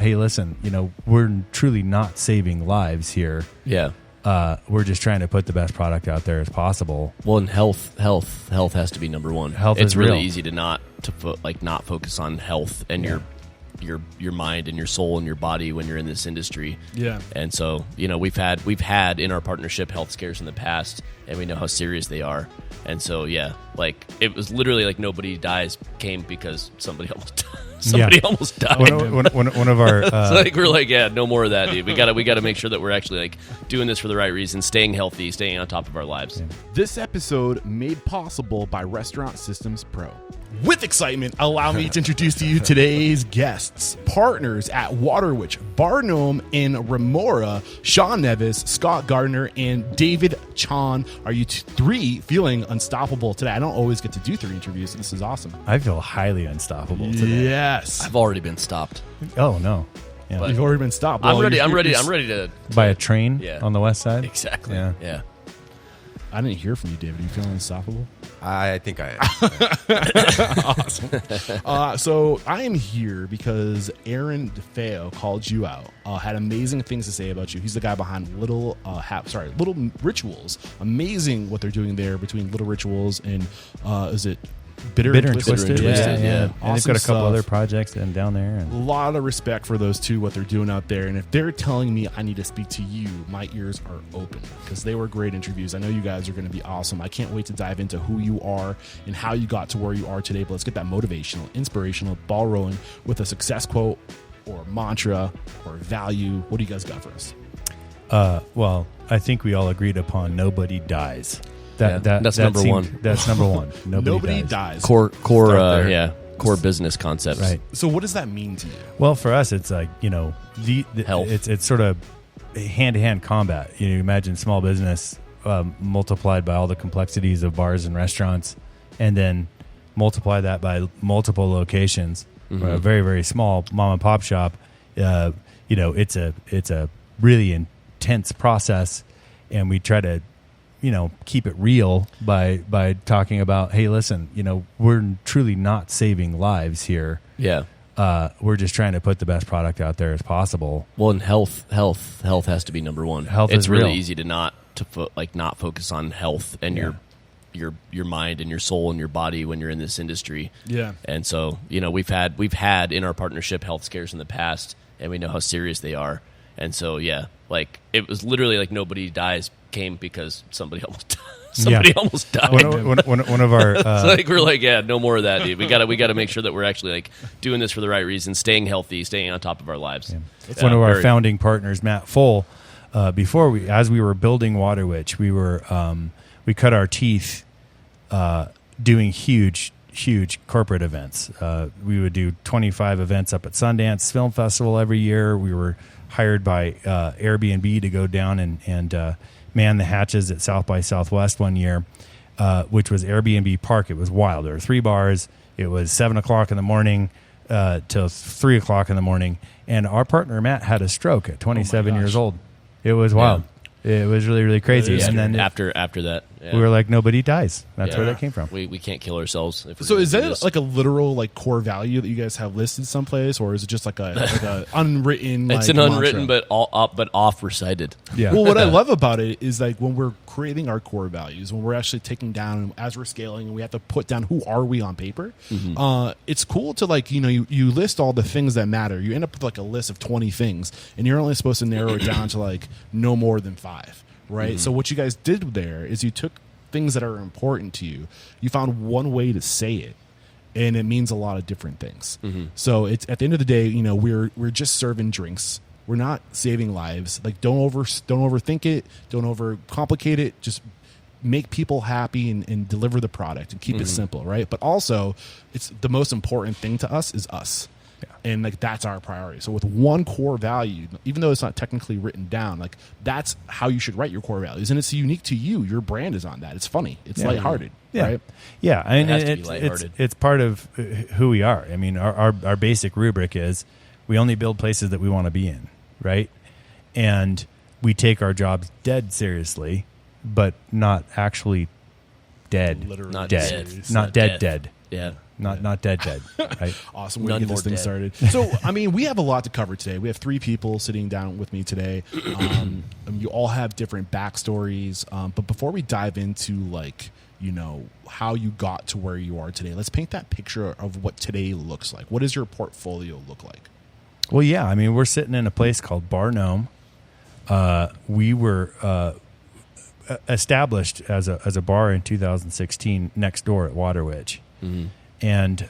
hey, listen, we're truly not saving lives here. Yeah. We're just trying to put the best product out there as possible. Well, and health has to be number one. Health it's is really real. easy to not focus on health and your mind and your soul and your body when you're in this industry. Yeah. And so, we've had in our partnership health scares in the past, and we know how serious they are. And so, it was literally like nobody dies came because somebody almost died. One of our So we're like, yeah, no more of that, dude. We gotta make sure that we're actually doing this for the right reasons, staying healthy, staying on top of our lives. Yeah. This episode made possible by Restaurant Systems Pro. With excitement, allow me to introduce to you today's guests, partners at Waterwitch, Bar Nohm in Remora, Sean Neves, Scott Gardner, and David Chon. Are you three feeling unstoppable today? I don't always get to do 3 interviews, so this is awesome. I feel highly unstoppable today. Yes. I've already been stopped. Oh no. Yeah. But You've already been stopped. I'm ready to By a train Yeah. on the west side? Exactly. Yeah. I didn't hear from you, David. Are you feeling unstoppable? I think I am. Awesome. So I am here because Aaron DeFeo called you out. Had amazing things to say about you. He's the guy behind Little Rituals. Amazing what they're doing there between Little Rituals and is it Bitter and Twisted? Yeah. Awesome. And they've got a couple stuff. other projects down there. A lot of respect for those two, what they're doing out there. And if they're telling me I need to speak to you, my ears are open because they were great interviews. I know you guys are going to be awesome. I can't wait to dive into who you are and how you got to where you are today. But let's get that motivational, inspirational ball rolling with a success quote or mantra or value. What do you guys got for us? Well, I think we all agreed upon nobody dies. That's number one. That's number one. Nobody dies. Core business concepts. Right. So what does that mean to you? Well, for us, it's like, the Health. It's sort of hand-to-hand combat. You imagine small business multiplied by all the complexities of bars and restaurants, and then multiply that by multiple locations. Mm-hmm. A very, very small mom and pop shop. It's a really intense process, and we try to keep it real by talking about, hey, listen, we're truly not saving lives here. Yeah. We're just trying to put the best product out there as possible. Well, and health has to be number one. Health it's is really real. easy to not focus on health and your mind and your soul and your body when you're in this industry. Yeah. And so, we've had in our partnership health scares in the past, and we know how serious they are. And so, it was literally like nobody dies came because somebody almost died. One of our So we're like, yeah, no more of that, dude. We gotta make sure that we're actually doing this for the right reasons, staying healthy, staying on top of our lives. Yeah. One of our founding partners, Matt Full, as we were building Waterwitch, we cut our teeth doing huge corporate events. We would do 25 events up at Sundance Film Festival every year. We were hired by Airbnb to go down and man the hatches at South by Southwest one year, which was Airbnb Park. It was wild. There were 3 bars. It was 7 o'clock in the morning till 3 o'clock in the morning. And our partner, Matt, had a stroke at 27 years old. It was wild. Yeah. It was really, really crazy. Yeah, and then after that, we were like, nobody dies. That's where that came from. We can't kill ourselves. So is that like a literal core value that you guys have listed someplace, or is it just like a unwritten? It's an unwritten but off recited. Yeah. Well, what I love about it is when we're creating our core values, when we're actually taking down as we're scaling, and we have to put down who are we on paper. Mm-hmm. It's cool to you list all the things that matter. You end up with a list of 20 things, and you're only supposed to narrow it down to no more than 5. Right. Mm-hmm. So what you guys did there is you took things that are important to you. You found one way to say it, and it means a lot of different things. Mm-hmm. So it's at the end of the day, we're just serving drinks. We're not saving lives. Don't overthink it. Don't overcomplicate it. Just make people happy and deliver the product and keep it simple. Right. But also, it's the most important thing to us is us. And that's our priority. So with one core value, even though it's not technically written down, that's how you should write your core values, and it's unique to you. Your brand is on that. It's funny. It's lighthearted. Yeah. Right? Yeah. I mean, it has to be lighthearted. It's part of who we are. I mean, our basic rubric is we only build places that we want to be in, right? And we take our jobs dead seriously, but not actually dead. Literally. Not dead. dead. Not dead. Yeah. not dead, right? Awesome way None to get this more thing dead. started. So, I mean, we have a lot to cover today. We have 3 people sitting down with me today. You all have different backstories. But before we dive into, like, you know, how you got to where you are today, let's paint that picture of what today looks like. What does your portfolio look like? Well, yeah. I mean, we're sitting in a place called Bar Nohm. We were established as a bar in 2016 next door at Water Witch. And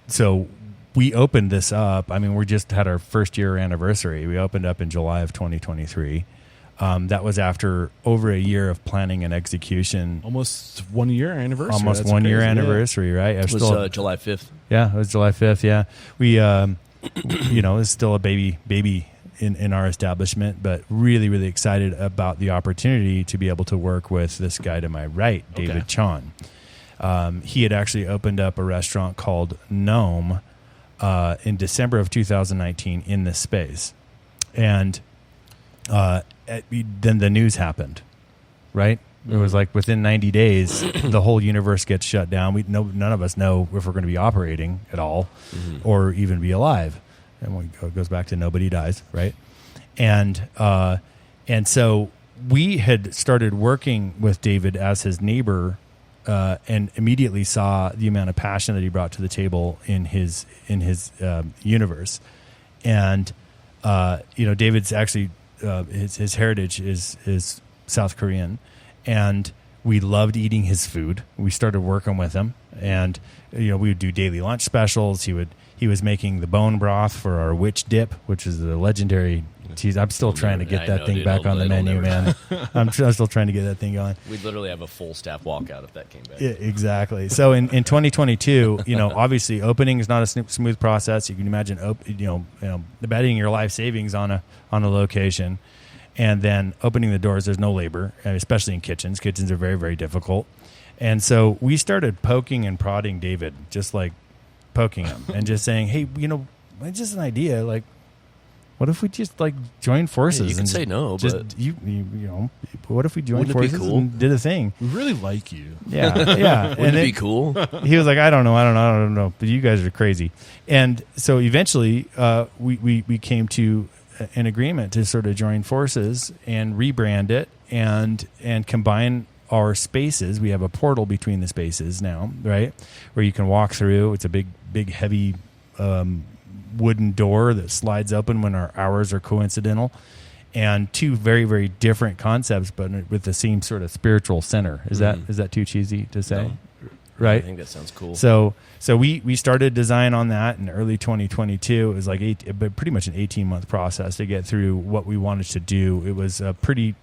so we opened this up. I mean, we just had our first year anniversary. We opened up in July of 2023. That was after over a year of planning and execution. Almost 1 year anniversary. Almost That's 1 year crazy, anniversary, right? It was July 5th. Yeah, it was July 5th. Yeah. We, you know, it's still a baby in our establishment, but really, really excited about the opportunity to be able to work with this guy to my right, David Chon. He had actually opened up a restaurant called Nohm in December of 2019 in this space. And then the news happened, right? It was like within 90 days, the whole universe gets shut down. None of us know if we're going to be operating at all or even be alive. And it goes back to nobody dies, right? And so we had started working with David as his neighbor, and immediately saw the amount of passion that he brought to the table in his universe. And you know, David's actually his heritage is South Korean, and we loved eating his food. We started working with him, and you know, we would do daily lunch specials. He was making the bone broth for our witch dip, which is the legendary cheese. I'm still trying to get that thing back on the menu, man. I'm still trying to get that thing going. We'd literally have a full staff walkout if that came back. Yeah, exactly. So in 2022, you know, obviously opening is not a smooth process. You can imagine, you know, betting your life savings on a location, and then opening the doors. There's no labor, and especially in kitchens. Kitchens are very, very difficult. And so we started poking and prodding David, just like poking him and just saying, hey, you know, it's just an idea. Like, what if we just like join forces? Yeah, you can say no, just, but you know, what if we joined Wouldn't it be forces cool? and did a thing? We really like you. Yeah, yeah. wouldn't it be cool? He was like, I don't know, but you guys are crazy. And so eventually, we came to an agreement to sort of join forces and rebrand it and combine our spaces. We have a portal between the spaces now, right, where you can walk through. It's a big, heavy wooden door that slides open when our hours are coincidental, and 2 very, very different concepts, but with the same sort of spiritual center. Is that too cheesy to say? No. Right? I think that sounds cool. So we started design on that in early 2022. It was like pretty much an 18-month process to get through what we wanted to do. It was a pretty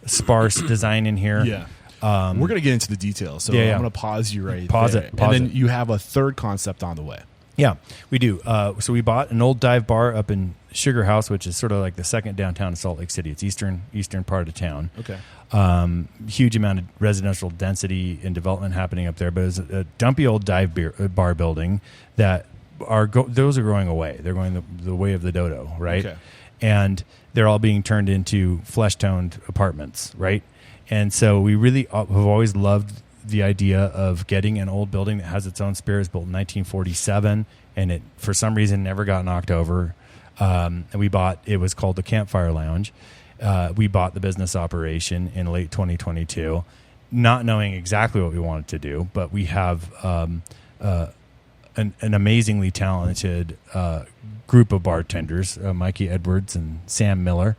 sparse design in here. Yeah. We're going to get into the details, so Yeah. I'm going to pause you right Pause there. it. And then it. you have a third concept on the way. Yeah, we do. So we bought an old dive bar up in Sugar House, which is sort of like the second downtown in Salt Lake City. It's eastern part of town. Okay. Huge amount of residential density and development happening up there, but it's a dumpy old bar building that those are going away. They're going the way of the dodo, right? Okay. And they're all being turned into flesh-toned apartments, right? And so we really have always loved the idea of getting an old building that has its own spirit. It's built in 1947, and it for some reason never got knocked over. And it was called the Campfire Lounge. We bought the business operation in late 2022, not knowing exactly what we wanted to do, but we have an amazingly talented group of bartenders, Mikey Edwards and Sam Miller,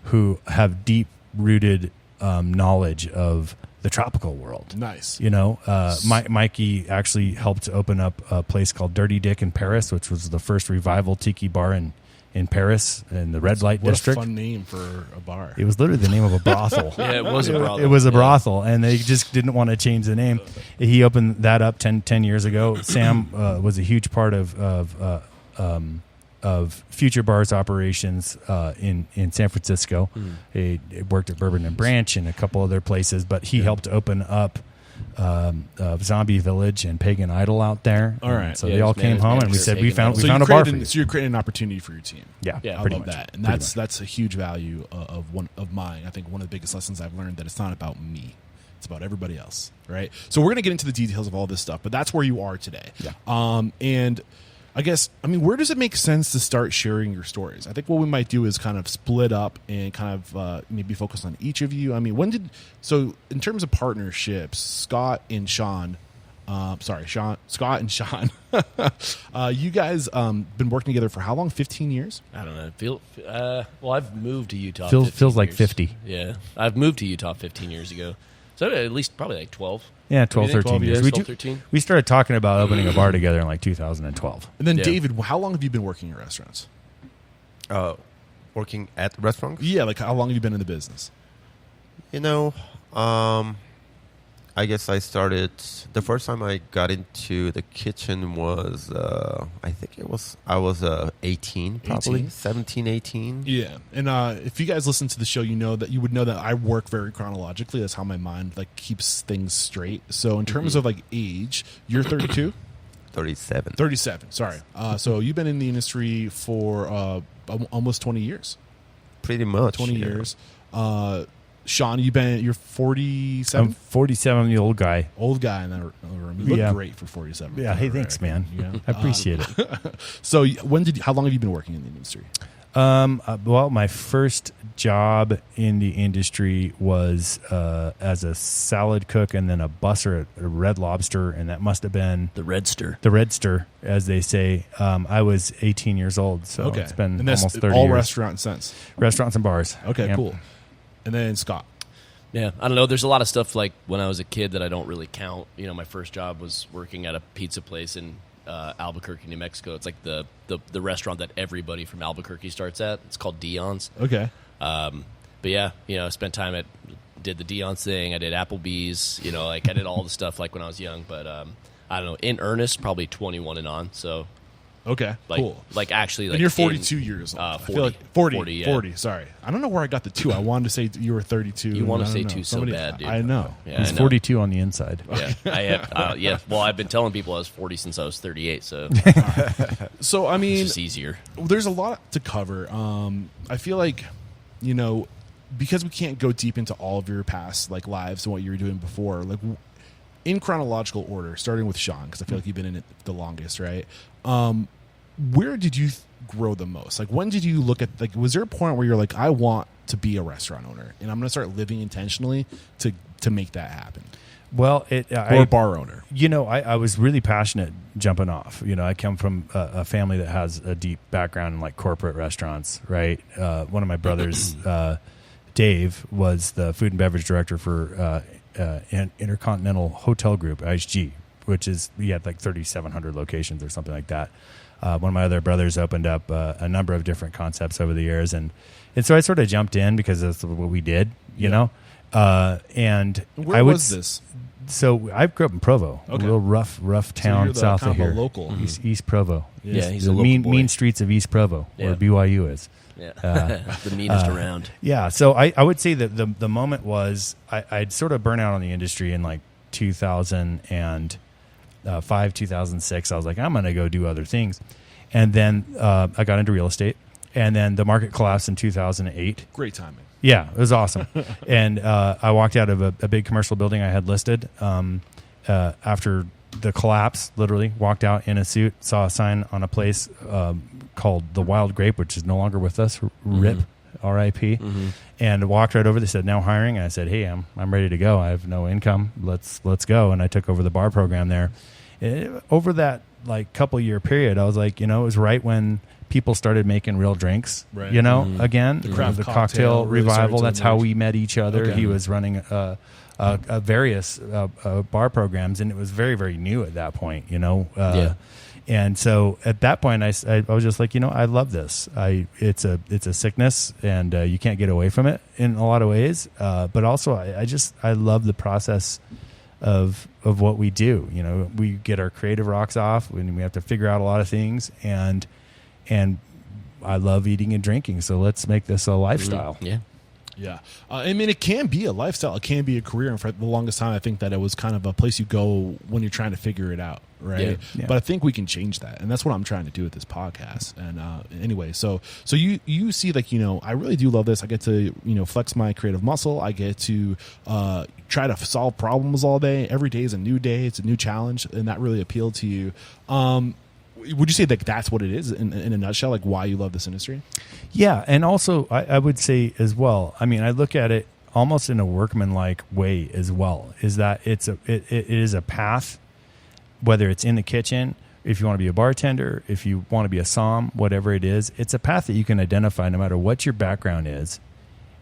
who have deep-rooted knowledge of the tropical world. Nice. You know, Mikey actually helped open up a place called Dirty Dick in Paris, which was the first revival tiki bar in Paris in the red light district. What a fun name for a bar. It was literally the name of a brothel. Yeah, it was a brothel. It was a brothel, and they just didn't want to change the name. He opened that up 10 years ago. Sam was a huge part of Future Bar's operations in San Francisco. He worked at Bourbon and Branch and a couple other places, but he helped open up Zombie Village and Pagan Idol out there. All right. So Yeah, they all his came home, and we manager, said we Pagan found Idol. a bar for you. So you're creating an opportunity for your team. Yeah, Yeah, I pretty love much. that, and Pretty that's a huge value of mine. I think one of the biggest lessons I've learned that it's not about me. It's about everybody else, right? So we're going to get into the details of all this stuff, but that's where you are today. Yeah. And I guess, I mean, where does it make sense to start sharing your stories? I think what we might do is kind of split up and kind of maybe focus on each of you. I mean, so in terms of partnerships, Scott and Sean, Scott and Sean, you guys been working together for how long? 15 years? I don't know. Well, I've moved to Utah. Feels like years. 50. Yeah, I've moved to Utah 15 years ago. So at least probably like 12. Yeah, 12, What do you think? 13 years. 12, 13? We started talking about opening a bar together in like 2012. And then Yeah. David, how long have you been working in restaurants? Working at restaurants. Yeah, like how long have you been in the business? You know, I guess I started, the first time I got into the kitchen was, I was 18, probably 18? 17, 18. Yeah, and if you guys listen to the show, you would know that I work very chronologically. That's how my mind like keeps things straight. So in terms of like age, you're 32? 37. 37, sorry. So you've been in the industry for almost 20 years. Pretty much. 20 yeah. years. Sean, you're 47? I'm 47, the old guy. Old guy in that room. You look Yeah. great for 47. Yeah, hey, thanks, man. Yeah. I appreciate it. So how long have you been working in the industry? Well, my first job in the industry was as a salad cook and then a busser at a Red Lobster, and that must have been The Redster. the Redster, as they say. I was 18 years old, so Okay. it's been And that's almost 30 all years. restaurant since. Restaurants and bars. Okay, Yep. cool. And then Scott. Yeah, I don't know. There's a lot of stuff like when I was a kid that I don't really count. You know, my first job was working at a pizza place in Albuquerque, New Mexico. It's like the restaurant that everybody from Albuquerque starts at. It's called Dion's. Okay. But yeah, you know, I spent time did the Dion's thing. I did Applebee's. You know, like I did all the stuff like when I was young. But I don't know. In earnest, probably 21 and on. So Okay, like cool. like actually, like And you're 42 years old. I 40. feel like 40. 40, yeah. 40, sorry. I don't know where I got the 2. I wanted to say you were 32. You want to I say don't know. 2 so bad, dude. I know. Yeah, He's I know. 42 on the inside. Yeah, I have. Yeah, well, I've been telling people I was 40 since I was 38, so So, I mean, it's just easier. there's a lot to cover. I feel like, you know, because we can't go deep into all of your past like lives and what you were doing before, like in chronological order, starting with Sean, because I feel like you've been in it the longest, right? Where did you grow the most? Like, when did you look at, like, was there a point where you're like, I want to be a restaurant owner and I'm going to start living intentionally to make that happen? Well, Or a bar owner? You know, I was really passionate jumping off. You know, I come from a family that has a deep background in like corporate restaurants, right? One of my brothers, Dave, was the food and beverage director for Intercontinental Hotel Group, IHG, which is, he had like 3,700 locations or something like that. One of my other brothers opened up a number of different concepts over the years. And so I sort of jumped in because that's what we did, you know? And Where I was this? So I grew up in Provo, Okay. a real rough town you're the south kind of of a here. local. East Provo. Yeah, he's the a local boy. mean streets of East Provo, where Yeah. BYU is. Yeah, the meanest around. Yeah, so I would say that the moment was I'd sort of burn out on the industry in like 2005, 2006. I was like, I'm going to go do other things. And then I got into real estate. And then the market collapsed in 2008. Great timing. Yeah, it was awesome. And I walked out of a big commercial building I had listed after the collapse, literally. Walked out in a suit, saw a sign on a place called The Wild Grape, which is no longer with us, RIP, R-I-P. And walked right over. They said, now hiring. And I said, hey, I'm ready to go. I have no income. Let's go. And I took over the bar program there. Over that like couple year period, I was like, you know, it was right when people stared making real drinks, Right. you know, again, The craft the cocktail cocktail really started revival. to That's how emerge. we met each other. Okay. He was running various bar programs, and it was very, very new at that point, you know. Yeah. And so at that point, I was just like, you know, I love this. It's a sickness, and you can't get away from it in a lot of ways. But also, I love the process of what we do. You know, we get our creative rocks off, and we have to figure out a lot of things, and I love eating and drinking. So let's make this a lifestyle. Yeah. Yeah. I mean, it can be a lifestyle. It can be a career. And for the longest time, I think that it was kind of a place you go when you're trying to figure it out, right? Yeah. But I think we can change that. And that's what I'm trying to do with this podcast. And anyway, so you see, like, I really do love this. I get to, flex my creative muscle. I get to try to solve problems all day. Every day is a new day. It's a new challenge. And that really appealed to you. Would you say that that's what it is in a nutshell, like why you love this industry? Yeah, and also I would say as well, I mean, I look at it almost in a workmanlike way as well, is that it is a path, whether it's in the kitchen, if you want to be a bartender, if you want to be a somm, whatever it is, it's a path that you can identify no matter what your background is.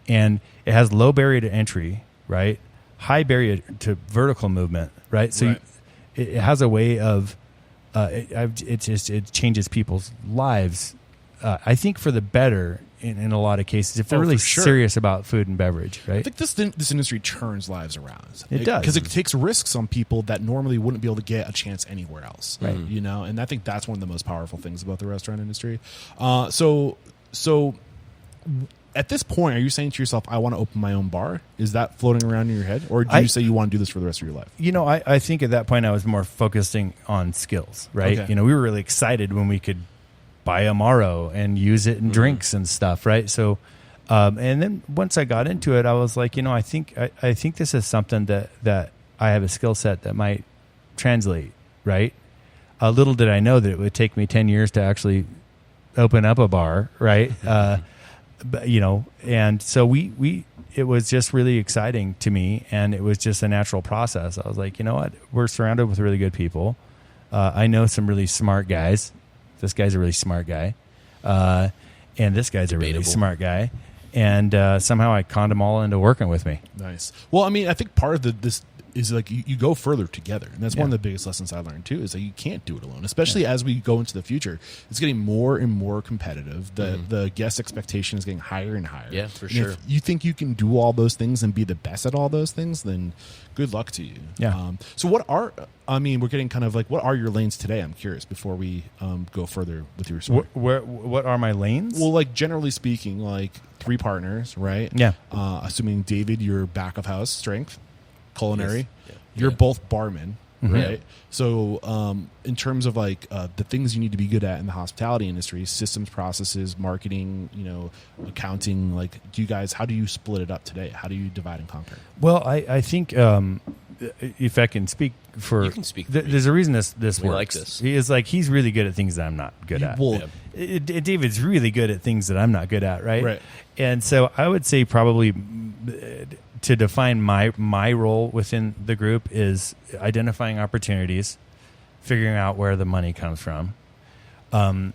And it has low barrier to entry, right? High barrier to vertical movement, right? So Right. It has a way of it changes people's lives. I think for the better in a lot of cases, if they're really for sure. serious about food and beverage, right? I think this industry turns lives around. It does. Because it takes risks on people that normally wouldn't be able to get a chance anywhere else. Right. And I think that's one of the most powerful things about the restaurant industry. So at this point, are you saying to yourself, I want to open my own bar? Is that floating around in your head? Or do you say you want to do this for the rest of your life? I think at that point I was more focusing on skills, right? Okay. We were really excited when we could buy a Maro and use it in drinks and stuff, right? So, and then once I got into it, I was like, I think this is something that I have a skill set that might translate, right? Little did I know that it would take me 10 years to actually open up a bar, right? But, and so it was just really exciting to me, and it was just a natural process. I was like, you know what? We're surrounded with really good people. I know some really smart guys. This guy's a really smart guy. And this guy's a really smart guy. And somehow I conned them all into working with me. Nice. Well, I mean, I think part of this is like you go further together, and that's one of the biggest lessons I learned too. Is that you can't do it alone, especially as we go into the future. It's getting more and more competitive. The guest expectation is getting higher and higher. Yeah, for And sure. If you think you can do all those things and be the best at all those things, then good luck to you. Yeah. So we're getting kind of like, what are your lanes today? I'm curious before we go further with your story. What are my lanes? Well, like generally speaking, like 3 partners, right? Yeah. Assuming David, your back of house strength, culinary. Yes. Yeah. You're both barmen, Mhm. right? Yeah. So, in terms of like the things you need to be good at in the hospitality industry, systems, processes, marketing, accounting. Like, how do you split it up today? How do you divide and conquer? Well, I think if I can speak for, You can speak for there's a reason this We works. like this. He's really good at things that I'm not good at. Well, David's really good at things that I'm not good at, right? Right. And so I would say probably to define my role within the group is identifying opportunities, figuring out where the money comes from,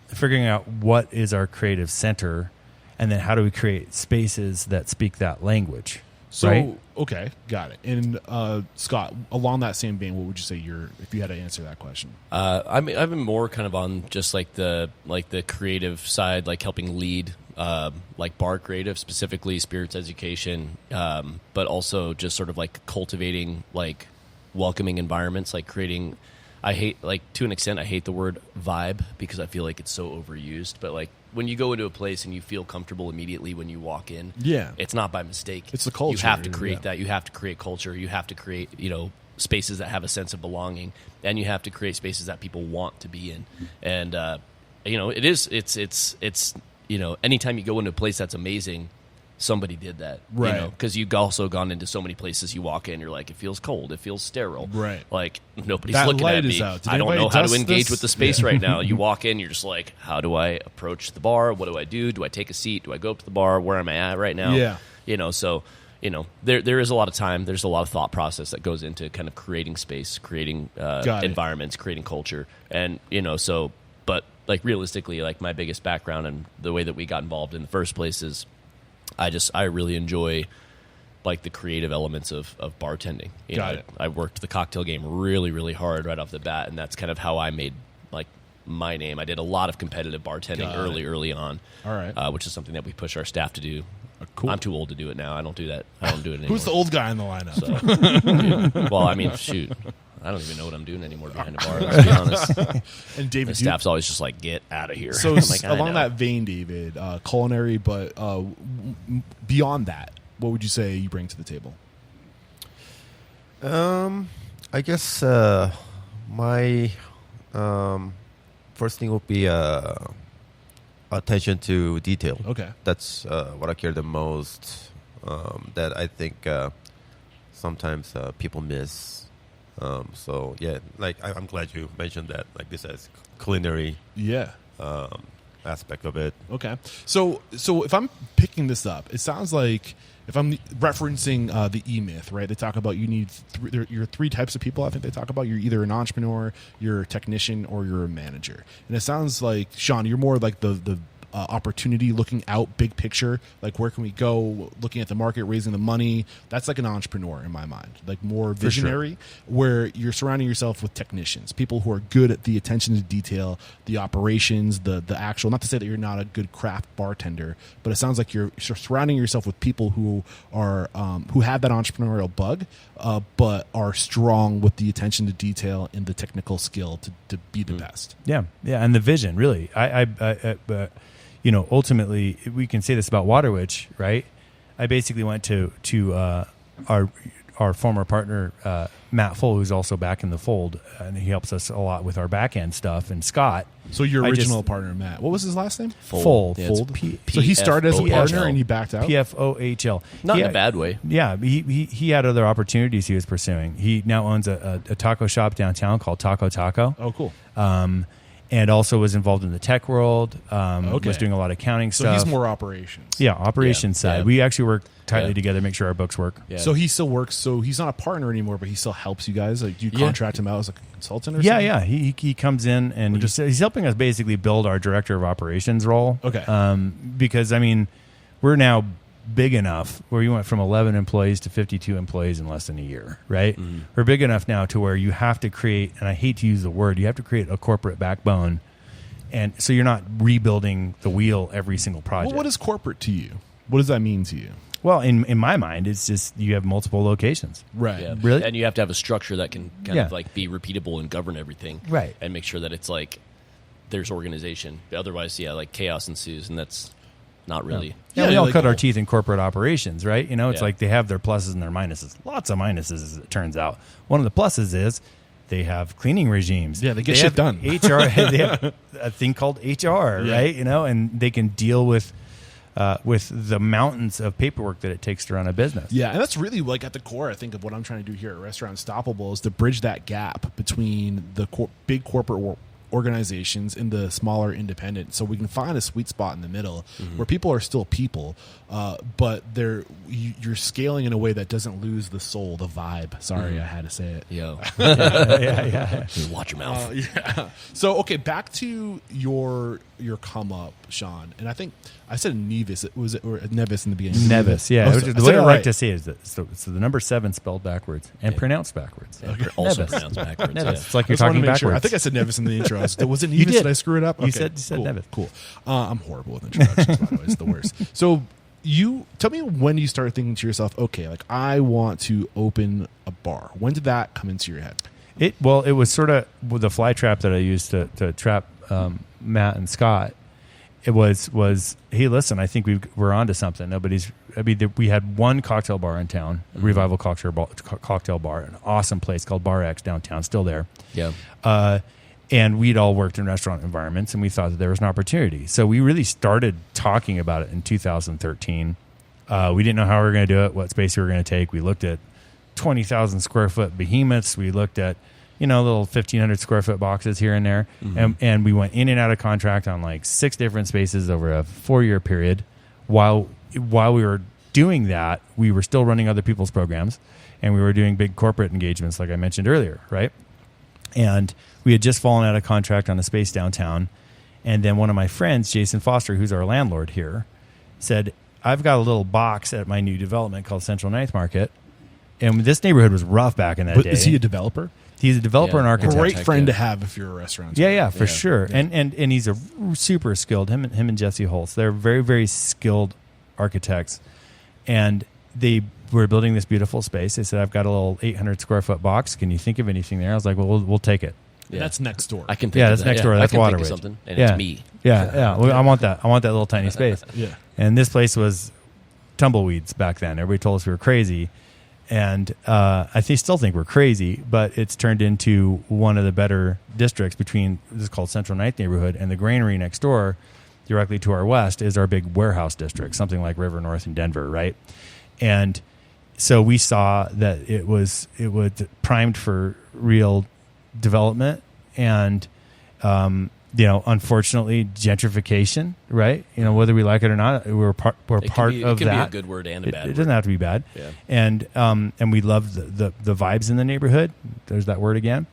figuring out what is our creative center, and then how do we create spaces that speak that language. So, right? okay, got it. And Scott, along that same vein, what would you say if you had to answer that question? I've been more kind of on just like the creative side, like helping lead, like bar creative, specifically spirits education, but also just sort of like cultivating like welcoming environments, like creating. I hate, like, to an extent, I hate the word vibe because I feel like it's so overused. But like when you go into a place and you feel comfortable immediately when you walk in, it's not by mistake. It's the culture. You have to create that. You have to create culture. You have to create, spaces that have a sense of belonging, and you have to create spaces that people want to be in. And it's anytime you go into a place that's amazing, somebody did that, right? Because you've also gone into so many places. You walk in, you're like, it feels cold, it feels sterile, right? Like nobody's that looking light at is me. out. Did I don't anybody know how to dust engage this? with the space right now. You walk in, you're just like, how do I approach the bar? What do I do? Do I take a seat? Do I go up to the bar? Where am I at right now? Yeah. So there is a lot of time. There's a lot of thought process that goes into kind of creating space, creating environments, creating culture, and but like realistically, like my biggest background and the way that we got involved in the first place is I really enjoy like the creative elements of bartending. I worked the cocktail game really, really hard right off the bat, and that's kind of how I made like my name. I did a lot of competitive bartending early on. All right. Which is something that we push our staff to do. Cool. I'm too old to do it now. I don't do that. I don't do it anymore. Who's the old guy in the lineup? So, yeah. Well, I mean, shoot. I don't even know what I'm doing anymore behind a bar, let's be honest. And David, the staff's always just like, get out of here. So I'm like, along that vein, David, culinary, but beyond that, what would you say you bring to the table? I guess my first thing would be attention to detail. Okay. That's what I care the most. That I think sometimes people miss. So yeah, like I'm glad you mentioned that. Like this as culinary Yeah. aspect of it. Okay. So if I'm picking this up, it sounds like if I'm referencing the E-Myth, right? They talk about you need you're three types of people. I think they talk about you're either an entrepreneur, you're a technician, or you're a manager. And it sounds like, Sean, you're more like the opportunity, looking out, big picture, like where can we go, looking at the market, raising the money. That's like an entrepreneur in my mind, like more visionary, where you're surrounding yourself with technicians, people who are good at the attention to detail, the operations, the actual, not to say that you're not a good craft bartender, but it sounds like you're surrounding yourself with people who are who have that entrepreneurial bug, but are strong with the attention to detail and the technical skill to be the best. Yeah, and the vision, really. You know, ultimately, we can say this about Water Witch, right? I basically went to our former partner, Matt Full, who's also back in the fold, and he helps us a lot with our back end stuff, and Scott. So your original partner, Matt, what was his last name? Fold. Yeah, Fold. So he started as a partner and he backed out? PFOHL. Not in a bad way. Yeah, he had other opportunities he was pursuing. He now owns a taco shop downtown called Taco Taco. Oh, cool. And also was involved in the tech world, was doing a lot of accounting So stuff. he's more operations. Yeah, operations side. Yeah. We actually work tightly together, make sure our books work. Yeah. So he still works. So he's not a partner anymore, but he still helps you guys. Like, do you contract him out as a consultant or something? Yeah. He comes in and he's helping us basically build our director of operations role. Okay. Because, I mean, we're now big enough where you went from 11 employees to 52 employees in less than a year, right? Mm-hmm. We're big enough now to where you have to create, and I hate to use the word, you have to create a corporate backbone. And so you're not rebuilding the wheel every single project. Well, what is corporate to you? What does that mean to you? Well, in my mind, it's just you have multiple locations. Right. Yeah. Really? And you have to have a structure that can kind of like be repeatable and govern everything. Right. And make sure that it's like there's organization. Otherwise, like chaos ensues, and that's not really. Yeah, we all cut our teeth in corporate operations, right? You know, it's Yeah. like they have their pluses and their minuses. Lots of minuses, as it turns out. One of the pluses is they have cleaning regimes. Yeah, they get shit done. HR, they have a thing called HR, right? You know, and they can deal with the mountains of paperwork that it takes to run a business. Yeah, and that's really like at the core, I think, of what I'm trying to do here at Restaurant Stoppable is to bridge that gap between the big corporate organizations and the smaller independent, so we can find a sweet spot in the middle where people are still people, but you're scaling in a way that doesn't lose the soul, the vibe. Sorry, I had to say it. Yo. Yeah. Watch your mouth. Yeah. So okay, back to your come up, Sean, and I think I said Neves. Or Neves in the beginning. Neves, yeah. Oh, The way I like to say it is that it's the number 7 spelled backwards and pronounced backwards. Yeah, also Neves. pronounced backwards. Neves. Yeah. It's like I you're just wanted talking to make backwards. sure. I think I said Neves in the intro. Was it Neves? You did. Did I screw it up? You Okay, said cool, Neves. Cool. I'm horrible with introductions, by the way. It's the worst. So you tell me when you started thinking to yourself, okay, like I want to open a bar. When did that come into your head? It was sort of with the fly trap that I used to trap Matt and Scott. It was hey, listen, I think we're onto something. We had one cocktail bar in town, a Revival cocktail bar, an awesome place called Bar X downtown, still there. Yeah. And we'd all worked in restaurant environments, and we thought that there was an opportunity. So we really started talking about it in 2013. We didn't know how we were going to do it, what space we were going to take. We looked at 20,000 square foot behemoths. We looked at little 1,500 square foot boxes here and there. And we went in and out of contract on like 6 different spaces over a 4-year period. While we were doing that, we were still running other people's programs, and we were doing big corporate engagements, like I mentioned earlier, right? And we had just fallen out of contract on a space downtown. And then one of my friends, Jason Foster, who's our landlord here, said, I've got a little box at my new development called Central Ninth Market. And this neighborhood was rough back in that day. Is he a developer? He's a developer and architect. Great friend to have if you're a restaurant. Yeah, for sure. Yeah. And he's a super skilled, him and Jesse Holtz. They're very, very skilled architects. And they were building this beautiful space. They said, I've got a little 800 square foot box. Can you think of anything there? I was like, well, we'll take it. Yeah. That's next door. I can think of that's that. next door. That's I can Water think of Witch. something, and it's me. Yeah. Well, I want that little tiny space. Yeah. And this place was tumbleweeds back then. Everybody told us we were crazy. And still think we're crazy, but it's turned into one of the better districts between, this is called Central Ninth Neighborhood, and the granary next door, directly to our west, is our big warehouse district, something like River North in Denver, right? And so we saw that it was primed for real development, and unfortunately, gentrification, right? Whether we like it or not, we're part of that. It can be a good word and a bad word. It doesn't have to be bad. Yeah. And we love the vibes in the neighborhood. There's that word again.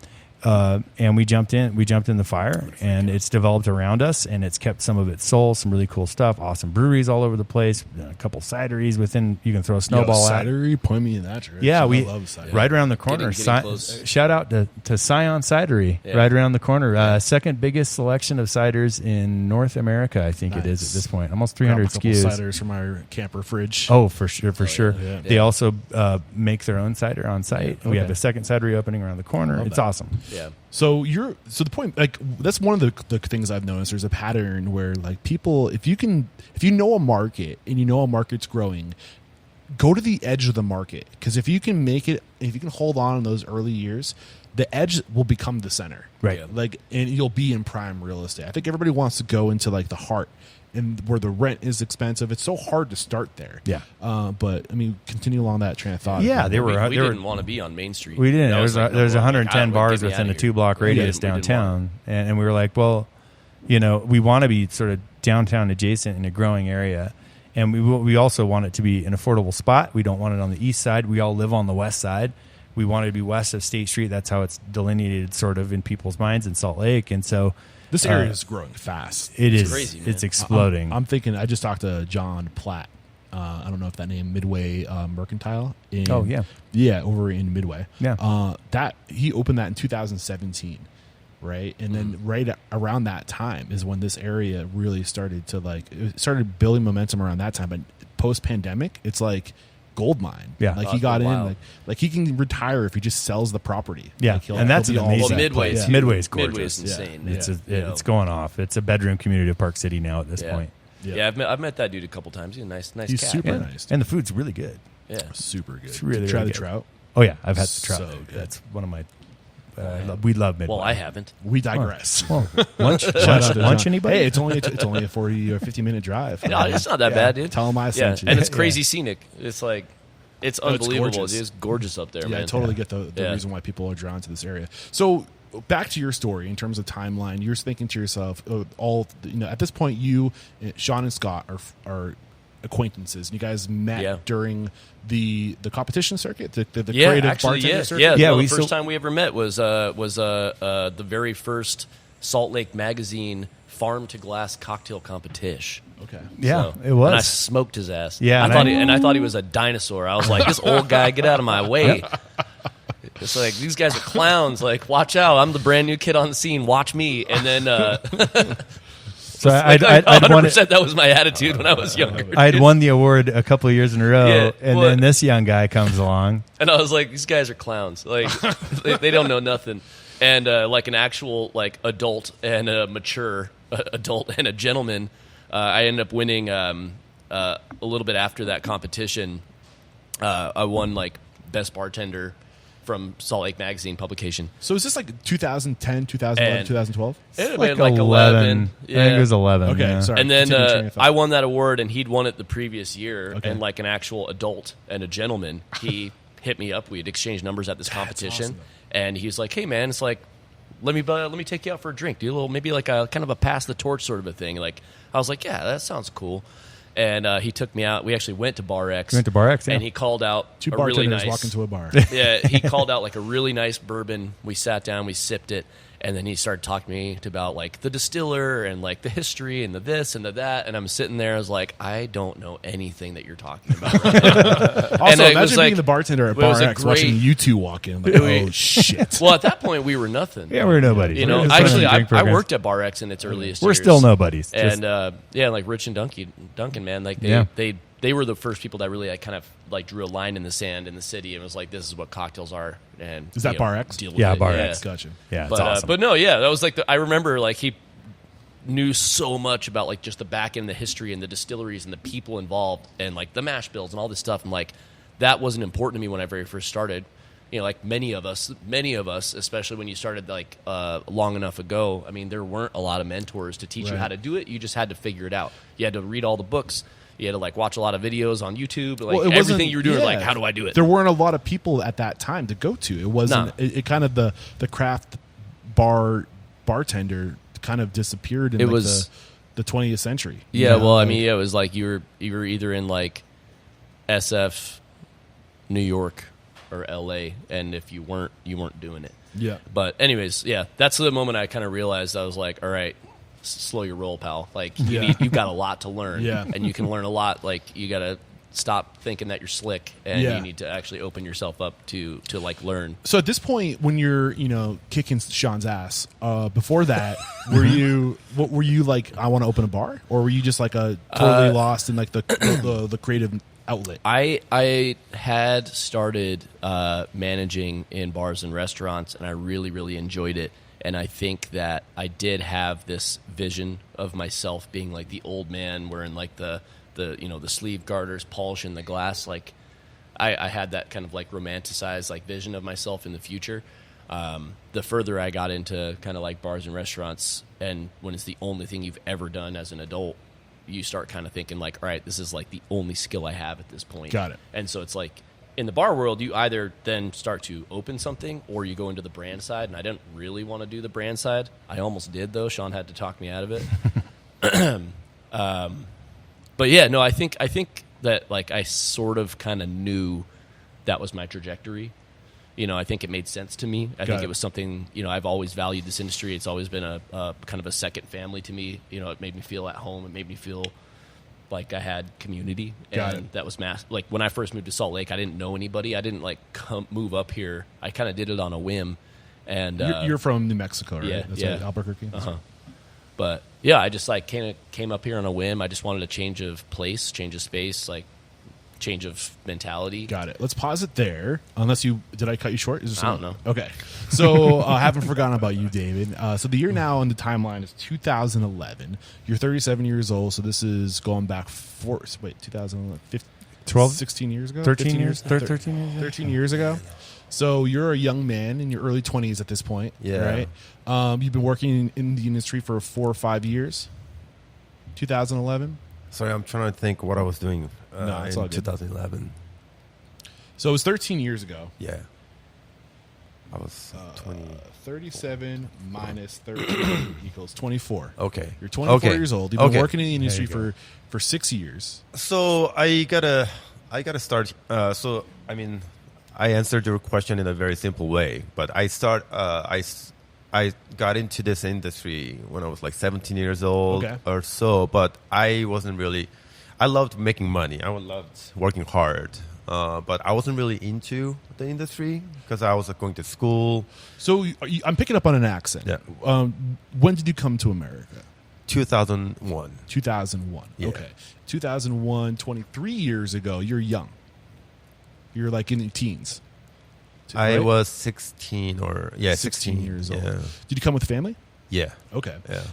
And we jumped in the fire, and it's developed around us, and it's kept some of its soul, some really cool stuff, awesome breweries all over the place, a couple cideries within, you can throw a snowball at. Cidery, point me in that direction. Yeah, we love cidery. right around the corner. Getting close. Shout out to Scion Cidery, right around the corner. Second biggest selection of ciders in North America, I think it is at this point. Almost 300 SKUs. Ciders from our camper fridge. Oh, for sure. Yeah. They also make their own cider on site. Yeah. We have a second cidery opening around the corner. It's awesome. Yeah. So the point, like, that's one of the things I've noticed. There's a pattern where, like, people, if you know a market and you know a market's growing, go to the edge of the market, because if you can make it, if you can hold on in those early years, the edge will become the center, right? Like, and you'll be in prime real estate. I think everybody wants to go into, like, the heart, and where the rent is expensive. It's so hard to start there. Yeah. But I mean, continue along that train of thought. Yeah, We didn't want to be on Main Street. We didn't. That was There's 110 bars get me within outta a here. 2-block radius We didn't downtown, and we were like, well, we want to be sort of downtown adjacent in a growing area, and we also want it to be an affordable spot. We don't want it on the east side. We all live on the west side. We want it to be west of State Street. That's how it's delineated sort of in people's minds in Salt Lake, and so this area is growing fast. It's crazy, man. It's exploding. I'm thinking. I just talked to John Platt. I don't know if that name, Midway Mercantile. Over in Midway. Yeah. That he opened that in 2017, right? And then right around that time is when this area really started to it started building momentum around that time. But post pandemic, it's like gold mine. Yeah. Like he got in, like he can retire if he just sells the property. Yeah, Like and that's he'll an be all amazing set. Midway's place. Midway's gorgeous. Midway's insane. It's going off. It's a bedroom community of Park City now at this point. Yeah, I've met that dude a couple times. He's a nice He's cat. super Yeah. nice. And the food's really good. Yeah. Super good. It's really, Did you try really the good. trout? Oh yeah, I've had the trout. So good. That's one of my. We love Midway. Well, I haven't. We digress. Well, lunch anybody? Hey, it's only a 40 or 50-minute drive. No, it's not that bad, dude. Tell them I sent you. And it's crazy scenic. It's like, it's unbelievable. gorgeous. It's gorgeous up there, Yeah, man. I totally get the reason why people are drawn to this area. So back to your story in terms of timeline. You're thinking to yourself, at this point, you, Sean and Scott are acquaintances. You guys met during the competition circuit, the creative bartender circuit. Yeah. The first time we ever met was the very first Salt Lake Magazine farm to glass cocktail competition. Okay. Yeah, So- it was. And I smoked his ass. Yeah, I thought he was a dinosaur. I was like, this old guy, get out of my way. It's like, these guys are clowns. Like, watch out. I'm the brand new kid on the scene. Watch me. And then, So I'd won 100%, that was my attitude when I was younger. I'd won the award a couple of years in a row, Yeah, and well- then this young guy comes along. And I was like, these guys are clowns. Like, they don't know nothing. And like an actual adult and a mature adult and a gentleman, I ended up winning a little bit after that competition. I won best bartender from Salt Lake Magazine publication. So is this 2010, 2011, 2012? It had Like been 11. Yeah. I think it was 11. Okay, yeah. sorry. And then Continue train of thought. I won that award, and he'd won it the previous year. Okay. And like an actual adult and a gentleman, he hit me up. We had exchanged numbers at this competition, awesome. and he was like, "Hey, man, it's like, let me take you out for a drink. Do a little, maybe like a kind of a pass the torch sort of a thing." Like, I was like, "Yeah, that sounds cool." And he took me out. We actually went to Bar X. We went to Bar X, yeah. And he called out Two a bartenders really nice, walk into a bar. yeah, he called out a really nice bourbon. We sat down, we sipped it, and then he started talking to me about the distiller and the history and the this and the that. And I'm sitting there, I was like, I don't know anything that you're talking about right now. Also, it was imagine being the bartender at it was Bar a X watching you two walk in. Oh, shit. Well, at that point, we were nothing. Yeah, we're nobodies. You We're know, just actually, running drink I programs. worked at Bar X in its earliest We're years. still nobodies. Just- And Rich and Duncan, man, they were the first people that really kind of drew a line in the sand in the city and was like, this is what cocktails are. And Is that Bar X? Deal with Yeah, it. Bar X. Gotcha. yeah, it's But awesome. but no, yeah, that was I remember knew so much about like just the back end, the history, and the distilleries and the people involved, and like the mash bills and all this stuff. And like that wasn't important to me when I very first started. You know, like many of us, especially when you started like long enough ago. I mean, there weren't a lot of mentors to teach you how to do it. You just had to figure it out. You had to read all the books. You had to like watch a lot of videos on YouTube. Like everything you were doing, like how do I do it? There weren't a lot of people at that time to go to. It wasn't. No. It kind of the craft bartender kind of disappeared in it like was the 20th century. Yeah, well, I mean, it was like you were either in like SF, New York, or LA, and if you weren't doing it. Yeah. But anyways, yeah, that's the moment I kind of realized. I was like, all right, slow your roll, pal. Like you've got a lot to learn, and you can learn a lot. Like you got to stop thinking that you're slick, and you need to actually open yourself up to like learn. So at this point, when you're kicking Sean's ass, before that, were you like, I want to open a bar, or were you just like a totally lost in like the creative outlet? I had started managing in bars and restaurants, and I really, really enjoyed it. And I think that I did have this vision of myself being like the old man wearing like the sleeve garters, polishing the glass. Like I had that kind of like romanticized like vision of myself in the future. The further I got into kind of like bars and restaurants, and when it's the only thing you've ever done as an adult, you start kind of thinking like, all right, this is like the only skill I have at this point. Got it. And so it's like in the bar world, you either then start to open something or you go into the brand side. And I didn't really want to do the brand side. I almost did though. Sean had to talk me out of it. But yeah, no, I think that like I sort of kind of knew that was my trajectory. I think it made sense to me. I think it was something, I've always valued this industry. It's always been a kind of a second family to me. It made me feel at home. It made me feel like I had community. And that was like when I first moved to Salt Lake, I didn't know anybody. I didn't like move up here. I kind of did it on a whim. And you're from New Mexico, right? Yeah, That's yeah. Right, Albuquerque. But yeah, I just like came up here on a whim. I just wanted a change of place, change of space, like change of mentality. Got it. Let's pause it there. Did I cut you short? I don't know. Okay. So I haven't forgotten about you, David. So the year now on the timeline is 2011. You're 37 years old. So this is going back 2011, 16 years ago? 13 years? 13 years? 13 years ago. So you're a young man in your early 20s at this point, right? You've been working in the industry for 4 or 5 years. 2011. Sorry, I'm trying to think what I was doing it's all in good. 2011. So it was 13 years ago. Yeah. I was 20. 37 minus 13 equals 24. Okay. You're 24 years old. You've been working in the industry for 6 years. So I gotta start. I answered your question in a very simple way, but I got into this industry when I was like 17 years old or so, but I wasn't really. I loved making money. I loved working hard, but I wasn't really into the industry because I was going to school. So I'm picking up on an accent. Yeah. When did you come to America? 2001. 2001. Yeah. Okay. 2001, 23 years ago. You're young. You're like in your teens. I was 16 or 16 years old. Yeah. Did you come with family? Yeah. Okay. Yeah.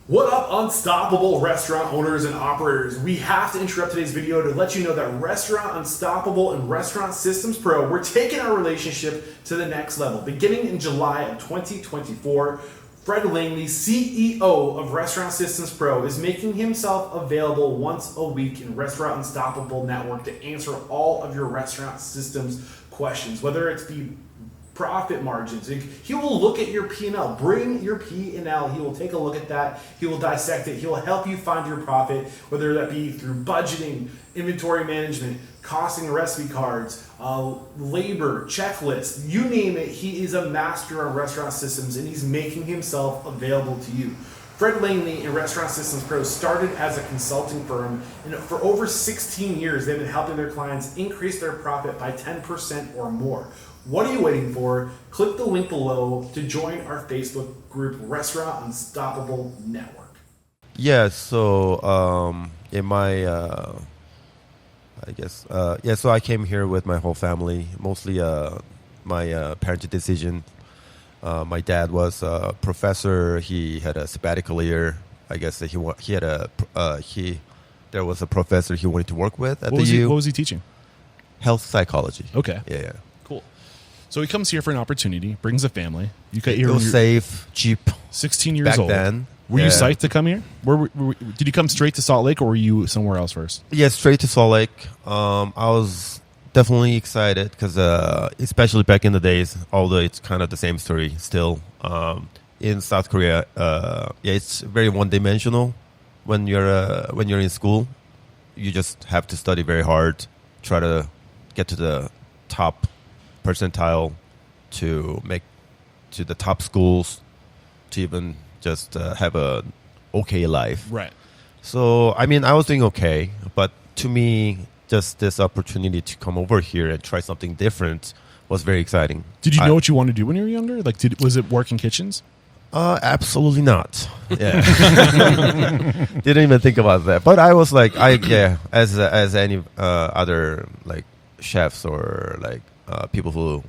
What up, Unstoppable restaurant owners and operators? We have to interrupt today's video to let you know that Restaurant Unstoppable and Restaurant Systems Pro, we're taking our relationship to the next level. Beginning in July of 2024, Fred Langley, CEO of Restaurant Systems Pro, is making himself available once a week in Restaurant Unstoppable Network to answer all of your restaurant systems questions, whether it's the profit margins. He will look at your P&L. Bring your P&L. He will take a look at that. He will dissect it. He will help you find your profit, whether that be through budgeting, inventory management, costing recipe cards, labor, checklists, you name it. He is a master on restaurant systems, and he's making himself available to you. Fred Langley and Restaurant Systems Pro started as a consulting firm, and for over 16 years, they've been helping their clients increase their profit by 10% or more. What are you waiting for? Click the link below to join our Facebook group, Restaurant Unstoppable Network. Yeah, so in my, so I came here with my whole family, mostly my parenting decision. My dad was a professor. He had a sabbatical year I guess that he had there was a professor he wanted to work with at What the U. was he teaching? Health psychology. Okay. Yeah. Cool. So he comes here for an opportunity, brings a family. You got It was safe, cheap 16 years back old. then. Were you Yeah. psyched to come here? Did you come straight to Salt Lake, or were you somewhere else first? Yeah, straight to Salt Lake. I was definitely excited because, especially back in the days, although it's kind of the same story still, in South Korea, it's very one-dimensional. When you're in school, you just have to study very hard, try to get to the top percentile to make to the top schools, to even just have a okay life. Right. So, I mean, I was doing okay, but to me, just this opportunity to come over here and try something different was very exciting. Did you know what you wanted to do when you were younger? Like, was it work in kitchens? Absolutely not. Yeah, didn't even think about that. But I was like, as any other like chefs or like people who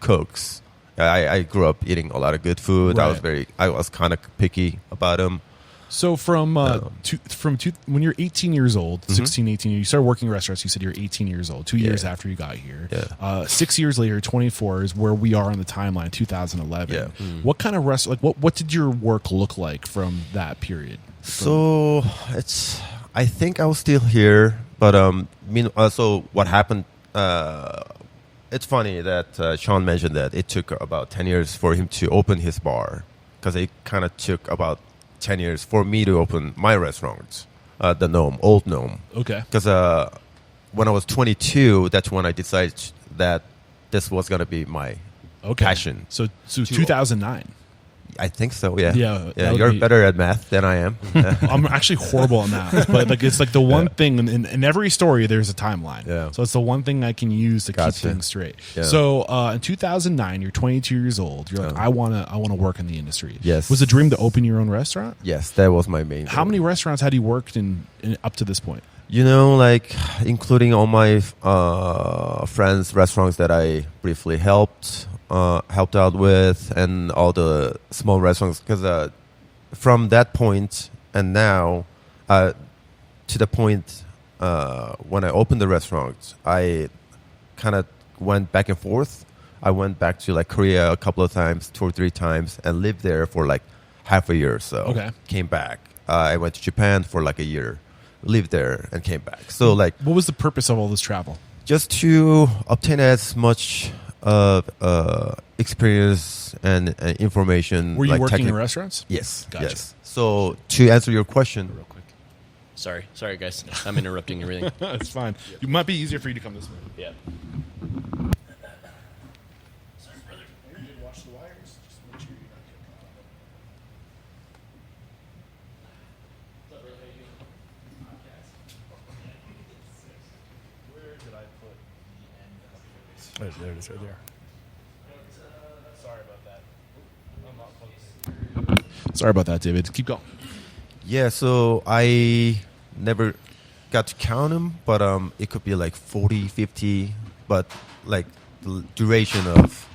cooks. I grew up eating a lot of good food. Right. I was kind of picky about them. So when you're 18 years old, 16, 18, you started working restaurants. You said you're 18 years old, 2 years after you got here. Yeah. 6 years later, 24 is where we are on the timeline, 2011. Yeah. What kind of what did your work look like from that period? So I think I was still here, but so what happened? It's funny that Sean mentioned that it took about 10 years for him to open his bar, because it kind of took about 10 years for me to open my restaurant, the Nohm, Old Nohm. Okay. Because when I was 22, that's when I decided that this was going to be my passion. So 2009. I think so, yeah. Yeah, You're better at math than I am. I'm actually horrible at math, but like it's like the one thing in every story there's a timeline. Yeah. So it's the one thing I can use to keep things straight. Yeah. So in 2009, you're 22 years old. You're like, I wanna work in the industry. Yes. Was the dream to open your own restaurant? Yes, that was my main How goal. many restaurants had you worked in up to this point? You know, like including all my friends' restaurants that I briefly helped out with, and all the small restaurants. Because from that point and now to the point when I opened the restaurant, I kind of went back and forth. I went back to like Korea a couple of times, 2 or 3 times, and lived there for like half a year or so. Okay. Came back. I went to Japan for like a year. Lived there and came back. So like, What was the purpose of all this travel? just to obtain as much of experience and information. Were you like working in restaurants? Yes. Gotcha. Yes. So to answer your question, Real quick. Sorry, guys. I'm interrupting everything. It's fine. It might be easier for you to come this way. Yeah. Sorry, brother. You're good. Watch the wires. Just make sure you're not getting caught. Where did I put the end of this? There it is, right there. Sorry about that. Sorry about that, David. Keep going. yeah. So I never got to count them, but it could be like 40, 50. But like the duration of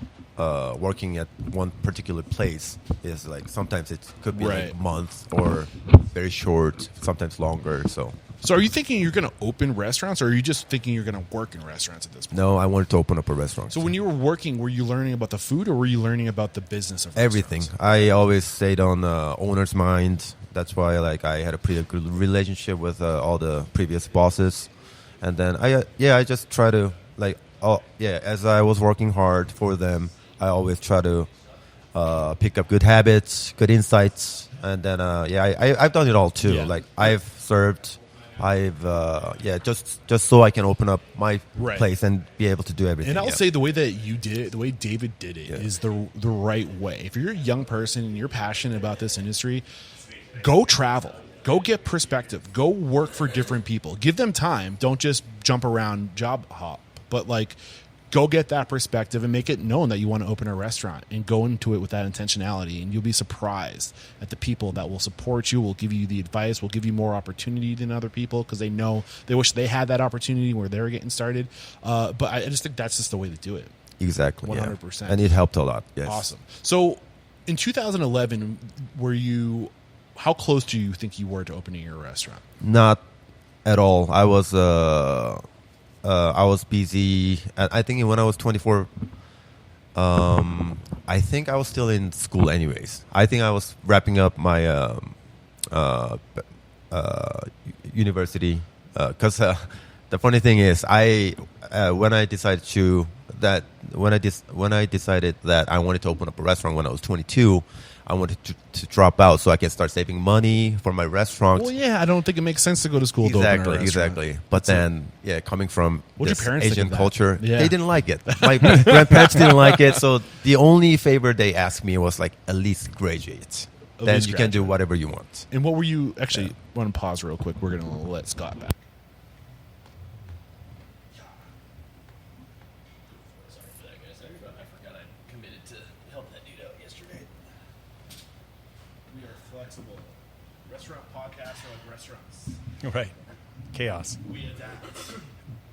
working at one particular place is like sometimes it could be like Right. a month or very short, sometimes longer. So are you thinking you're going to open restaurants, or are you just thinking you're going to work in restaurants at this point? No, I wanted to open up a restaurant. So when you were working, were you learning about the food, or were you learning about the business of Everything. restaurants? I always stayed on the owner's mind. That's why like I had a pretty good relationship with all the previous bosses. And then I just try to like as I was working hard for them, I always try to pick up good habits, good insights, and then I've done it all too. Yeah. Like I've served, just so I can open up my Right. place and be able to do everything. And I'll yeah. say the way that you did it, the way David did it, is the right way. If you're a young person and you're passionate about this industry, go travel. Go get perspective. Go work for different people. Give them time. Don't just jump around job hop. But like, go get that perspective and make it known that you want to open a restaurant, and go into it with that intentionality. And you'll be surprised at the people that will support you, will give you the advice, will give you more opportunity than other people, because they know they wish they had that opportunity where they were getting started. But I just think that's just the way to do it. Exactly. 100%. And it helped a lot. Yes. Awesome. So in 2011, how close do you think you were to opening your restaurant? Not at all. I was busy. I think when I was 24, I think I was still in school anyways. I think I was wrapping up my university. Because the funny thing is, when I decided that I wanted to open up a restaurant when I was 22, I wanted to drop out so I can start saving money for my restaurant. Well, yeah, I don't think it makes sense to go to school to open a restaurant. Exactly. But then, coming from What'd this your parents think Asian of that? culture, Yeah. they didn't like it. My grandparents didn't like it. So the only favor they asked me was like, at least graduate. Then least you can do graduate. whatever you want. And what were you actually? Want to pause real quick? We're going to let Scott back. Sorry for that, guys. I forgot I committed to help that dude out yesterday. We are flexible. Restaurant podcasts are like restaurants. Right. Chaos. We adapt.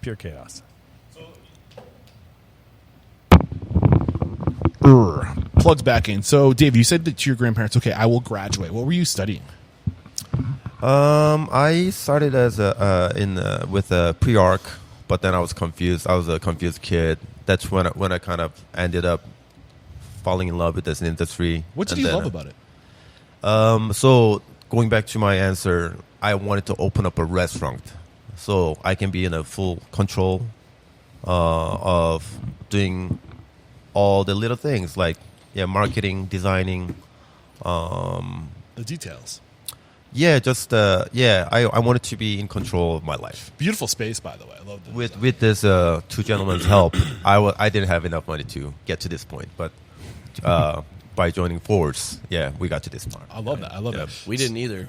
Pure chaos. Plugs back in. So, Dave, you said that to your grandparents, okay, I will graduate. What were you studying? I started as with a pre-arc, but then I was confused. I was a confused kid. That's when I kind of ended up falling in love with this industry. What did And you then, love about it? So going back to my answer, I wanted to open up a restaurant so I can be in a full control of doing all the little things like marketing, designing, The details. I wanted to be in control of my life. Beautiful space, by the way. I love the design. With this two gentlemen's help, I didn't have enough money to get to this point, but by joining force, we got to this part. I love that. I love that. We didn't either.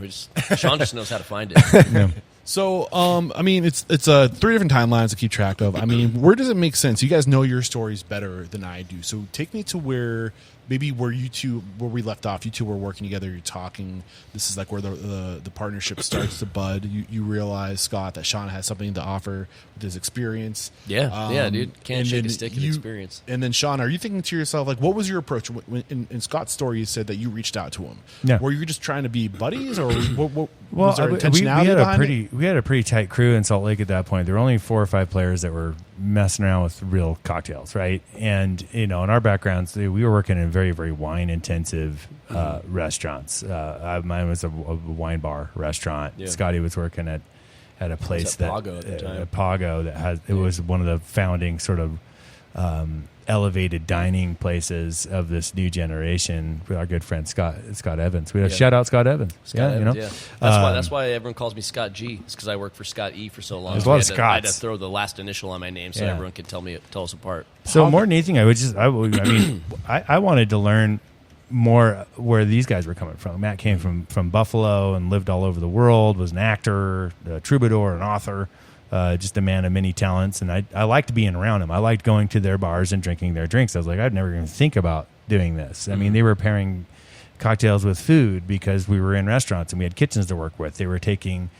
Sean just knows how to find it. Yeah. So, I mean, it's 3 different timelines to keep track of. I mean, where does it make sense? You guys know your stories better than I do. So, take me to where we left off. You two were working together. You're talking. This is like where the partnership starts to bud. You realize, Scott, that Sean has something to offer with his experience. Yeah, dude. Can't and shake a then stick in experience. And then, Sean, are you thinking to yourself, like, what was your approach? In Scott's story, you said that you reached out to him. Yeah. Were you just trying to be buddies, or what Well, was there we intentionality had behind it? we had a pretty tight crew in Salt Lake at that point. There were only 4 or 5 players that were messing around with real cocktails, right? And in our backgrounds, we were working in very, very wine intensive restaurants. Mine was a wine bar restaurant. Yeah. Scotty was working at a place at Pago at the time. Pago that had it was one of the founding sort of elevated dining places of this new generation with our good friend Scott Evans. We shout out Scott Evans. Scott Evans, you know? That's why everyone calls me Scott G. It's because I worked for Scott E for so long. There's a So lot of I had to Scotts. throw the last initial on my name so Yeah. everyone could tell us apart. So more than anything, I wanted to learn more where these guys were coming from. Matt came from Buffalo and lived all over the world, was an actor, a troubadour, an author, just a man of many talents. And I liked being around him. I liked going to their bars and drinking their drinks. I was like, I'd never even think about doing this. I mean, they were pairing cocktails with food because we were in restaurants and we had kitchens to work with. They were taking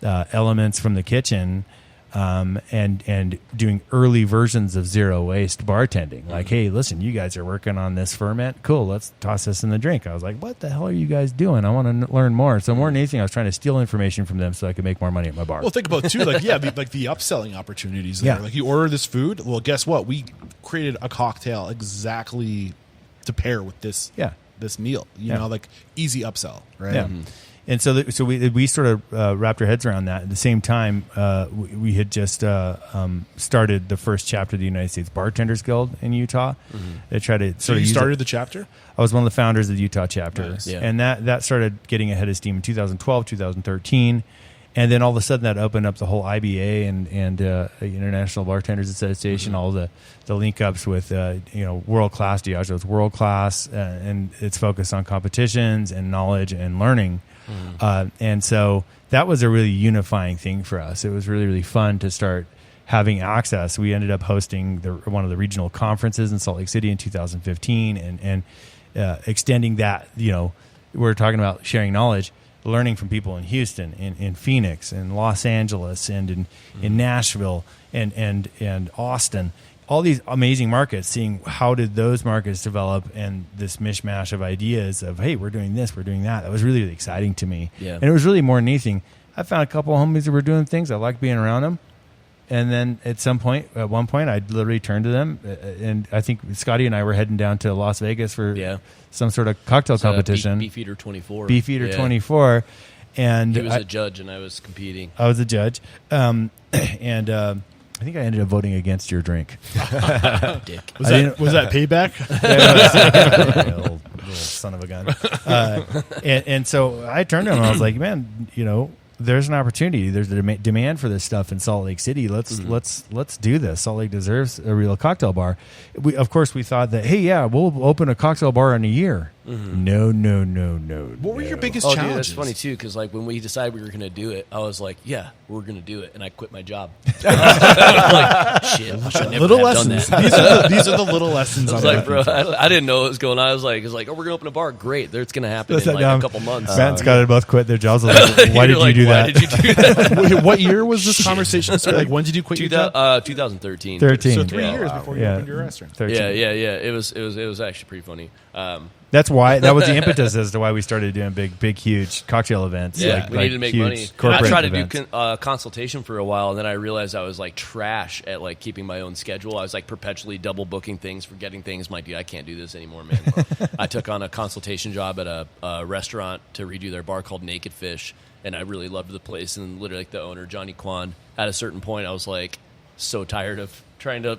elements from the kitchen and doing early versions of zero waste bartending. Like, hey, listen, you guys are working on this ferment. Cool, let's toss this in the drink. I was like, what the hell are you guys doing? I want to learn more. So more than anything, I was trying to steal information from them so I could make more money at my bar. Well, think about too, like the upselling opportunities there. Yeah. Like you order this food. Well, guess what? We created a cocktail exactly to pair with this meal. You know, like easy upsell, right? Yeah. And so we sort of wrapped our heads around that. At the same time, we had just started the first chapter of the United States Bartenders Guild in Utah. They tried to So you started the chapter? I was one of the founders of the Utah chapter. Nice. Yeah. And that started getting ahead of steam in 2012, 2013. And then all of a sudden that opened up the whole IBA and International Bartenders Association, all the link ups with world class. Diageo's world class, and it's focused on competitions and knowledge and learning. And so that was a really unifying thing for us. It was really, really fun to start having access. We ended up hosting one of the regional conferences in Salt Lake City in 2015 and extending that. We're talking about sharing knowledge, learning from people in Houston, in Phoenix, in Los Angeles, and in Nashville and Austin. all these amazing markets, seeing how did those markets develop, and this mishmash of ideas of, hey, we're doing this, we're doing that. That was really, really exciting to me. Yeah. And it was really more than anything. I found a couple of homies that were doing things. I liked being around them. And then at one point, I literally turned to them, and I think Scotty and I were heading down to Las Vegas for some sort of cocktail competition. Beefeater 24. Beefeater 24. And he was a judge, and I was competing. I was a judge. And I think I ended up voting against your drink. Dick. Was that payback? Little son of a gun. And so I turned to him and I was like, man, there's an opportunity. There's a demand for this stuff in Salt Lake City. Let's do this. Salt Lake deserves a real cocktail bar. Of course, we thought that, hey, yeah, we'll open a cocktail bar in a year. No. What were your biggest Dude, challenges? that's funny too, because like when we decided we were going to do it, I was like, yeah, we're going to do it, and I quit my job. Like, shit, I should never Little have lessons. done that. These are the little lessons. I was like, bro, I didn't know what was going on. I was like, oh, we're going to open a bar. Great, it's going to happen in like a couple months. Matt and Scott had both quit their jobs. Like, why did you do that? Why did you do that? What year was this conversation? So, like, when did you quit your job? 2013. 13. So 3 years before you opened your restaurant. 13. Yeah. It was actually pretty funny. That's why that was the impetus as to why we started doing big, huge cocktail events. Yeah, we needed to make huge money. corporate I tried to events. do consultation for a while, and then I realized I was like trash at like keeping my own schedule. I was like perpetually double booking things, forgetting things. My dude, I can't do this anymore, man. I took on a consultation job at a restaurant to redo their bar called Naked Fish, and I really loved the place. And literally, like the owner, Johnny Kwan, at a certain point, I was like so tired of trying to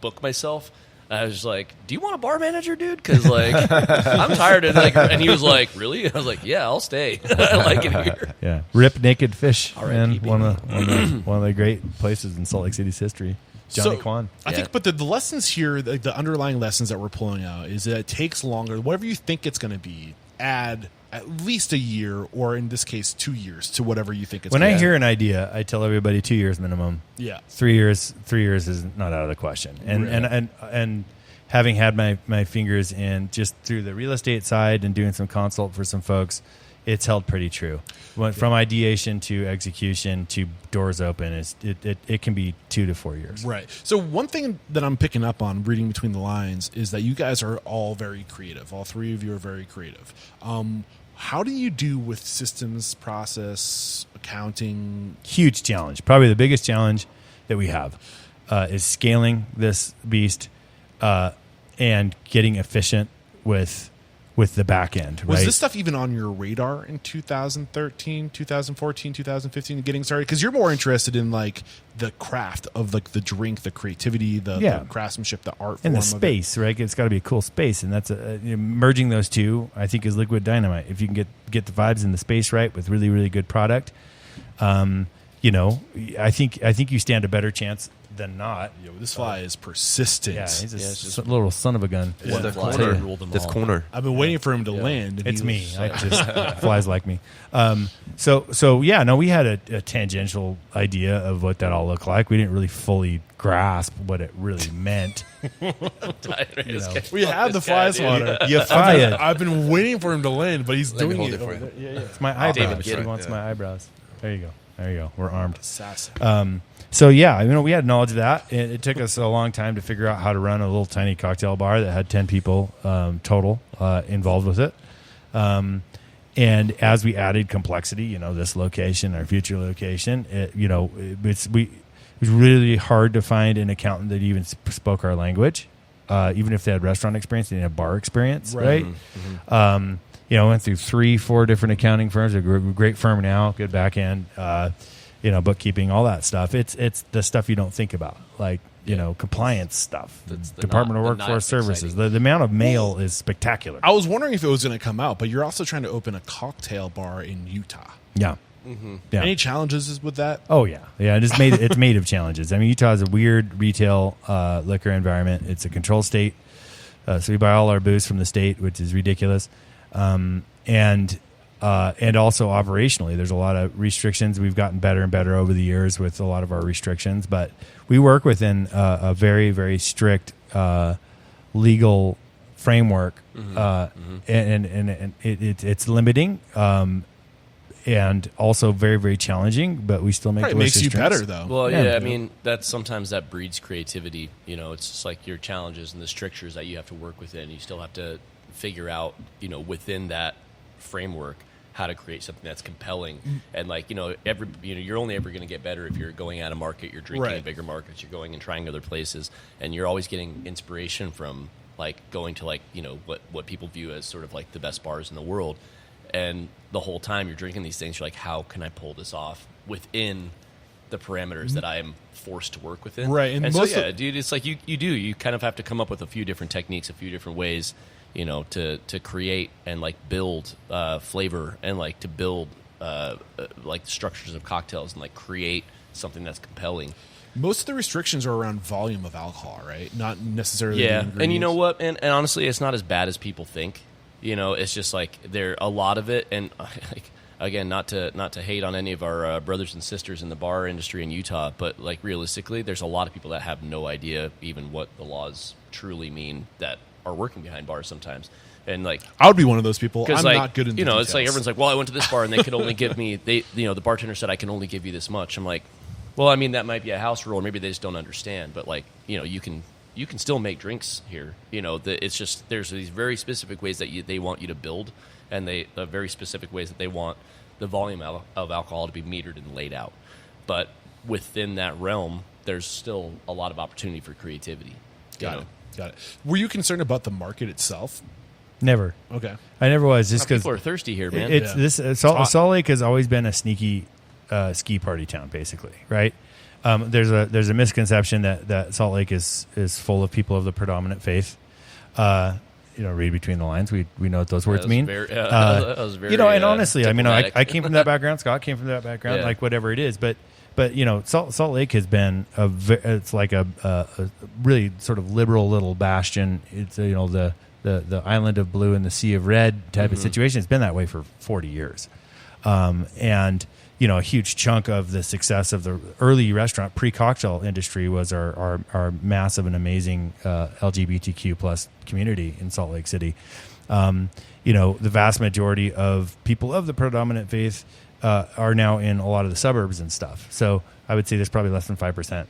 book myself. I was just like, do you want a bar manager, dude? Because, like, I'm tired. And he was like, really? I was like, yeah, I'll stay. I like it here. Yeah. Rip Naked Fish, man. R.I.P. One of the great places in Salt Lake City's history. Johnny Kwan. I think, but the lessons here, the underlying lessons that we're pulling out is that it takes longer. Whatever you think it's going to be, add at least a year, or in this case, 2 years to whatever you think it's When going I to be. hear an idea, I tell everybody 2 years minimum. Yeah. 3 years is not out of the question. And having had my fingers in just through the real estate side and doing some consult for some folks, it's held pretty true. From ideation to execution to doors open, it can be 2 to 4 years. Right. So one thing that I'm picking up on reading between the lines is that you guys are all very creative. All 3 of you are very creative. How do you do with systems, process, accounting? Huge challenge. Probably the biggest challenge that we have is scaling this beast and getting efficient with the back end. Was right? this stuff even on your radar in 2013, 2014, 2015, getting started? Because you're more interested in like the craft of like the drink, the creativity, the craftsmanship, the art, and form the of space, right? It's got to be a cool space, and that's merging those two. I think is liquid dynamite. If you can get the vibes and the space right with really, really good product, I think you stand a better chance than not. Yo, this fly is persistent. Yeah, he's just a little son of a gun. Yeah. The Fly corner. ruled them This all. corner. I've been waiting for him to land. and It's he me. was- I just flies like me. We had a tangential idea of what that all looked like. We didn't really fully grasp what it really meant. We have the fly swatter. You fly it. I've been waiting for him to land, but he's Let me doing hold it. it for over you. there. Yeah. It's my eyebrows. David, He get it. wants my eyebrows. There you go. We're armed. Sassy. We had knowledge of that. It took us a long time to figure out how to run a little tiny cocktail bar that had 10 people total involved with it. And as we added complexity, this location, our future location, it was really hard to find an accountant that even spoke our language, even if they had restaurant experience, they didn't have bar experience, right? Went through 3-4 different accounting firms. A great firm now, good back end. Bookkeeping, all that stuff. It's the stuff you don't think about, like compliance stuff, That's the Department of not Workforce Services. exciting. The amount of mail is spectacular. I was wondering if it was going to come out, but you're also trying to open a cocktail bar in Utah. Yeah, yeah. Any challenges with that? Oh yeah. It's made of challenges. I mean, Utah is a weird retail liquor environment. It's a control state, so we buy all our booze from the state, which is ridiculous. And also operationally, there's a lot of restrictions. We've gotten better and better over the years with a lot of our restrictions, but we work within a very, very strict legal framework, and it's limiting. and also very, very challenging, but we still make Probably delicious makes you drinks. better though. Well, Yeah. yeah, I mean, sometimes that breeds creativity. You know, it's just like your challenges and the strictures that you have to work within. You still have to figure out, you know, within that framework, how to create something that's compelling. And like, you're only ever going to get better if you're going out of market, you're drinking in bigger markets, you're going and trying other places, and you're always getting inspiration from like going to like, what people view as sort of like the best bars in the world. And the whole time you're drinking these things, you're like, how can I pull this off within the parameters that I am forced to work within? Right. And so, yeah, dude, it's like you kind of have to come up with a few different techniques, a few different ways, to create and like build flavor and like to build like structures of cocktails and like create something that's compelling. Most of the restrictions are around volume of alcohol, right? Not necessarily. Yeah, the and you know ingredients. what? And honestly, it's not as bad as people think. It's just like a lot of it, and like again, not to hate on any of our brothers and sisters in the bar industry in Utah, but like realistically, there's a lot of people that have no idea even what the laws truly mean that are working behind bars sometimes. And like I would be one of those people. I'm like, not good in the it's details. like everyone's like, well, I went to this bar and they could only give me the bartender said I can only give you this much. I'm like, well, I mean that might be a house rule, or maybe they just don't understand. But like, you can still make drinks here. It's just there's these very specific ways that they want you to build, and very specific ways that they want the volume of alcohol to be metered and laid out. But within that realm, there's still a lot of opportunity for creativity. Got it. Were you concerned about the market itself? Never. Okay. I never was, just because People are thirsty here, man. Salt Lake has always been a sneaky ski party town, basically, right? There's a misconception that Salt Lake is full of people of the predominant faith. Read between the lines. We know what those words mean. That was very, and honestly, I mean, diplomatic. I came from that background. Scott came from that background. Yeah. Like whatever it is, but Salt Lake has been it's like a really sort of liberal little bastion. It's the island of blue and the sea of red type of situation. It's been that way for 40 years, and a huge chunk of the success of the early restaurant pre-cocktail industry was our massive and amazing LGBTQ plus community in Salt Lake City. The vast majority of people of the predominant faith are now in a lot of the suburbs and stuff. So I would say there's probably less than 5%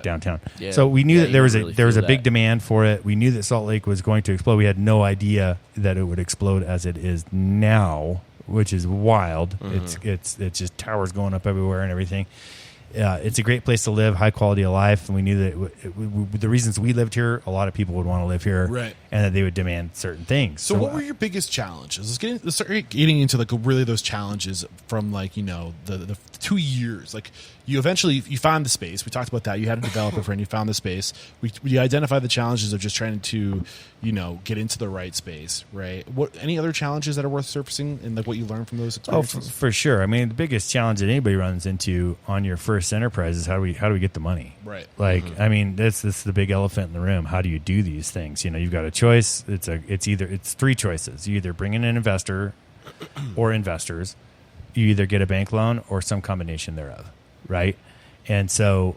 downtown. Yeah. So we knew that there was really a big that. demand for it. We knew that Salt Lake was going to explode. We had no idea that it would explode as it is now, which is wild. It's just towers going up everywhere and everything. It's a great place to live, high quality of life, and we knew that the reasons we lived here, a lot of people would want to live here, Right. and that they would demand certain things. So what were your biggest challenges? Let's start getting into like really those challenges from like the 2 years. Like you found the space. We talked about that. You had a developer friend. You found the space. We identified the challenges of just trying to get into the right space. Right. Any other challenges that are worth surfacing and like what you learned from those experiences? For sure. I mean, the biggest challenge that anybody runs into on your first enterprise is how do we get the money? Right. Like, I mean, that's the big elephant in the room. How do you do these things? You've got a choice. It's three choices. You either bring in an investor or investors. You either get a bank loan or some combination thereof, right? And so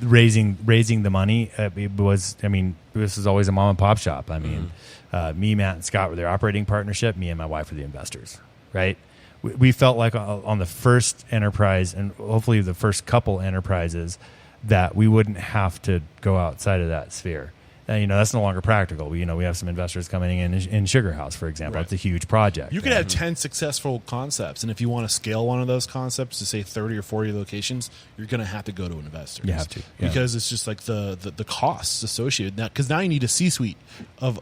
raising the money this was always a mom and pop shop. I mean, me, Matt, and Scott were their operating partnership. Me and my wife were the investors, right? We felt like on the first enterprise and hopefully the first couple enterprises that we wouldn't have to go outside of that sphere. That's no longer practical. We have some investors coming in Sugar House, for example. Right. It's a huge project. You could have 10 successful concepts, and if you want to scale one of those concepts to say 30 or 40 locations, you're going to have to go to investors. You have to, yeah. Because it's just like the costs associated. Because now you need a C-suite of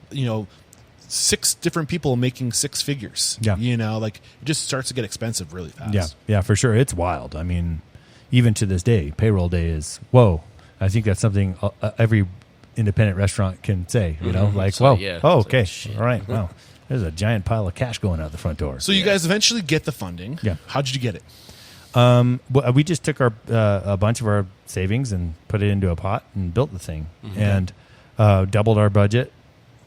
6 different people making 6 figures. Yeah. Like it just starts to get expensive really fast. Yeah, for sure. It's wild. I mean, even to this day, payroll day is whoa. I think that's something every independent restaurant can say, like, So, whoa, yeah, oh, it's okay, like, shit. all right, wow, there's a giant pile of cash going out the front door. So you guys eventually get the funding. Yeah. How did you get it? Well, we just took a bunch of our savings and put it into a pot and built the thing, and doubled our budget.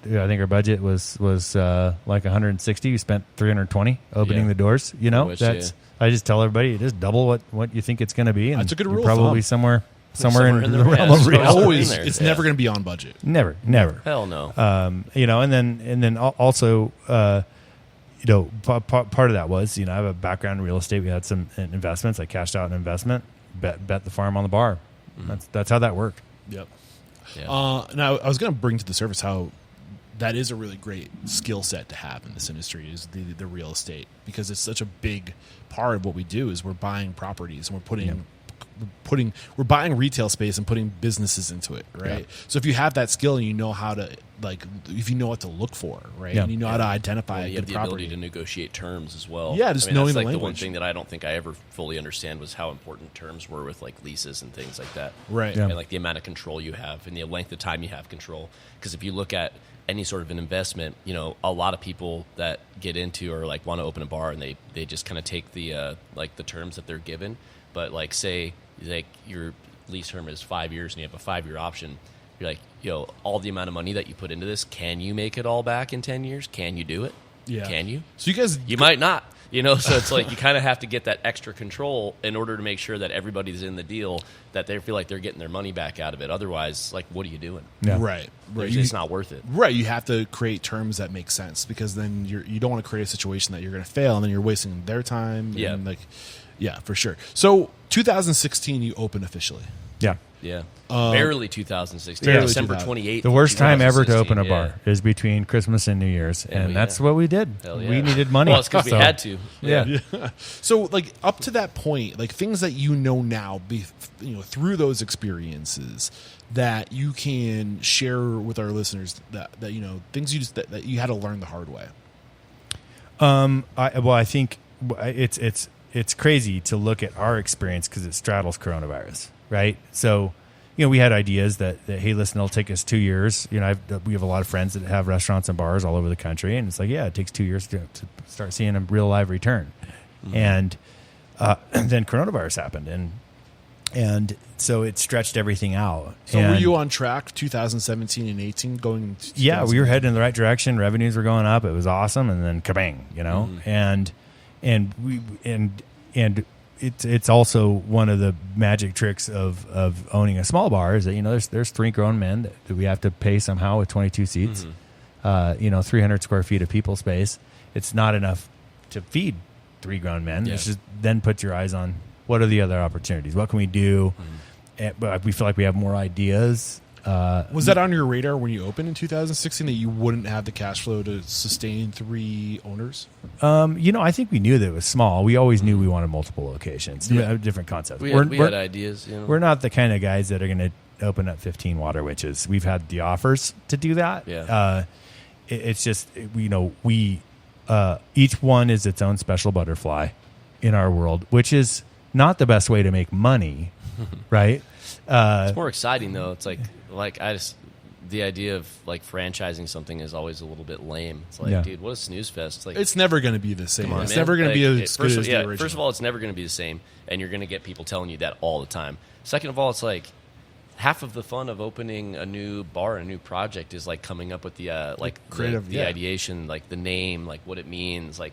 I think our budget was like 160. We spent 320 opening the doors. I just tell everybody, just double what you think it's going to be, and That's a good you're rule of probably thumb. somewhere in the realm realm of reality. Always, there. it's Yeah. never going to be on budget. Never. Hell no. And then also, part of that was, I have a background in real estate. We had some investments. I cashed out an investment, bet the farm on the bar. That's how that worked. Yep. Yeah. Now, I was going to bring to the surface how that is a really great skill set to have in this industry, is the real estate, because it's such a big part of what we do. Is we're buying properties and we're buying retail space and putting businesses into it, right? Yeah. So if you have that skill and you know how to, if you know what to look for, right, Yeah. and you know how to identify you a have good the property. ability to negotiate terms as well. Yeah, just I mean, knowing that's the like the one language. thing that I don't think I ever fully understand was how important terms were with like leases and things like that. Right. Yeah. And like the amount of control you have and the length of time you have control. Because if you look at any sort of an investment, a lot of people that get into or like want to open a bar and they just kind of take the like the terms that they're given. But like say like your lease term is 5 years and you have a 5-year option. You're like, all the amount of money that you put into this, can you make it all back in 10 years? Can you do it? Yeah. Can you? So You might not. So it's like you kind of have to get that extra control in order to make sure that everybody's in the deal, that they feel like they're getting their money back out of it. Otherwise, like, what are you doing? Yeah. Right. It's just not worth it. Right, you have to create terms that make sense, because then you don't want to create a situation that you're going to fail and then you're wasting their time. Yeah. And for sure. So 2016, you open officially. Yeah. Yeah. Barely 2016. barely December 2000. 28th. The worst time ever to 2016, open a bar is between Christmas and New Year's, and yeah. that's what we did. Hell yeah. We needed money. Well, it's because we So, had to. Yeah. So up to that point, things that now, through those experiences that you can share with our listeners, that things that you had to learn the hard way. I think it's crazy to look at our experience because it straddles coronavirus, right? So, we had ideas that hey, listen, it'll take us 2 years. We have a lot of friends that have restaurants and bars all over the country, and it's like, yeah, it takes 2 years to start seeing a real live return. Mm-hmm. And then coronavirus happened, and so it stretched everything out. So were you on track 2017 and 18 going? Yeah, we were heading in the right direction. Revenues were going up. It was awesome, and then kabang, and it's also one of the magic tricks of owning a small bar is that there's 3 grown men that we have to pay somehow with 22 seats, 300 square feet of people space. It's not enough to feed 3 grown men. Yeah. It's just then put your eyes on what are the other opportunities. What can we do? But we feel like we have more ideas. Was that on your radar when you opened in 2016 that you wouldn't have the cash flow to sustain 3 owners? I think we knew that it was small. We always knew we wanted multiple locations, different concepts. We had ideas. We're not the kind of guys that are going to open up 15 water witches. We've had the offers to do that. Yeah. It's just, each one is its own special butterfly in our world, which is not the best way to make money, right? It's more exciting though. It's the idea of like franchising something is always a little bit lame. It's like, dude, what is Snooze Fest? It's like, it's never going to be the same. come on, It's man. never going to be as good as the yeah, original. first of all, it's never going to be the same, and you're going to get people telling you that all the time. Second of all, it's like half of the fun of opening a new bar, a new project, is like coming up with the creative, the ideation, like the name, like what it means, like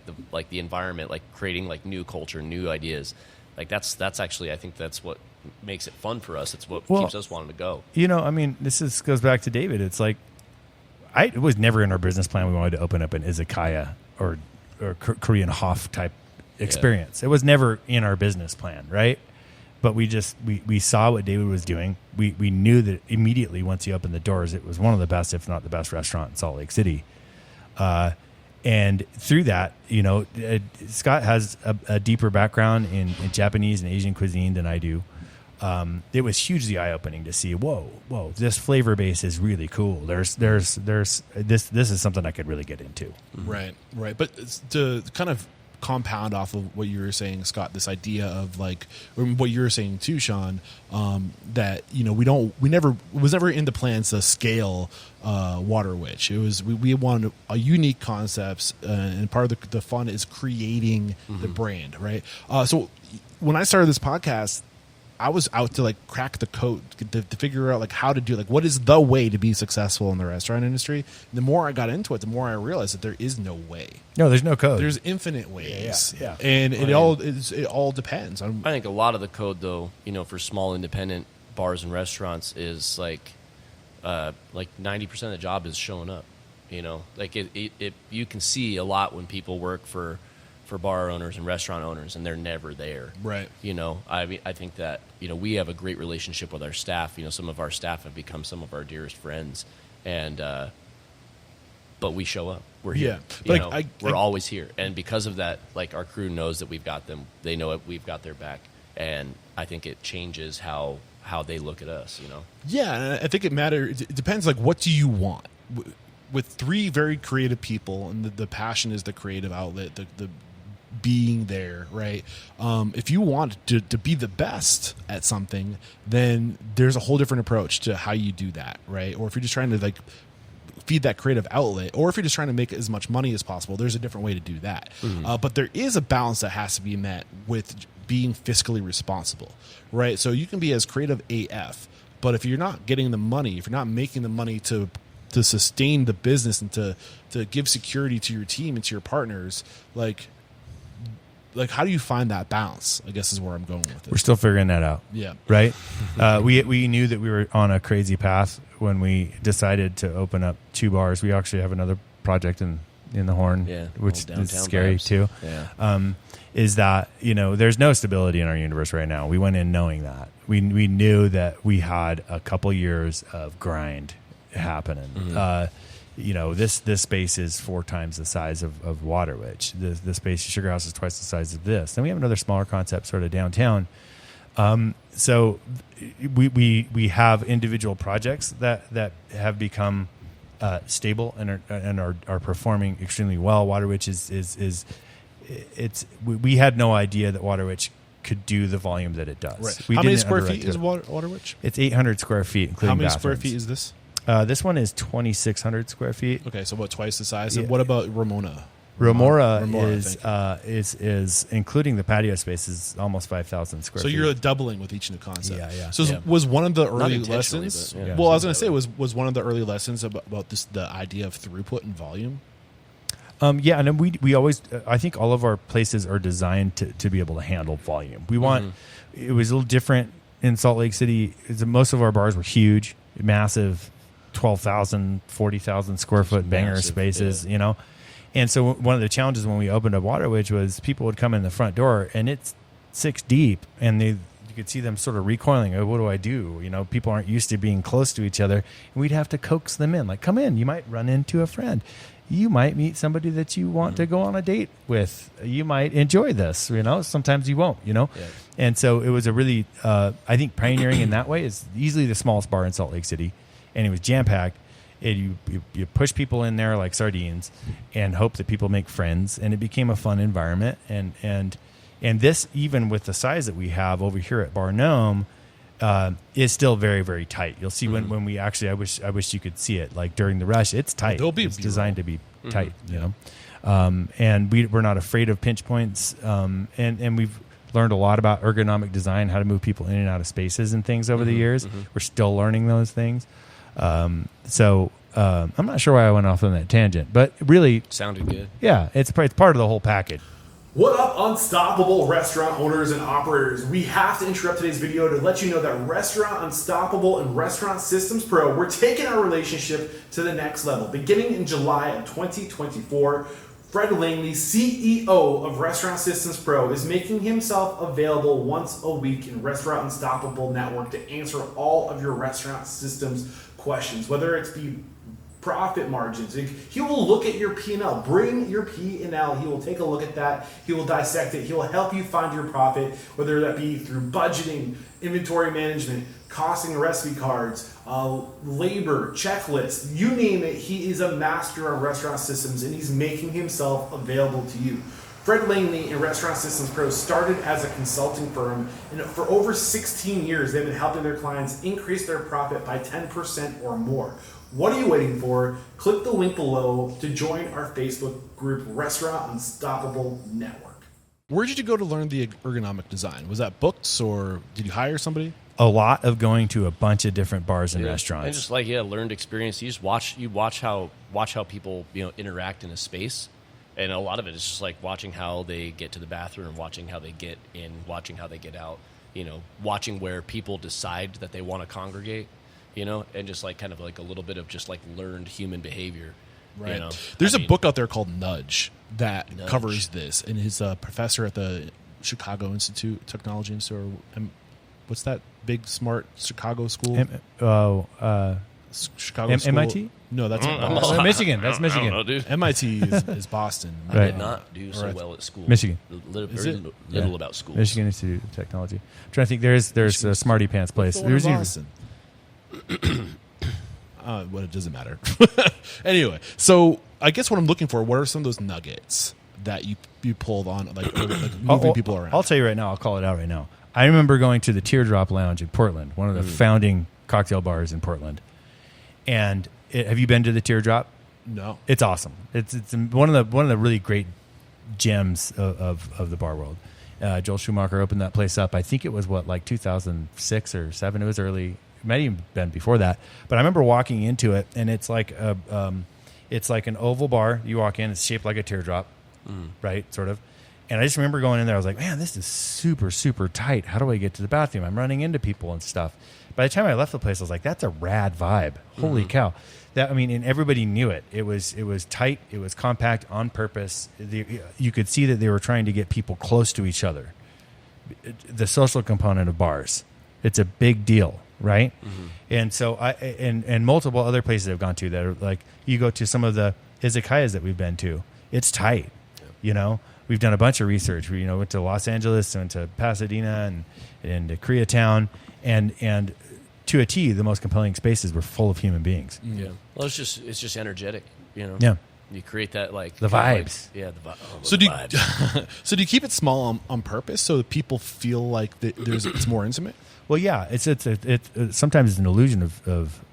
the environment, like creating like new culture, new ideas. Like that's actually, I think that's what makes it fun for us. It's what keeps us wanting to go. This goes back to David. It's like it was never in our business plan we wanted to open up an izakaya or Korean Hof type experience. It was never in our business plan, right? But we saw what David was doing. We knew that immediately once he opened the doors, it was one of the best, if not the best, restaurant in Salt Lake City. And through that, Scott has a deeper background in Japanese and Asian cuisine than I do. It was hugely eye-opening to see, whoa, this flavor base is really cool. There's this is something I could really get into. Right. But to kind of compound off of what you were saying, Scott, this idea of or what you were saying too, Sean, that it was never in the plans to scale Water Witch. It was we wanted a unique concepts, and part of the fun is creating the brand, right? So when I started this podcast, I was out to crack the code to figure out how to do what is the way to be successful in the restaurant industry. And the more I got into it, the more I realized that there is no way. No, there's no code. There's infinite ways. Yeah. And it all depends on. I think a lot of the code, though, for small independent bars and restaurants is 90% of the job is showing up. You know, like you can see a lot when people work for bar owners and restaurant owners, and they're never there. Right. You know, I mean, I think that, you know, we have a great relationship with our staff. You know, some of our staff have become some of our dearest friends, and but we show up. We're here. Yeah. You Like, know, we're always here, and because of that, like, our crew knows that we've got them. They know it. We've got their back, and I think it changes how they look at us. You know. Yeah, and I think it matters. It depends. Like, what do you want? With three very creative people, and the passion is the creative outlet, the being there, right? If you want to be the best at something, then there's a whole different approach to how you do that, right? Or if you're just trying to like feed that creative outlet, or if you're just trying to make as much money as possible, there's a different way to do that. But there is a balance that has to be met with being fiscally responsible, right? So you can be as creative AF, but if you're not getting the money, if you're not making the money to sustain the business and to give security to your team and to your partners, like how do you find that balance, I guess, is where I'm going with it. We're still figuring that out. Yeah. Right? We knew that we were on a crazy path when we decided to open up 2 bars. We actually have another project in the Horn, which is scary vibes. too. Yeah. Is that, you know, there's no stability in our universe right now. We went in knowing that. We knew that we had a couple years of grind happening. You know, this space is 4 times the size of Water Witch. The space Sugar House is twice the size of this. Then we have another smaller concept sort of downtown. So we have individual projects that have become stable and are performing extremely well. Water Witch we had no idea that Water Witch could do the volume that it does. Right. We How many didn't square underwrite feet is it. Water Witch? It's 800 square feet, including How many bathrooms. square feet is this? This one is 2,600 square feet. Okay, so about twice the size. Yeah. And what about Remora? Remora I think. is including the patio space is almost 5,000 square So feet. you're doubling with each new concept. Yeah. So was one of the early intentionally, lessons? but, yeah. Well, I was going to say was one of the early lessons about this the idea of throughput and volume. Yeah, and then we always I think all of our places are designed to be able to handle volume. We want it was a little different in Salt Lake City. Most of our bars were huge, massive, 12,000, 40,000 square foot banger massive, spaces, you know. And so one of the challenges when we opened up Water Witch was people would come in the front door and it's 6 deep, and you could see them sort of recoiling. Oh, what do I do? You know, people aren't used to being close to each other, and we'd have to coax them in. Like, come in. You might run into a friend. You might meet somebody that you want to go on a date with. You might enjoy this. You know, sometimes you won't. You know, and so it was a really, I think, pioneering in that way. Is easily the smallest bar in Salt Lake City, and it was jam packed. You push people in there like sardines and hope that people make friends, and it became a fun environment. And this, even with the size that we have over here at Bar Nohm, is still very, very tight. You'll see when we actually, I wish you could see it, like during the rush, it's tight. It's designed to be tight, you know. And we're not afraid of pinch points. And we've learned a lot about ergonomic design, how to move people in and out of spaces and things over the years. We're still learning those things. So I'm not sure why I went off on that tangent, but really Sounded good. Yeah, it's part of the whole package. What up, unstoppable restaurant owners and operators? We have to interrupt today's video to let you know that Restaurant Unstoppable and Restaurant Systems Pro, we're taking our relationship to the next level. Beginning in July of 2024, Fred Langley, CEO of Restaurant Systems Pro, is making himself available once a week in Restaurant Unstoppable Network to answer all of your restaurant systems questions, whether it's the profit margins. He will look at your P&L. Bring your P&L. He will take a look at that. He will dissect it. He will help you find your profit, whether that be through budgeting, inventory management, costing recipe cards, labor, checklists, you name it. He is a master of restaurant systems, and he's making himself available to you. Fred Langley and Restaurant Systems Pro started as a consulting firm, and for over 16 years, they've been helping their clients increase their profit by 10% or more. What are you waiting for? Click the link below to join our Facebook group, Restaurant Unstoppable Network. Where did you go to learn the ergonomic design? Was that books, or did you hire somebody? A lot of going to a bunch of different bars and restaurants. And just like learned experience. You just watch how people interact in a space. And a lot of it is just like watching how they get to the bathroom, watching how they get in, watching how they get out, watching where people decide that they want to congregate, and just like kind of like a little bit of just like learned human behavior. Right. You know? There's I a mean, book out there called Nudge that Nudge. covers this, and his professor at the Chicago Technology Institute. What's that big smart Chicago school? Chicago school. MIT? No, that's Michigan. That's I don't Michigan. know, dude. MIT is Boston. I Right. did not do so well at school. Michigan. Very little about school. Michigan Institute of Technology. I'm trying to think. There's a Smarty Pants place. The one in There's Boston. Well, it doesn't matter. Anyway, so I guess what I'm looking for, what are some of those nuggets that you pulled on, like moving people around? I'll tell you right now. I'll call it out right now. I remember going to the Teardrop Lounge in Portland, one of the founding cocktail bars in Portland. And have you been to the Teardrop? No. It's awesome. It's one of the really great gems of the bar world. Joel Schumacher opened that place up. I think it was like 2006 or 7. It was early. It might even been before that. But I remember walking into it, and it's like an oval bar. You walk in, it's shaped like a teardrop, right? Sort of. And I just remember going in there. I was like, man, this is super, super tight. How do I get to the bathroom? I'm running into people and stuff. By the time I left the place, I was like, that's a rad vibe. Holy cow. And everybody knew it. It was tight. It was compact on purpose. You could see that they were trying to get people close to each other. The social component of bars. It's a big deal, right? And so and multiple other places I've gone to that are like, you go to some of the izakayas that we've been to. It's tight, you know. We've done a bunch of research. We went to Los Angeles, went to Pasadena, and to Koreatown, and to a T, the most compelling spaces were full of human beings. Yeah. Well, it's just energetic. You know. Yeah. You create that the vibes. The vibes. So do you keep it small on purpose so that people feel like it's more intimate? Well, yeah. It's sometimes it's an illusion of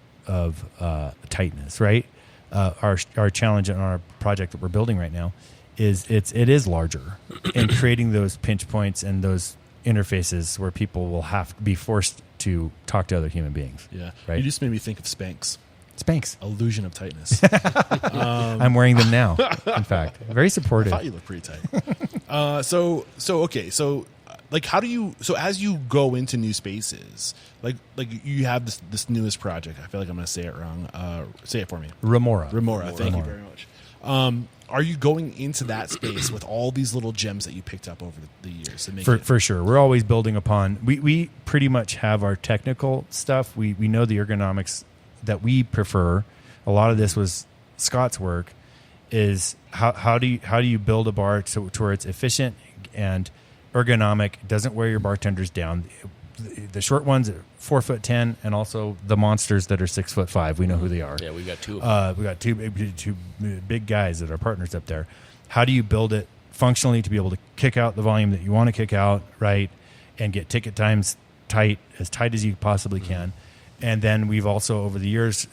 tightness, right? Our challenge on our project that we're building right now is it is larger, and creating those pinch points and those interfaces where people will have to be forced to talk to other human beings. Yeah. Right? You just made me think of Spanx. Spanx. Illusion of tightness. I'm wearing them now. In fact, very I supportive. thought you looked pretty tight. So like how do you, so as you go into new spaces, like you have this newest project, I feel like I'm going to say it wrong. Say it for me. Remora. Thank you very much. Are you going into that space with all these little gems that you picked up over the years? For sure. We're always building upon, we pretty much have our technical stuff. We know the ergonomics that we prefer. A lot of this was Scott's work, is how do you build a bar to where it's efficient and ergonomic, doesn't wear your bartenders down. The short ones are 4'10", and also the monsters that are 6'5". We know who they are. Yeah, we've got two of them. We got two big guys that are partners up there. How do you build it functionally to be able to kick out the volume that you want to kick out, right, and get ticket times as tight as you possibly can? And then we've also over the years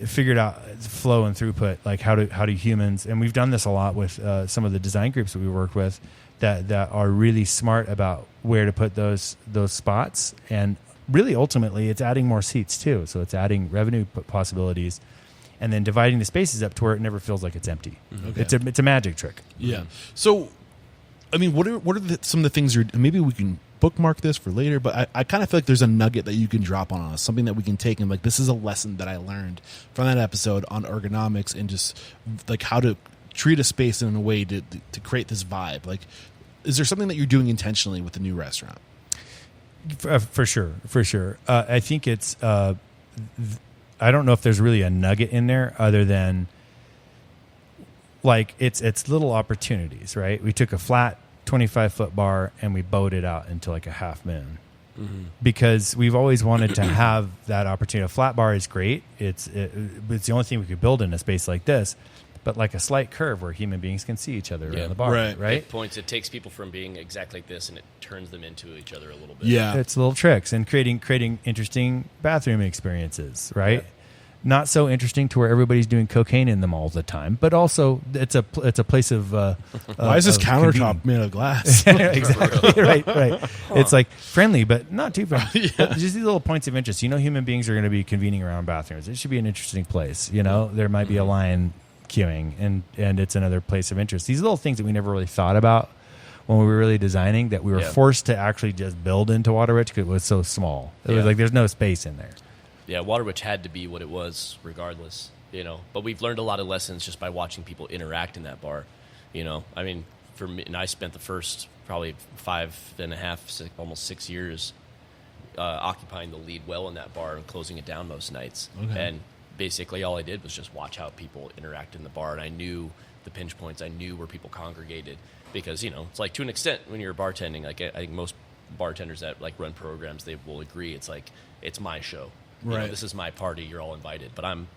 figured out flow and throughput, like how do humans, and we've done this a lot with some of the design groups that we work with that are really smart about where to put those spots, and really ultimately it's adding more seats too, so it's adding revenue possibilities, and then dividing the spaces up to where it never feels like it's empty. Okay. It's a magic trick. Yeah. So, I mean, what are some of the things maybe we can bookmark this for later, but I kind of feel like there's a nugget that you can drop on us, something that we can take and like, this is a lesson that I learned from that episode on ergonomics and just like how to treat a space in a way to create this vibe. Like, is there something that you're doing intentionally with the new restaurant? For sure. I think it's, I don't know if there's really a nugget in there other than like it's little opportunities, right? We took a flat 25-foot bar and we bowed it out into like a half moon, because we've always wanted to have that opportunity. A flat bar is great. It's the only thing we could build in a space like this, but like a slight curve where human beings can see each other around the bar, right? It points. It takes people from being exactly like this, and it turns them into each other a little bit. Yeah, it's little tricks and creating interesting bathroom experiences, right? Yeah. Not so interesting to where everybody's doing cocaine in them all the time, but also it's a place of. Why is this countertop made of glass? Exactly. right. It's like friendly, but not too friendly. Yeah. Just these little points of interest. Human beings are going to be convening around bathrooms. It should be an interesting place. There might be a line queuing, and it's another place of interest. These little things that we never really thought about when we were really designing, that we were forced to actually just build into Waterwitch because it was so small. It was like there's no space in there. Yeah, Waterwitch had to be what it was regardless. you know. But we've learned a lot of lessons just by watching people interact in that bar, you know. I mean, for me, and I spent the first probably 5.5, almost 6 years occupying the lead well in that bar and closing it down most nights. Okay. And basically all I did was just watch how people interact in the bar, and I knew the pinch points. I knew where people congregated because, you know, it's like to an extent when you're bartending, like I think most bartenders that like run programs, they will agree. It's like, it's my show. You know, Right. this is my party. You're all invited, but I'm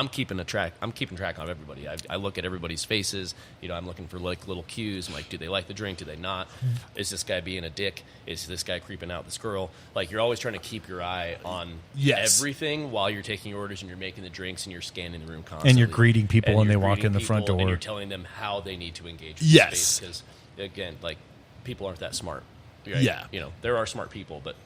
keeping track of everybody. I look at everybody's faces. You know, I'm looking for like little cues. I'm like, do they like the drink? Do they not? Is this guy being a dick? Is this guy creeping out this girl? Like, you're always trying to keep your eye on everything while you're taking orders and you're making the drinks and you're scanning the room constantly. And you're greeting people And when they you're walk greeting in the front people, door. and you're telling them how they need to engage with Yes. the space. Because, again, like, people aren't that smart. Right? Yeah. You know, there are smart people, but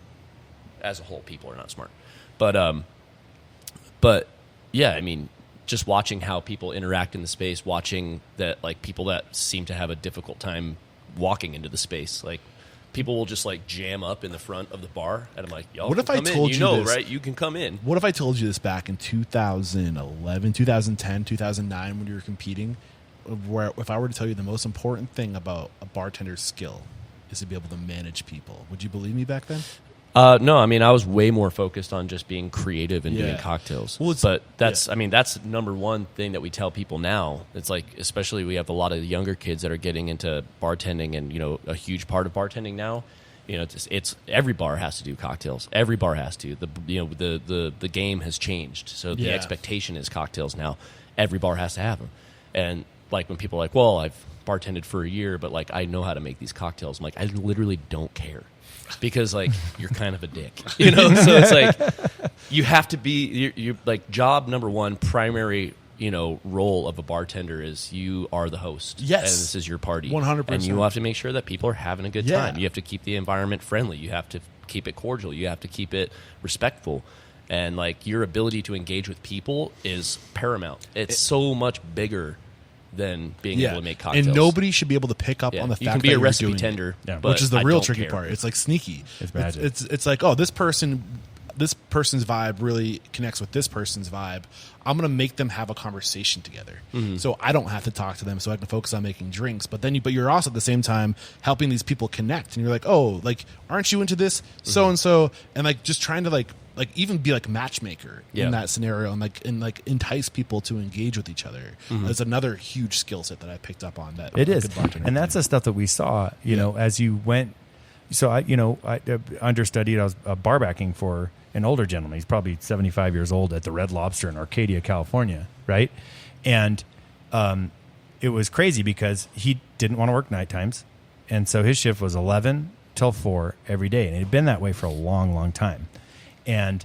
as a whole, people are not smart. But yeah, I mean, just watching how people interact in the space, watching that, like, people that seem to have a difficult time walking into the space, like, people will just like jam up in the front of the bar, and I'm like, yo, What if I come in. told you you know, this? right? You can come in. What if I told you this back in 2011, 2010, 2009 when you were competing? Where if I were to tell you the most important thing about a bartender's skill is to be able to manage people, would you believe me back then? No, I mean, I was way more focused on just being creative and doing Yeah. cocktails. Well, it's- but that's, yeah. I mean, that's number one thing that we tell people now. It's like, especially we have a lot of younger kids that are getting into bartending, and, you know, a huge part of bartending now, you know, it's every bar has to do cocktails. Every bar has to. The game has changed, so the Yeah. expectation is cocktails now. Every bar has to have them, and like when people are like, well, I've bartended for a year, but like I know how to make these cocktails. I'm like, I literally don't care. Because like you're kind of a dick, you know. So it's like you have to be. You like job number one, primary, you know, role of a bartender is you are the host. Yes. And this is your party. 100%. And you have to make sure that people are having a good Yeah. time. You have to keep the environment friendly. You have to keep it cordial. You have to keep it respectful. And like your ability to engage with people is paramount. It's so much bigger than being able to make cocktails. And nobody should be able to pick up Yeah. on the fact You can be that a you're recipe doing it. tender, Yeah. but Which is the I real don't tricky care. part. It's like sneaky. It's magic. It's like, oh, this person's vibe really connects with this person's vibe. I'm going to make them have a conversation together. So I don't have to talk to them, so I can focus on making drinks. But you're also at the same time helping these people connect. And you're like, oh, like, aren't you into this? So and so. And like just trying to like even be like matchmaker Yeah. in that scenario, and like entice people to engage with each other. That's another huge skill set that I picked up on. That It a is, good bartender and that's can. the stuff that we saw. You know, as you went. So I understudied. I was bar backing for an older gentleman. He's probably 75 years old at the Red Lobster in Arcadia, California, right? And it was crazy because he didn't want to work night times, and so his shift was 11 till 4 every day, and it had been that way for a long, long time. And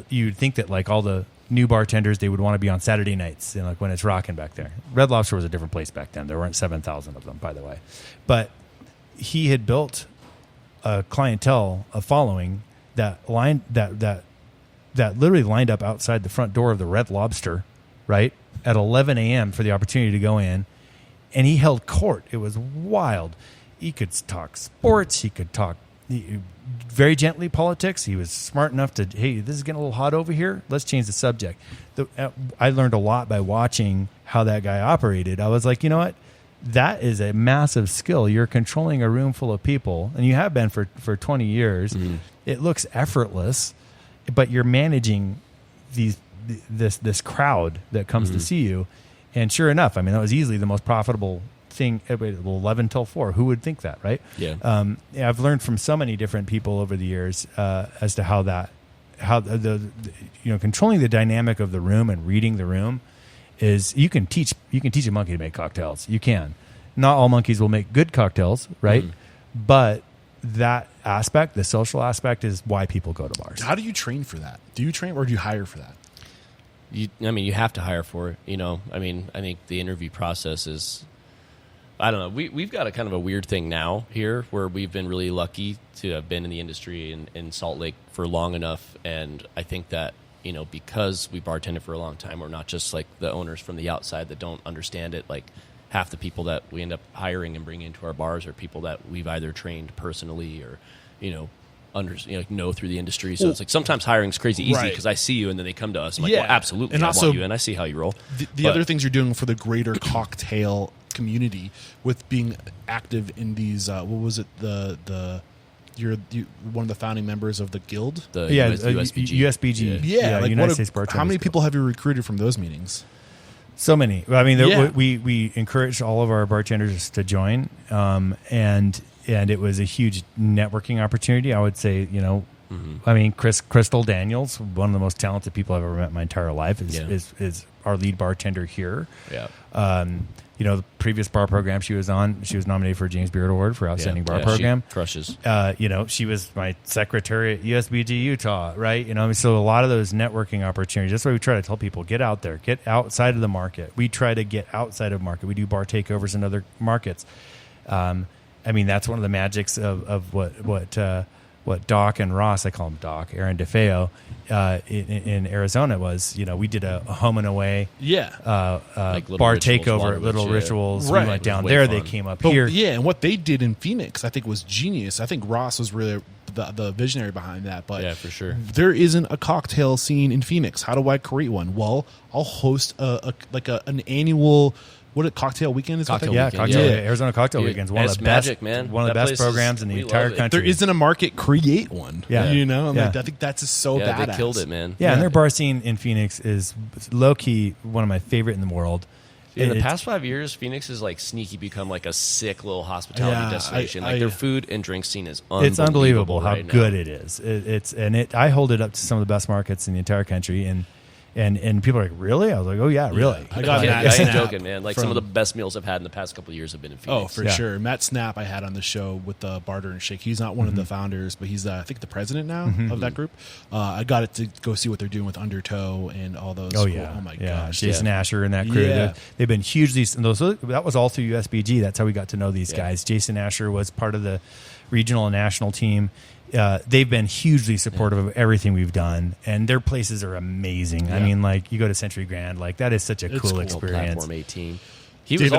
you'd think that like all the new bartenders, they would want to be on Saturday nights, like when it's rocking back there. Red Lobster was a different place back then. There weren't 7,000 of them, by the way. But he had built a clientele, a following that literally lined up outside the front door of the Red Lobster, right, at 11 a.m. for the opportunity to go in. And he held court. It was wild. He could talk sports. He could talk very gently politics. He was smart enough to, hey, this is getting a little hot over here. Let's change the subject. I learned a lot by watching how that guy operated. I was like, you know what? That is a massive skill. You're controlling a room full of people, and you have been for 20 years. Mm-hmm. It looks effortless, but you're managing this crowd that comes to see you. And sure enough, I mean, that was easily the most profitable thing. 11 till 4. Who would think that, right? Yeah. I've learned from so many different people over the years as to how the controlling the dynamic of the room and reading the room is you can teach a monkey to make cocktails. You can. Not all monkeys will make good cocktails, right? But that aspect, the social aspect, is why people go to bars. How do you train for that? Do you train or do you hire for that? You have to hire for it. You know, I mean, I think the interview process is, I don't know. We've got a kind of a weird thing now here where we've been really lucky to have been in the industry in Salt Lake for long enough. And I think that, you know, because we bartended for a long time, we're not just like the owners from the outside that don't understand it. Like half the people that we end up hiring and bringing into our bars are people that we've either trained personally or, you know, know through the industry. So it's like sometimes hiring's crazy easy Right. because I see you and then they come to us. I'm like, Yeah. well, absolutely, And I also, want you, and I see how you roll. The other things you're doing for the greater cocktail community with being active in these, what was it? You're one of the founding members of the guild. The USBG. USBG. Yeah, like United States Bartenders how many Guild. people have you recruited from those meetings? So many. I mean, Yeah. we encouraged all of our bartenders to join, and it was a huge networking opportunity. I would say, I mean, Crystal Daniels, one of the most talented people I've ever met in my entire life, is our lead bartender here. Yeah. The previous bar program she was on, she was nominated for a James Beard Award for Outstanding Bar Program. She crushes. She was my secretary at USBG Utah, right? So a lot of those networking opportunities. That's why we try to tell people, get out there, get outside of the market. We try to get outside of market. We do bar takeovers in other markets. That's one of the magics of what Doc and Ross, I call him Doc, Aaron DeFeo, in Arizona was, we did a home and away Like Little bar Rituals, takeover, Waterwich, Little yeah. Rituals. Right. We went down It was there, way they fun. came up But here. yeah, and what they did in Phoenix, I think, was genius. I think Ross was really the visionary behind that. But Yeah, for sure. there isn't a cocktail scene in Phoenix. How do I create one? Well, I'll host an annual cocktail weekend is Cocktail what they- weekend, Cocktail, yeah. Arizona Cocktail Dude, Weekends, one of it's the best, magic, man. one of the That best place is- programs in the we entire love it. country. There isn't a market. Create one. Yeah. And Yeah. I think that's so Yeah, badass. they killed it, man. and their bar scene in Phoenix is low key one of my favorite in the world. In the It's- past 5 years, Phoenix has like sneaky become like a sick little hospitality Yeah, destination. I- Their food and drink scene is it's unbelievable how right now. good it is. I hold it up to some of the best markets in the entire country, and people are like, really? I was like, oh yeah, really. I got I Matt ain't Snap joking, man. Like some of from- the best meals I've had in the past couple of years have been in Oh, Phoenix. for Yeah. sure. Matt Snap I had on the show with the Barter and Shake. He's not one of the founders, but he's I think the president now of that group. I got it to go see what they're doing with Undertow and all those. Oh yeah! Oh my yeah. gosh! Jason Asher and that crew. Yeah. They've been hugely. That was all through USBG. That's how we got to know these Yeah. guys. Jason Asher was part of the regional and national team. They've been hugely supportive of everything we've done, and their places are amazing. I Yeah. mean, like you go to Century Grand, like that is such a It's cool cool. experience. Platform 18. He David,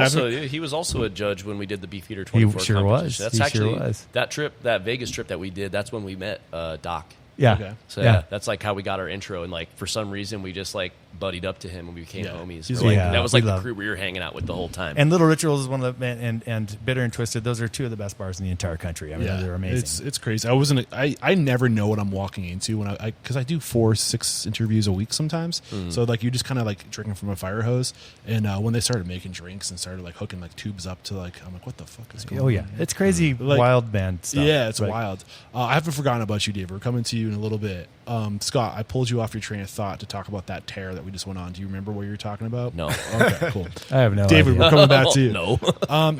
was also a judge when we did the Beefeater 24 sure competition. was. That's He actually sure was. that trip, that Vegas trip that we did. That's when we met Doc. Yeah. Okay. So yeah, that's like how we got our intro, and like for some reason we just like buddied up to him and we became Yeah. homies. He's We're like- like- that was we like the love- crew we were hanging out with the whole time. And Little Rituals is one of the and Bitter and Twisted. Those are two of the best bars in the entire country. I mean, they're amazing. It's crazy. I never know what I'm walking into when because I do 4-6 interviews a week sometimes. So like you just kind of like drinking from a fire hose. And when they started making drinks and started like hooking like tubes up to like, I'm like, what the fuck is going on? Oh yeah, it's crazy, Like- wild band stuff. Yeah, it's Like, wild. I haven't forgotten about you, Dave. We're coming to you in a little bit. Scott, I pulled you off your train of thought to talk about that tear that we just went on. Do you remember what you were talking about? No. Okay, cool. I have no David, idea. we're coming back to you. No.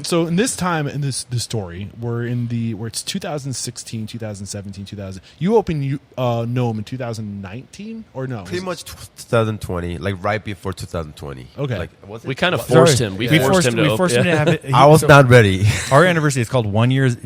So in this time in this story, where it's 2016, 2017, 2000. You opened Nohm in 2019 or no? Pretty much 2020, like right before 2020. Okay. Like, was it- We kind of Sorry. forced him. We forced him to open. him to have it. I was not ready. Our anniversary is called One Year's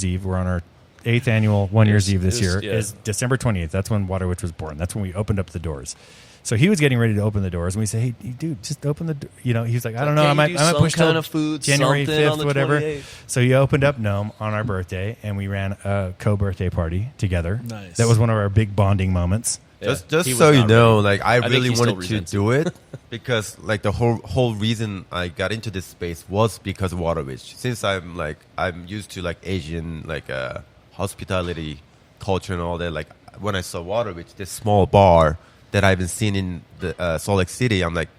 Eve. We're on our 8th annual One Year's Eve this it was- year. yeah. Is December 20th. That's when Waterwitch was born. That's when we opened up the doors. So he was getting ready to open the doors, and we say, "Hey, dude, just open the door." You know, he was like, "I don't know, Can I you might do push some till kind of food, January something on 5th, the whatever." 28th? So he opened up Nohm on our birthday, and we ran a co-birthday party together. Nice. That was one of our big bonding moments. Just He was so you not know, ready. like I think really he still wanted to resents do it because like the whole reason I got into this space was because of Waterwitch. Since I'm used to like Asian like hospitality culture and all that. Like when I saw Waterwitch, this small bar that I've been seeing in the Salt Lake City, I'm like,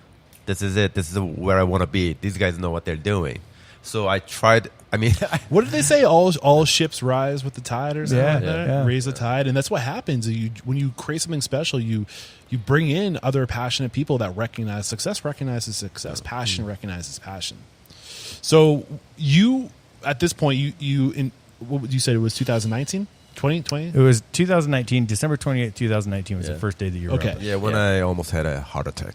this is it. This is where I want to be. These guys know what they're doing. So I tried. I mean, What did they say? All ships rise with the tide, or something Yeah, like that? yeah. Raise the tide, and that's what happens. When you create something special, you bring in other passionate people that recognize success. Recognizes success. Passion recognizes passion. So you, at this point, what would you say? It was 2019, 2020. It was 2019, December 28th, 2019 was Yeah. the first day that you were Okay. open. yeah, when Yeah. I almost had a heart attack.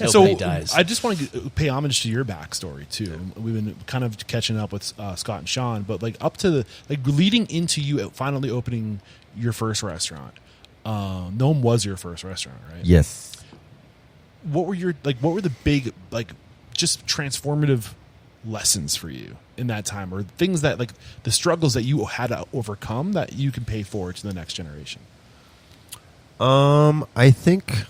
So Nobody dies. I just want to pay homage to your backstory too. We've been kind of catching up with Scott and Sean, but like up to leading into you finally opening your first restaurant. Nohm was your first restaurant, right? Yes. What were the big just transformative lessons for you in that time, or things that like the struggles that you had to overcome that you can pay forward to the next generation? I think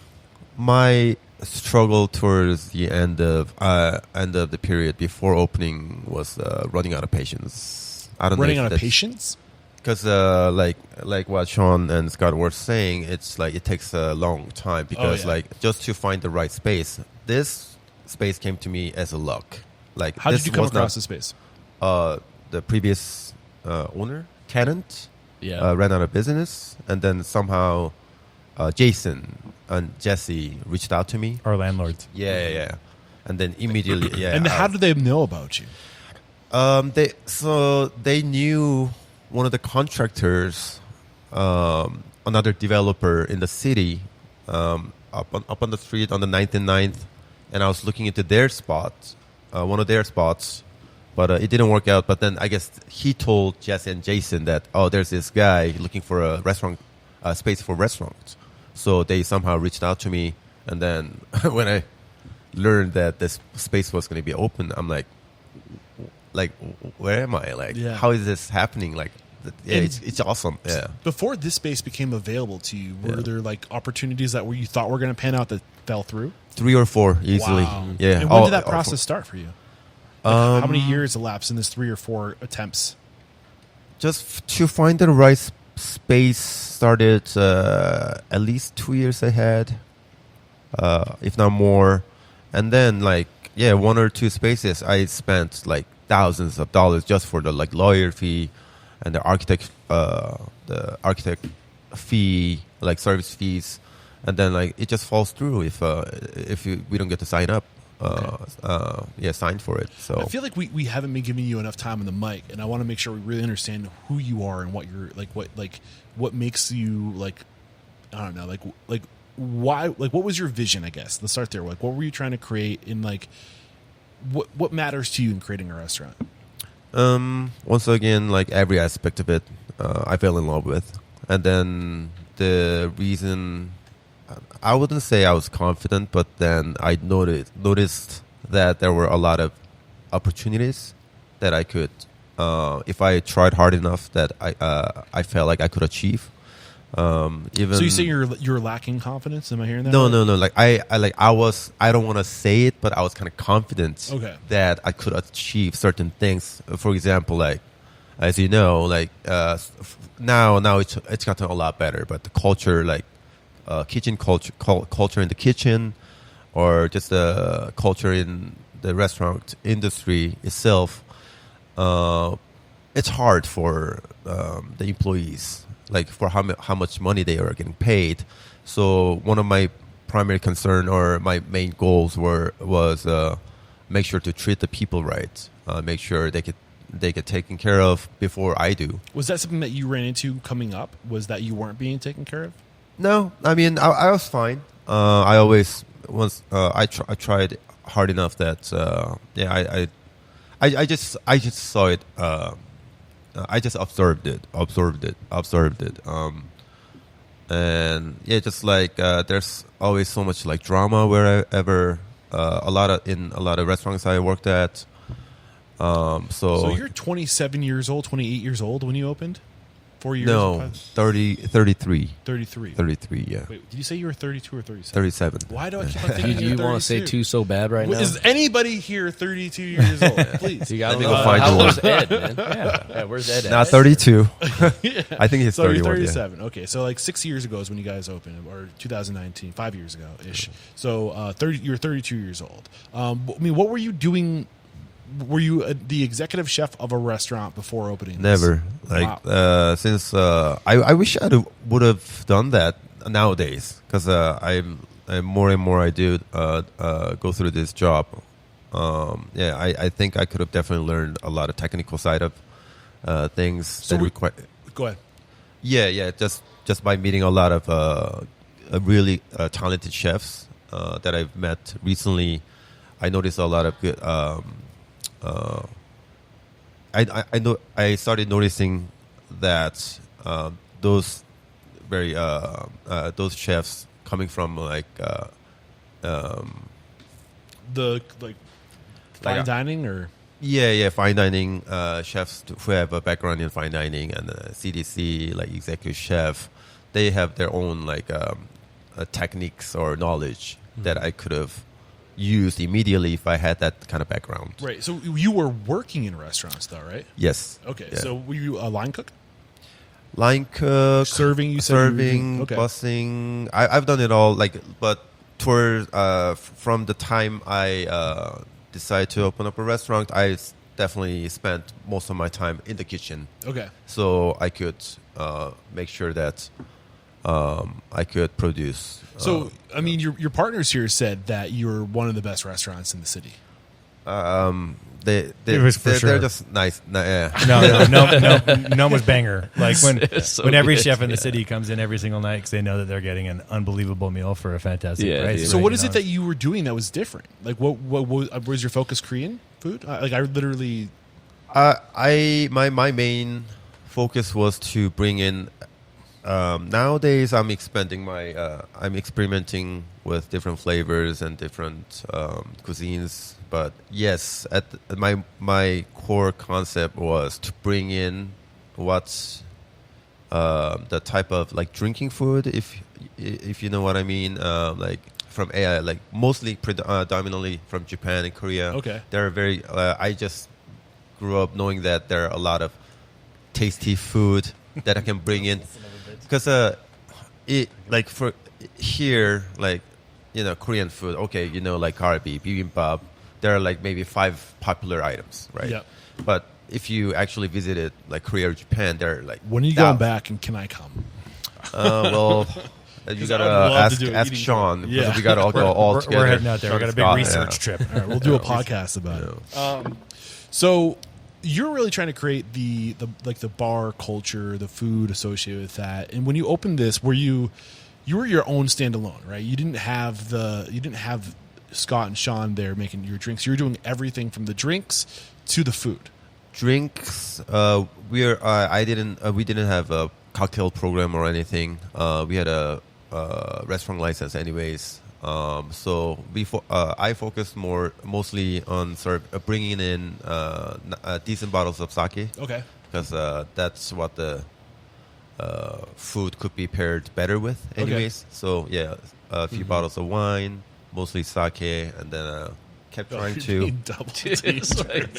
my struggle towards the end of the period before opening was running out of patience. I don't Running know if out of that's- patience? Because like what Sean and Scott were saying, it's like it takes a long time because like just to find the right space. This space came to me as a luck. Like How this did you come was across not, the space? the previous tenant Yeah. ran out of business, and then somehow Jason and Jesse reached out to me. Our landlords. Yeah. And then immediately, And how did they know about you? They knew one of the contractors, another developer in the city, up on the street on the 9th and 9th, and I was looking into their spot, one of their spots, but it didn't work out. But then I guess he told Jesse and Jason that there's this guy looking for a restaurant space for restaurants, so they somehow reached out to me, and then when I learned that this space was going to be open, I'm like, where am I? Like, Yeah. how is this happening? Like, it's awesome. Yeah. Before this space became available to you, were there like opportunities that you thought were going to pan out that fell through? 3 or 4 easily. Wow. Yeah. And when did that all process 4. start for you? Like, how many years elapsed in this 3 or 4 attempts? Just to find the right space started at least 2 years ahead, if not more. And then 1 or 2 spaces, I spent like thousands of dollars just for the like lawyer fee and the architect fee, like service fees, and then like it just falls through if we don't get to sign up. Sign for it. So I feel like we haven't been giving you enough time on the mic, and I want to make sure we really understand who you are and what you're what makes you I don't know, why, what was your vision, I guess. Let's start there. Like, what were you trying to create in what matters to you in creating a restaurant? Once again, like every aspect of it, I fell in love with. And then the reason, I wouldn't say I was confident, but then I noticed that there were a lot of opportunities that I could, if I tried hard enough, that I felt like I could achieve. Even So you say you're lacking confidence? Am I hearing that? no, right? no. Like I don't want to say it, but I was kind of confident Okay. that I could achieve certain things. For example, like, as you know, like now it's gotten a lot better, but the culture, like kitchen culture in the kitchen, or just the culture in the restaurant industry itself, it's hard for the employees, like for how much money they are getting paid. So one of my primary concern or my main goals was make sure to treat the people right, make sure they get taken care of before I do. Was that something that you ran into coming up? Was that you weren't being taken care of? No, I mean I was fine. I always was. I tried hard enough that I just saw it. I just observed it. And yeah, just like there's always so much like drama wherever. A lot of restaurants I worked at. So you're 27 years old, 28 years old when you opened? 4 years? no 33. 33. 33, yeah. Wait, did you say you were 32 or 37? 37. Why do I keep on thinking Do you're you want to say 32? two so bad right now? Is anybody here 32 years old? Please. You got I think we'll find how you old's one. Ed, man? Yeah, where's Ed at? Not 32. I think he's So you're 31. Yeah. 37. Okay, so like 6 years ago is when you guys opened, or 2019, 5 years ago ish. So you're 32 years old. I mean, what were you doing? Were you the executive chef of a restaurant before opening? this? Never. Like Wow. since I wish I would have done that nowadays, because I'm more and more I do go through this job. I think I could have definitely learned a lot of technical side of things So that we- require. Go ahead. Yeah. Just by meeting a lot of really talented chefs that I've met recently, I noticed a lot of good. I started noticing that those chefs coming from The fine Like, dining or Yeah, fine dining chefs who have a background in fine dining and CDC, like executive chef, they have their own like techniques or knowledge that I could have used immediately if I had that kind of background. Right. So you were working in restaurants, though, right? Yes. Okay. Yeah. So were you a line cook? Line cook, Serving, you said you were serving, doing- okay. bussing. I've done it all. Like, but towards from the time I decided to open up a restaurant, I definitely spent most of my time in the kitchen, Okay. so I could make sure that I could produce. So, I mean, your partners here said that you're one of the best restaurants in the city. They It was for sure. they're just nice. Yeah. No was banger. Like when It's so when every good, chef in the yeah. city comes in every single night because they know that they're getting an unbelievable meal for a fantastic Yeah, price. dude. So, right, what you is know? it that you were doing that was different? Like, what was your focus? Korean food? Like, I literally. My main focus was to bring in. Nowadays, I'm expanding I'm experimenting with different flavors and different cuisines. But yes, my core concept was to bring in what's the type of like drinking food, if you know what I mean, like from like mostly predominantly from Japan and Korea. Okay. They're very. I just grew up knowing that there are a lot of tasty food that I can bring in, because like for here, like Korean food. Okay, like galbi, bibimbap. There are like maybe 5 popular items, right? Yep. But if you actually visited like Korea or Japan, they're like When are you going back, and can I come? Well, you 'Cause I gotta would love to do an ask eating Sean. show. because Yeah. we gotta all go all We're together. heading out there. We got a big Scott, research yeah. trip. All right, we'll do a podcast about it. So you're really trying to create the bar culture, the food associated with that. And when you opened this, were you were your own standalone, right? You didn't have Scott and Sean there making your drinks. You were doing everything from the drinks to the food. Drinks. We didn't have a cocktail program or anything. We had a restaurant license, anyways. So I focused mostly on bringing in decent bottles of sake. Okay. Because that's what the food could be paired better with, anyways. So yeah, a few bottles of wine, mostly sake, and then kept trying to. It's like-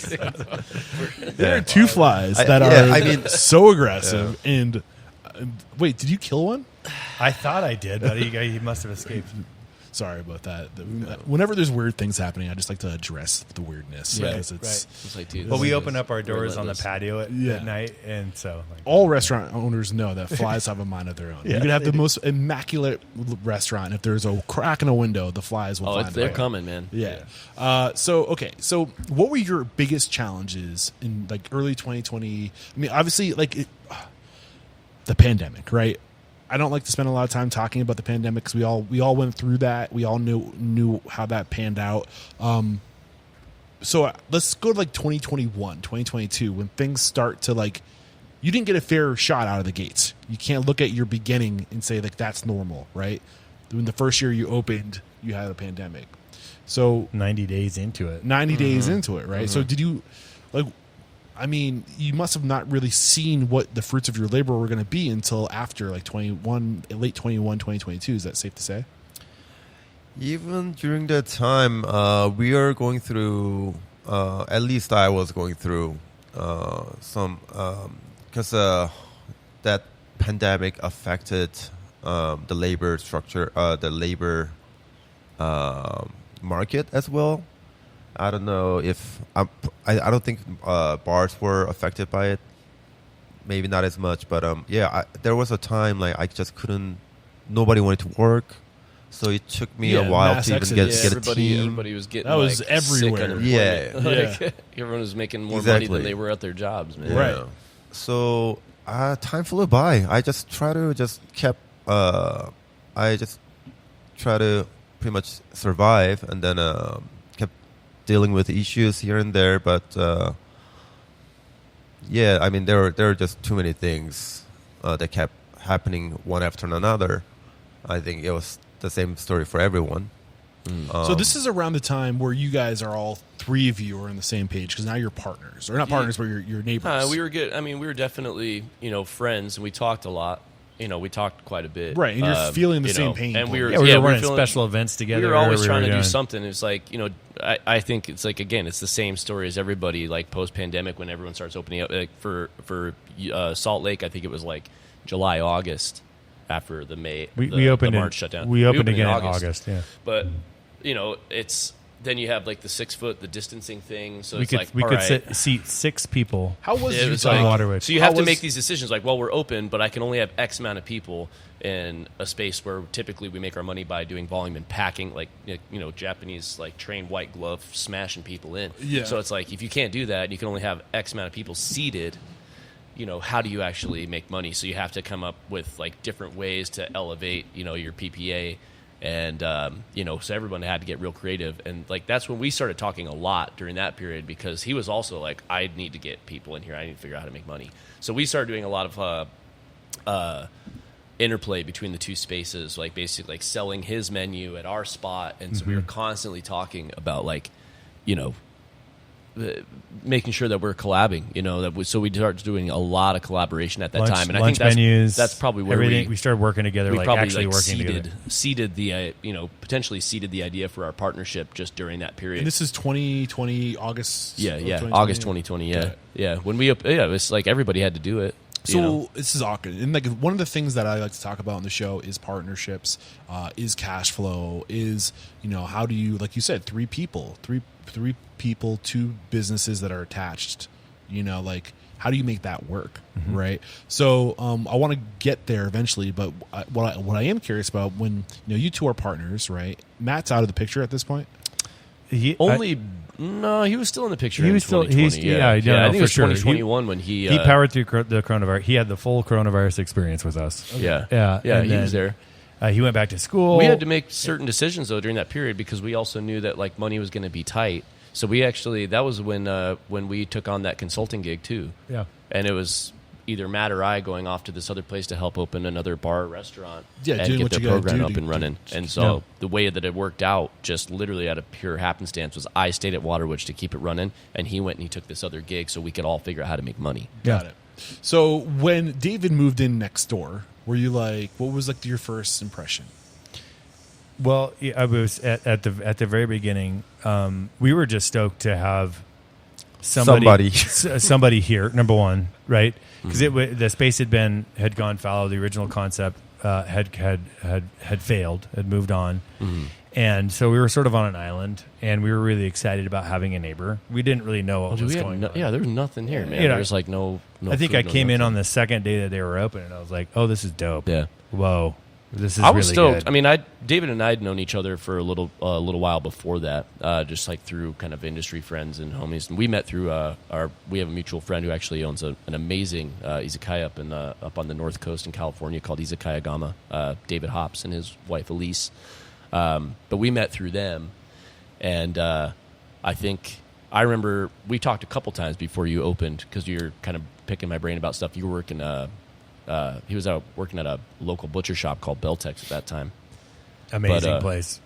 There are 2 flies I- that yeah, are I mean- so aggressive. And wait, did you kill one? I thought I did, but he must have escaped. Sorry about that. Whenever there's weird things happening, I just like to address the weirdness. Right, because it's It's like, dude, But we this open is up our doors on the relentless. patio at Yeah. night, and so like, all restaurant owners know that flies have a mind of their own. Yeah, you can have they the most immaculate restaurant. If there's a crack in a window, the flies will Oh, find they're a way. coming, man. Yeah. So what were your biggest challenges in like early 2020? I mean, obviously, like the pandemic, right? I don't like to spend a lot of time talking about the pandemic because we all went through that. We all knew how that panned out. So let's go to like 2021, 2022, when things start to like, you didn't get a fair shot out of the gates. You can't look at your beginning and say like that's normal, right? When the first year you opened, you had a pandemic. So 90 days into it. 90 days into it, right? So did you like? I mean, you must have not really seen what the fruits of your labor were going to be until after like late 2022. Is that safe to say? Even during that time, we are going through. At least I was going through some because that pandemic affected the labor structure, the labor market as well. I don't know if I don't think bars were affected by it. Maybe not as much, but there was a time like I just couldn't. Nobody wanted to work, so it took me a while mass to even exodus. get a everybody team. was getting That was like, everywhere. Sick Yeah. unemployment. Like, everyone was making more money Exactly. than they were at their jobs, man. Right. Yeah. So time flew by. I just try to pretty much survive, and then kept dealing with issues here and there. But yeah, I mean there are just too many things that kept happening one after another. I think it was the same story for everyone. So this is around the time where you guys are all three of you are on the same page because now you're partners, or not partners, but you're neighbors. We were good. I mean, we were definitely friends, and we talked a lot. We talked quite a bit. Right, and you're feeling the same pain. And point. we were running special events together. We were always trying to do something. It's like, I think it's like, again, it's the same story as everybody, like post-pandemic when everyone starts opening up. Like for Salt Lake, I think it was like July, August after the March shutdown. We opened again in August, yeah. But, it's... Then you have like the 6 foot, the distancing thing. So we could seat 6 people. How was it? Waterwich? So you have to make these decisions like, well, we're open, but I can only have X amount of people in a space where typically we make our money by doing volume and packing, like Japanese like trained white glove smashing people in. Yeah. So it's like if you can't do that, and you can only have X amount of people seated. How do you actually make money? So you have to come up with like different ways to elevate, your PPA. And, so everyone had to get real creative. And, like, that's when we started talking a lot during that period because he was also like, I need to get people in here. I need to figure out how to make money. So we started doing a lot of interplay between the two spaces, like basically like selling his menu at our spot. And so we were constantly talking about, like, making sure that we're collabing, so we started doing a lot of collaboration at that time, and I think that's probably where we started working together, we like probably actually working together. Seeded the potentially seeded the idea for our partnership just during that period. And this is 2020 August. Yeah, August 2020. Yeah. When we it's like everybody had to do it. So this is awkward, and like one of the things that I like to talk about on the show is partnerships, is cash flow, is how do you, like you said, three people, 2 businesses that are attached, like how do you make that work, right? So I want to get there eventually, but what I am curious about when you two are partners, right? Matt's out of the picture at this point. No, he was still in the picture. He was still. I think it was 2021 when he powered through the coronavirus. He had the full coronavirus experience with us. Yeah. He was there. He went back to school. We had to make certain decisions though during that period because we also knew that like money was going to be tight. So we actually that was when we took on that consulting gig too. Yeah, and it was either Matt or I going off to this other place to help open another bar or restaurant and get their program up and running. And so the way that it worked out, just literally out of pure happenstance, was I stayed at Waterwich to keep it running, and he went and he took this other gig so we could all figure out how to make money. Got it. So when David moved in next door, were you like, what was like your first impression? Well, I was at the very beginning. We were just stoked to have somebody here. Number one, right? Because the space had gone fallow. The original concept had failed, had moved on, and so we were sort of on an island, and we were really excited about having a neighbor. We didn't really know what was going on. Yeah, there was nothing here, man. There was like no. I think I came in on the second day that they were open, and I was like, "Oh, this is dope." Yeah. Whoa. This is I was really stoked. good. I mean, David and I had known each other for a little while before that, just like through kind of industry friends and homies. And we met through we have a mutual friend who actually owns an amazing izakaya up on the North Coast in California called Izakaya Gama. David Hops and his wife Elise. But we met through them, and I remember we talked a couple times before you opened because you're kind of picking my brain about stuff. You were working. He was out working at a local butcher shop called Beltex at that time. Amazing place.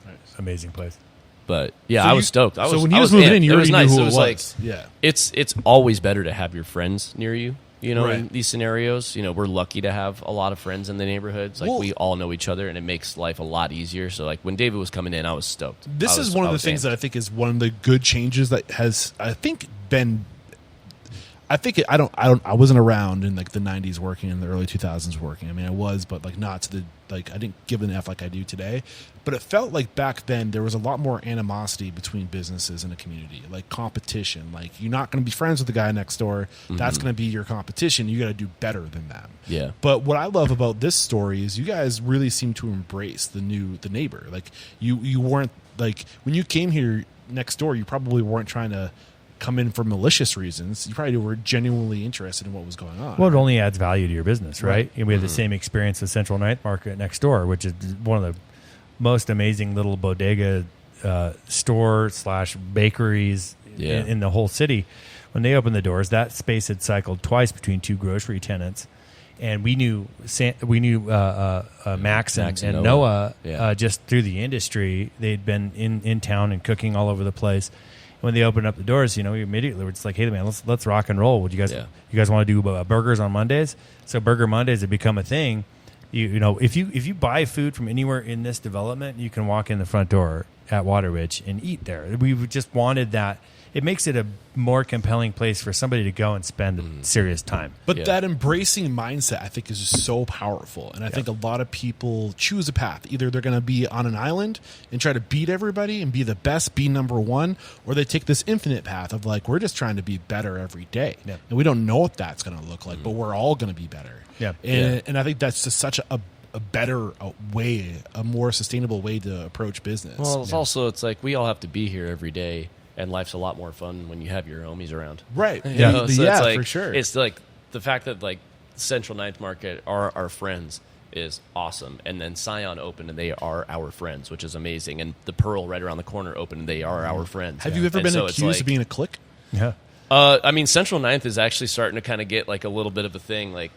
But yeah, I was stoked. So when he was moving in, you already knew who it was. Like, yeah, it's always better to have your friends near you. Right. In these scenarios, we're lucky to have a lot of friends in the neighborhoods. Like we all know each other, and it makes life a lot easier. So like when David was coming in, I was stoked. This is one of the things that I think is one of the good changes that has been. I wasn't around in like the 90s working, in the early 2000s working. I mean, I was, but like not to the, like I didn't give an F like I do today. But it felt like back then there was a lot more animosity between businesses in a community, like competition. Like you're not going to be friends with the guy next door. That's going to be your competition. You got to do better than them. Yeah. But what I love about this story is you guys really seem to embrace the neighbor. Like you weren't like when you came here next door, you probably weren't trying to come in for malicious reasons. You probably were genuinely interested in what was going on. Well, it only adds value to your business, right? And we have the same experience with Central Night Market next door, which is one of the most amazing little bodega store / bakeries in the whole city. When they opened the doors, that space had cycled twice between 2 grocery tenants. And we knew Max and Noah. Noah just through the industry. They'd been in town and cooking all over the place. When they opened up the doors, we immediately were just like, "Hey, man, let's rock and roll. Would you guys want to do burgers on Mondays?" So Burger Mondays had become a thing. If you buy food from anywhere in this development, you can walk in the front door at Waterwitch and eat there. We just wanted that. It makes it a more compelling place for somebody to go and spend serious time. But that embracing mindset, I think, is just so powerful. And I think a lot of people choose a path. Either they're going to be on an island and try to beat everybody and be the best, be number one, or they take this infinite path of like, we're just trying to be better every day. Yeah. And we don't know what that's going to look like, but we're all going to be better. Yeah. And I think that's just such a better way, a more sustainable way to approach business. Well, it's also, it's like we all have to be here every day. And life's a lot more fun when you have your homies around. Right. Yeah, so it's like, for sure. It's like the fact that like Central Ninth Market are our friends is awesome. And then Scion opened and they are our friends, which is amazing. And the Pearl right around the corner opened and they are our friends. Have you ever been accused of being a clique? Yeah. I mean, Central Ninth is actually starting to kind of get like a little bit of a thing. Like,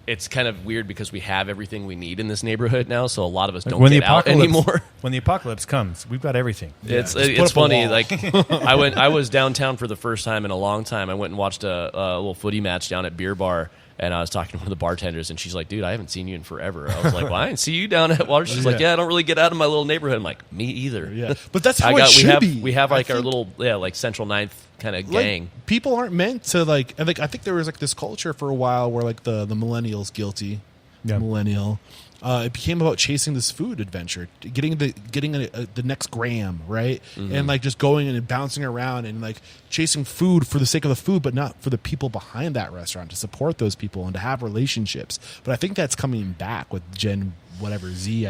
it's kind of weird because we have everything we need in this neighborhood now, so a lot of us don't get out anymore. When the apocalypse comes, we've got everything. It's funny. Like I was downtown for the first time in a long time. I went and watched a little footy match down at Beer Bar, and I was talking to one of the bartenders, and she's like, "Dude, I haven't seen you in forever." I was like, "Well, I didn't see you down at Water." She's like, "Yeah, I don't really get out of my little neighborhood." I'm like, "Me either." Yeah, but that's how it should be. We have like our little like Central Ninth kind of gang. People aren't meant to like. I think there was like this culture for a while where like the millennials guilty, millennial. It became about chasing this food adventure, getting the next gram, right? And like just going and bouncing around and like chasing food for the sake of the food, but not for the people behind that restaurant, to support those people and to have relationships. But I think that's coming back with Gen Z.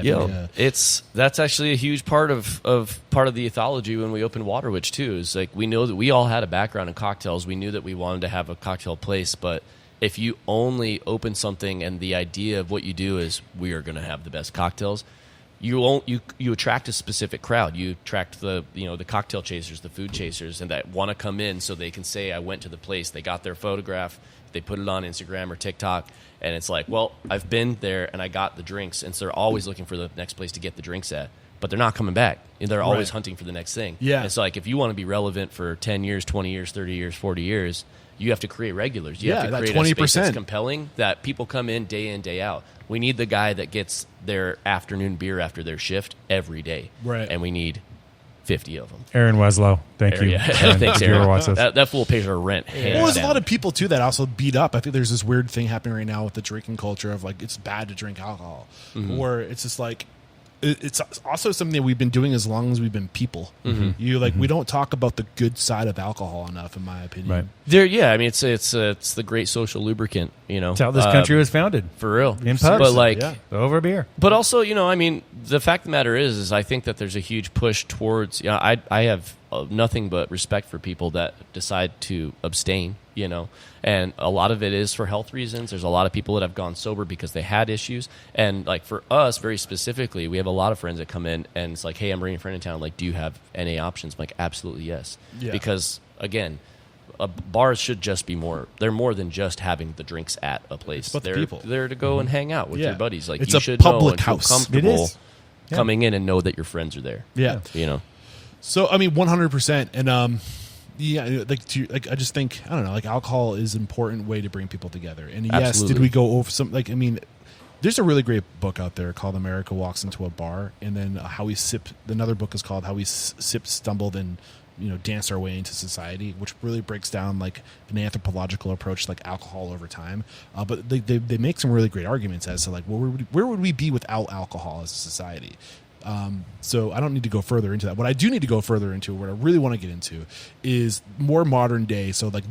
That's actually a huge part of the ethology when we opened Waterwitch too. Is like we know that we all had a background in cocktails. We knew that we wanted to have a cocktail place, but if you only open something and the idea of what you do is we are going to have the best cocktails, you attract a specific crowd. You attract the cocktail chasers, the food chasers, and that want to come in so they can say, I went to the place, they got their photograph, they put it on Instagram or TikTok, and it's like, well, I've been there and I got the drinks, and so they're always looking for the next place to get the drinks at, but they're not coming back. They're always hunting for the next thing. Yeah. It's like if you want to be relevant for 10 years, 20 years, 30 years, 40 years, you have to create regulars. You have to create 20%. A space that's compelling, that people come in, day out. We need the guy that gets their afternoon beer after their shift every day. Right. And we need 50 of them. Aaron Weslow. Thank you. Yeah. Thanks, Aaron. That fool pays our rent. Well, there's a lot of people, too, that also beat up. I think there's this weird thing happening right now with the drinking culture of, like, it's bad to drink alcohol. Or it's just like, it's also something that we've been doing as long as we've been people. We don't talk about the good side of alcohol enough, in my opinion. Right. I mean, it's the great social lubricant. It's how this country was founded, for real. In pubs, but over beer. But also, I mean, the fact of the matter is I think that there's a huge push towards. I have nothing but respect for people that decide to abstain. And a lot of it is for health reasons. There's a lot of people that have gone sober because they had issues. And like for us, very specifically, we have a lot of friends that come in and it's like, hey, I'm bringing a friend in town. Like, do you have NA options? I'm like, absolutely yes. Yeah. Because again, bars should just be more. They're more than just having the drinks at a place. But they're people. there to go and hang out with your buddies. Like it's you a should public know and house. feel comfortable It is. coming in and know that your friends are there. Yeah. So I mean, 100%. And I just think, I don't know, like alcohol is an important way to bring people together. And yes, Absolutely. did we go over some, like, I mean, there's a really great book out there called America Walks Into a Bar. And then another book is called How We Sipped, Stumbled, and, danced our way into society, which really breaks down like an anthropological approach to like alcohol over time. But they make some really great arguments as to like, where would we be without alcohol as a society? So I don't need to go further into that. What I do need to go further into, what I really want to get into, is more modern day. So like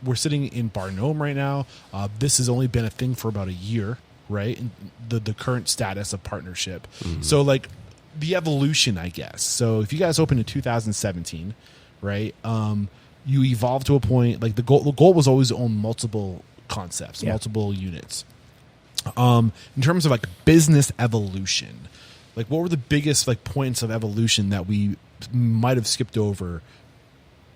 we're sitting in Bar Nohm right now. This has only been a thing for about a year, right? And the current status of partnership. So like the evolution, I guess. So if you guys opened in 2017, right? You evolved to a point, like the goal was always to own multiple concepts, multiple units. In terms of like business evolution, like, what were the biggest like points of evolution that we might have skipped over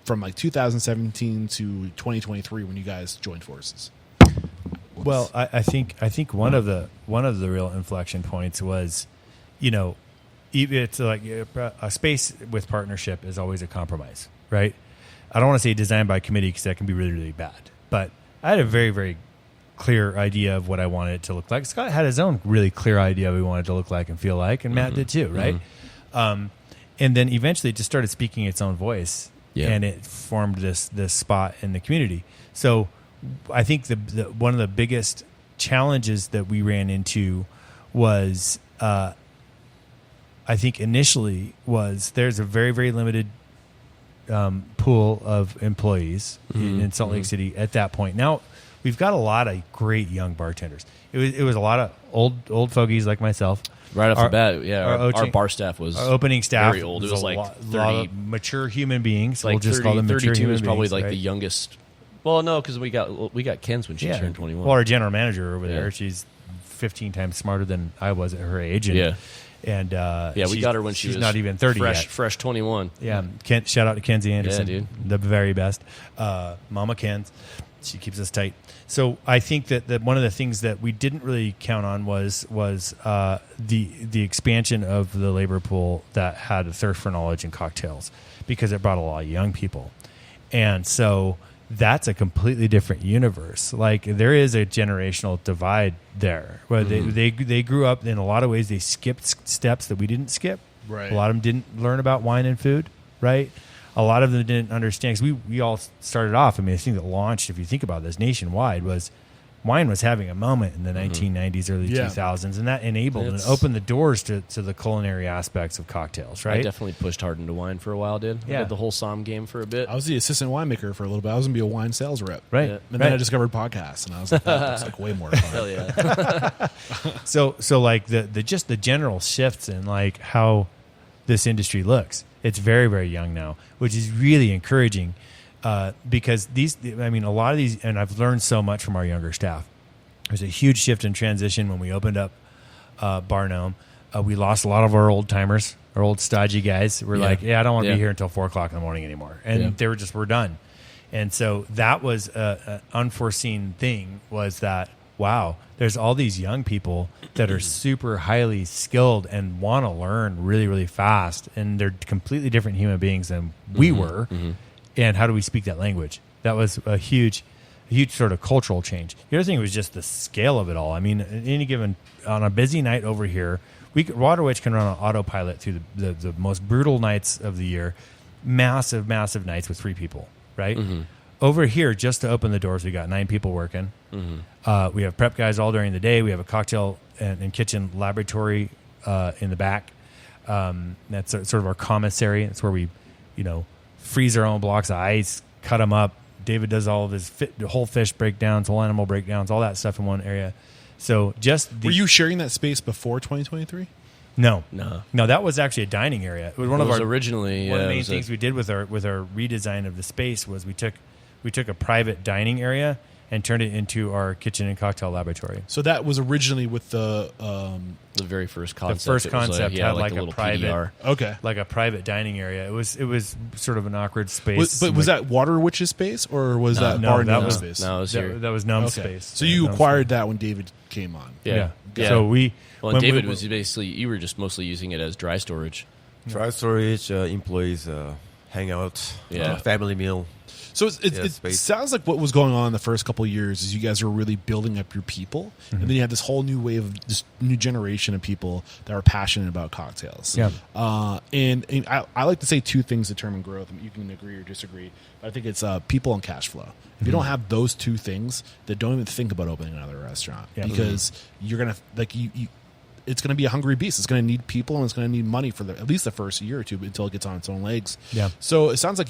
from like 2017 to 2023 when you guys joined forces? was. Well, I think one of the real inflection points was, it's like a space with partnership is always a compromise, right? I don't want to say designed by committee because that can be really, really bad. But I had a very, very clear idea of what I wanted it to look like. Scott had his own really clear idea of what he wanted it to look like and feel like, and Matt did too, right? And then eventually it just started speaking its own voice, and it formed this spot in the community. So I think the one of the biggest challenges that we ran into was, I think initially was there's a very, very limited pool of employees in Salt Lake City at that point. Now we've got a lot of great young bartenders. It was a lot of old fogies like myself. Right off the bat, our bar staff was our opening staff very old. It was like 30, lot of mature human beings. Like we'll just 30, call them mature 32 human was probably beings, like right? the youngest. Well, no, because we got Ken's when she turned 21. Well, our general manager over there, Yeah. she's 15 times smarter than I was at her age. And we got her when she's she was not even 30 yet. fresh 21. Yeah, shout out to Kenzie Anderson, Yeah, dude. the very best. Mama Ken's, she keeps us tight. So I think that one of the things that we didn't really count on was the expansion of the labor pool that had a thirst for knowledge in cocktails, because it brought a lot of young people, and so that's a completely different universe. Like there is a generational divide there, where they grew up in a lot of ways. They skipped steps that we didn't skip. Right. A lot of them didn't learn about wine and food. Right. A lot of them didn't understand, because we all started off. I mean, the thing that launched, if you think about this, nationwide was wine was having a moment in the 1990s, early 2000s, and that enabled and opened the doors to the culinary aspects of cocktails, right? I definitely pushed hard into wine for a while, I did the whole Somm game for a bit. I was the assistant winemaker for a little bit. I was going to be a wine sales rep. Right. Yeah. And then I discovered podcasts, and I was like, that's like way more fun. Hell yeah. So like the just the general shifts in like how this industry looks. It's very, very young now, which is really encouraging, because a lot of these, and I've learned so much from our younger staff. There's a huge shift in transition when we opened up Bar Nohm. We lost a lot of our old timers, our old stodgy guys. We're like, I don't want to be here until 4 o'clock in the morning anymore. And they were just, we're done. And so that was an unforeseen thing, was that, wow, there's all these young people that are super highly skilled and want to learn really, really fast. And they're completely different human beings than we were. And how do we speak that language? That was a huge sort of cultural change. The other thing was just the scale of it all. I mean, on a busy night over here, Water Witch can run on autopilot through the most brutal nights of the year, massive nights with 3 people, right? Over here, just to open the doors, we got 9 people working. We have prep guys all during the day. We have a cocktail and kitchen laboratory in the back. That's sort of our commissary. It's where we, freeze our own blocks of ice, cut them up. David does all of his whole fish breakdowns, whole animal breakdowns, all that stuff in one area. So were you sharing that space before 2023? No. That was actually a dining area. It was one of the main things we did with our redesign of the space was we took a private dining area and turned it into our kitchen and cocktail laboratory. So that was originally with the very first concept. The first concept had like a private, PDR. like a private dining area. It was sort of an awkward space. Was that Water Witch's space, or was that Bar Nohm's space? No, it was here. That was Nohm's space. So you acquired that when David came on. Yeah. So David was basically, you were just mostly using it as dry storage. Dry storage, employees hangout, family meal. So it sounds like what was going on in the first couple of years is you guys were really building up your people, and then you had this whole new wave of this new generation of people that are passionate about cocktails. Yeah. And I like to say 2 things determine growth. You can agree or disagree, but I think it's people and cash flow. If you don't have those 2 things, then don't even think about opening another restaurant, because you're gonna it's going to be a hungry beast. It's going to need people, and it's going to need money for at least the first year or 2 until it gets on its own legs. Yeah. So it sounds like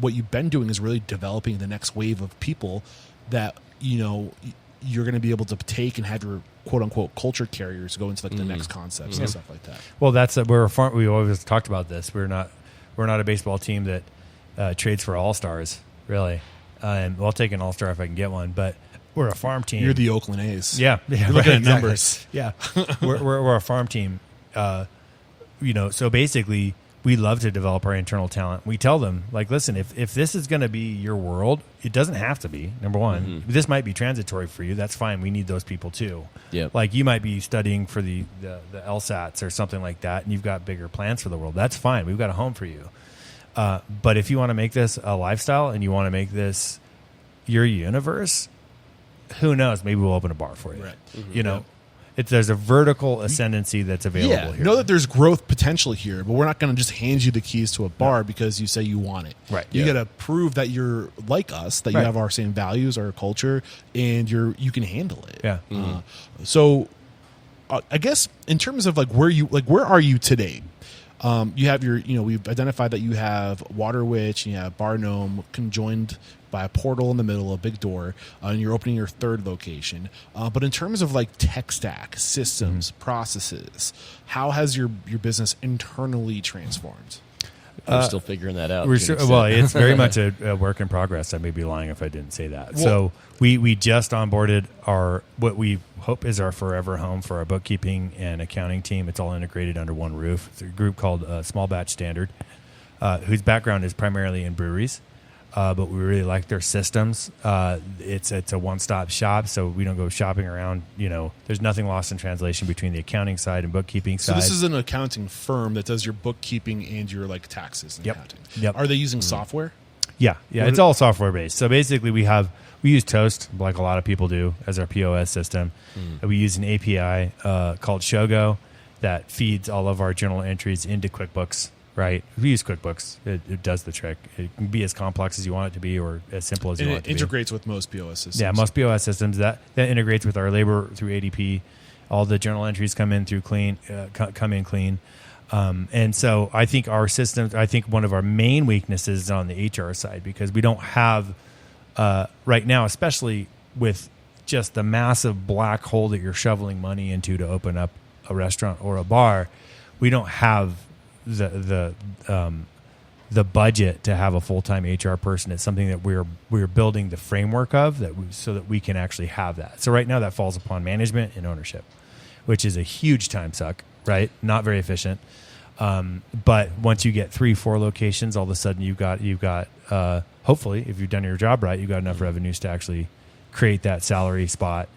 what you've been doing is really developing the next wave of people that you're going to be able to take and have your quote unquote culture carriers go into the next concepts and stuff like that. Well, we're a farm. We always talked about this. We're not a baseball team that trades for all-stars, really. And I'll take an all-star if I can get one, but we're a farm team. You're the Oakland A's. Yeah, You're looking at numbers. Yeah, we're a farm team. So basically, we love to develop our internal talent. We tell them, like, listen, if this is going to be your world, it doesn't have to be. Number one, this might be transitory for you. That's fine. We need those people too. Yep. Like you might be studying for the LSATs or something like that, and you've got bigger plans for the world. That's fine. We've got a home for you. But if you want to make this a lifestyle and you want to make this your universe, who knows? Maybe we'll open a bar for you. Right. You know, there's a vertical ascendancy that's available here. Know that there's growth potential here, but we're not going to just hand you the keys to a bar because you say you want it. Right. You got to prove that you're like us, that you have our same values, our culture, and you can handle it. Yeah. So, I guess in terms of like where are you today? You have we've identified that you have Water Witch and you have Bar Nohm conjoined by a portal in the middle, a big door, and you're opening your third location. But in terms of like tech stack, systems, processes, how has your business internally transformed? We're still figuring that out. It's very much a work in progress. I may be lying if I didn't say that. Well, so we just onboarded what we hope is our forever home for our bookkeeping and accounting team. It's all integrated under one roof. It's a group called Small Batch Standard, whose background is primarily in breweries. But we really like their systems. It's a one-stop shop, so we don't go shopping around. There's nothing lost in translation between the accounting side and bookkeeping side. So this is an accounting firm that does your bookkeeping and your like taxes and accounting. Yep. Are they using software? Yeah. It's all software based. So basically, we use Toast, like a lot of people do, as our POS system. We use an API called Shogo that feeds all of our journal entries into QuickBooks. Right. We use QuickBooks. It does the trick. It can be as complex as you want it to be or as simple as you want it to be. It integrates with most POS systems. Yeah, most POS systems. That integrates with our labor through ADP. All the journal entries come in clean. And so I think our systems, one of our main weaknesses is on the HR side because we don't have, right now, especially with just the massive black hole that you're shoveling money into to open up a restaurant or a bar, we don't have the budget to have a full-time HR person. It's something that we're building the framework of so that we can actually have that. So right now that falls upon management and ownership, which is a huge time suck, right? Not very efficient. But once you get 3-4 locations, all of a sudden you've got hopefully if you've done your job right, you've got enough revenues to actually create that salary spot.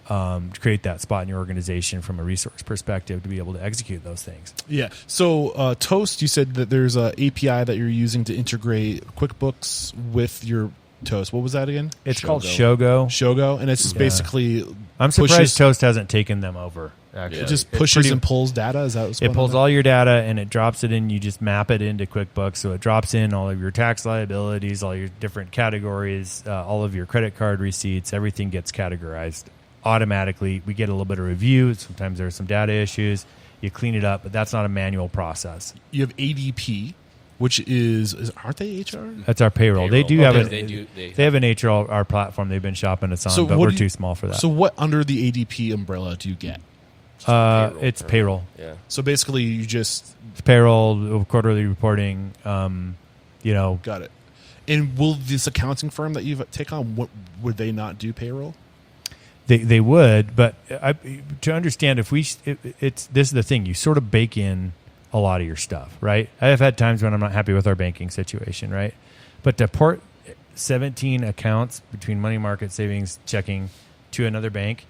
To create that spot in your organization from a resource perspective to be able to execute those things. Yeah. So Toast, you said that there's an API that you're using to integrate QuickBooks with your Toast. What was that again? It's called Shogo. Shogo, and it's just basically. I'm surprised Toast hasn't taken them over. Actually, it just pushes and pulls data. Is that what's going on? It pulls all your data and it drops it in. You just map it into QuickBooks, so it drops in all of your tax liabilities, all your different categories, all of your credit card receipts. Everything gets categorized automatically. We get a little bit of review. Sometimes there are some data issues. You clean it up, but that's not a manual process. You have ADP, which is aren't they HR? That's our payroll. They do have an HR platform. They've been shopping us on, but we're too small for that. So what under the ADP umbrella do you get? It's payroll. Yeah. So basically, it's payroll, quarterly reporting. Got it. And will this accounting firm that you've taken on, would they not do payroll? They would, but to understand this is the thing. You sort of bake in a lot of your stuff, right? I've had times when I'm not happy with our banking situation, right? But to port 17 accounts between money market, savings, checking to another bank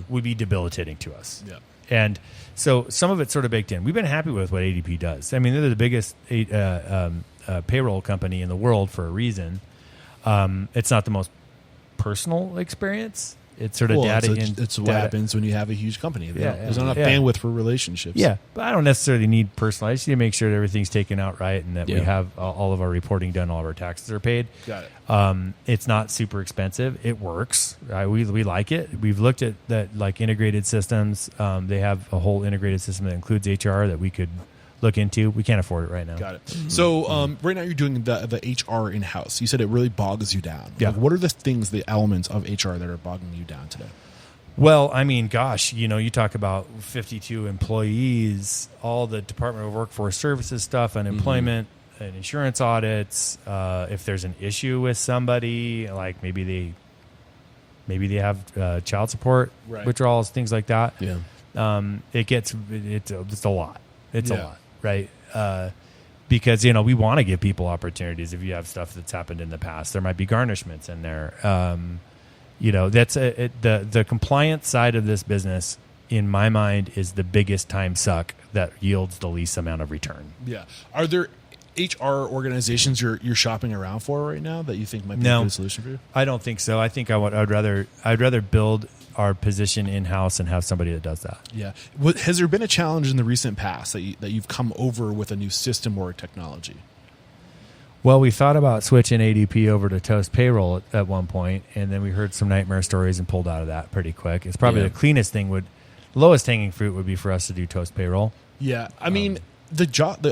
would be debilitating to us. Yeah. And so some of it's sort of baked in. We've been happy with what ADP does. I mean, they're the biggest payroll company in the world for a reason. It's not the most personal experience. It's sort of data. It's what happens when you have a huge company. There's not enough bandwidth for relationships. Yeah, but I don't necessarily need personal. I just need to make sure that everything's taken out right and that we have all of our reporting done, all of our taxes are paid. Got it. It's not super expensive. It works. We like it. We've looked at that, like integrated systems. They have a whole integrated system that includes HR that we could look into. We can't afford it right now. Got it. So right now you're doing the HR in-house. You said it really bogs you down. Yeah. Like, what are the elements of HR that are bogging you down today? Well, I mean, gosh, you talk about 52 employees, all the Department of Workforce Services stuff, unemployment and insurance audits. If there's an issue with somebody, like maybe they have child support withdrawals, things like that. Yeah. It's a lot. It's a lot. Right. because we want to give people opportunities. If you have stuff that's happened in the past, there might be garnishments in there. That's the compliance side of this business. In my mind, is the biggest time suck that yields the least amount of return. Yeah. Are there HR organizations you're shopping around for right now that you think might be a good solution for you? I don't think so. I think I'd rather build our position in house and have somebody that does that. Yeah. Has there been a challenge in the recent past that you've come over with a new system or technology? Well, we thought about switching ADP over to Toast Payroll at one point, and then we heard some nightmare stories and pulled out of that pretty quick. It's probably the cleanest thing lowest hanging fruit would be for us to do Toast Payroll. Yeah. I mean, the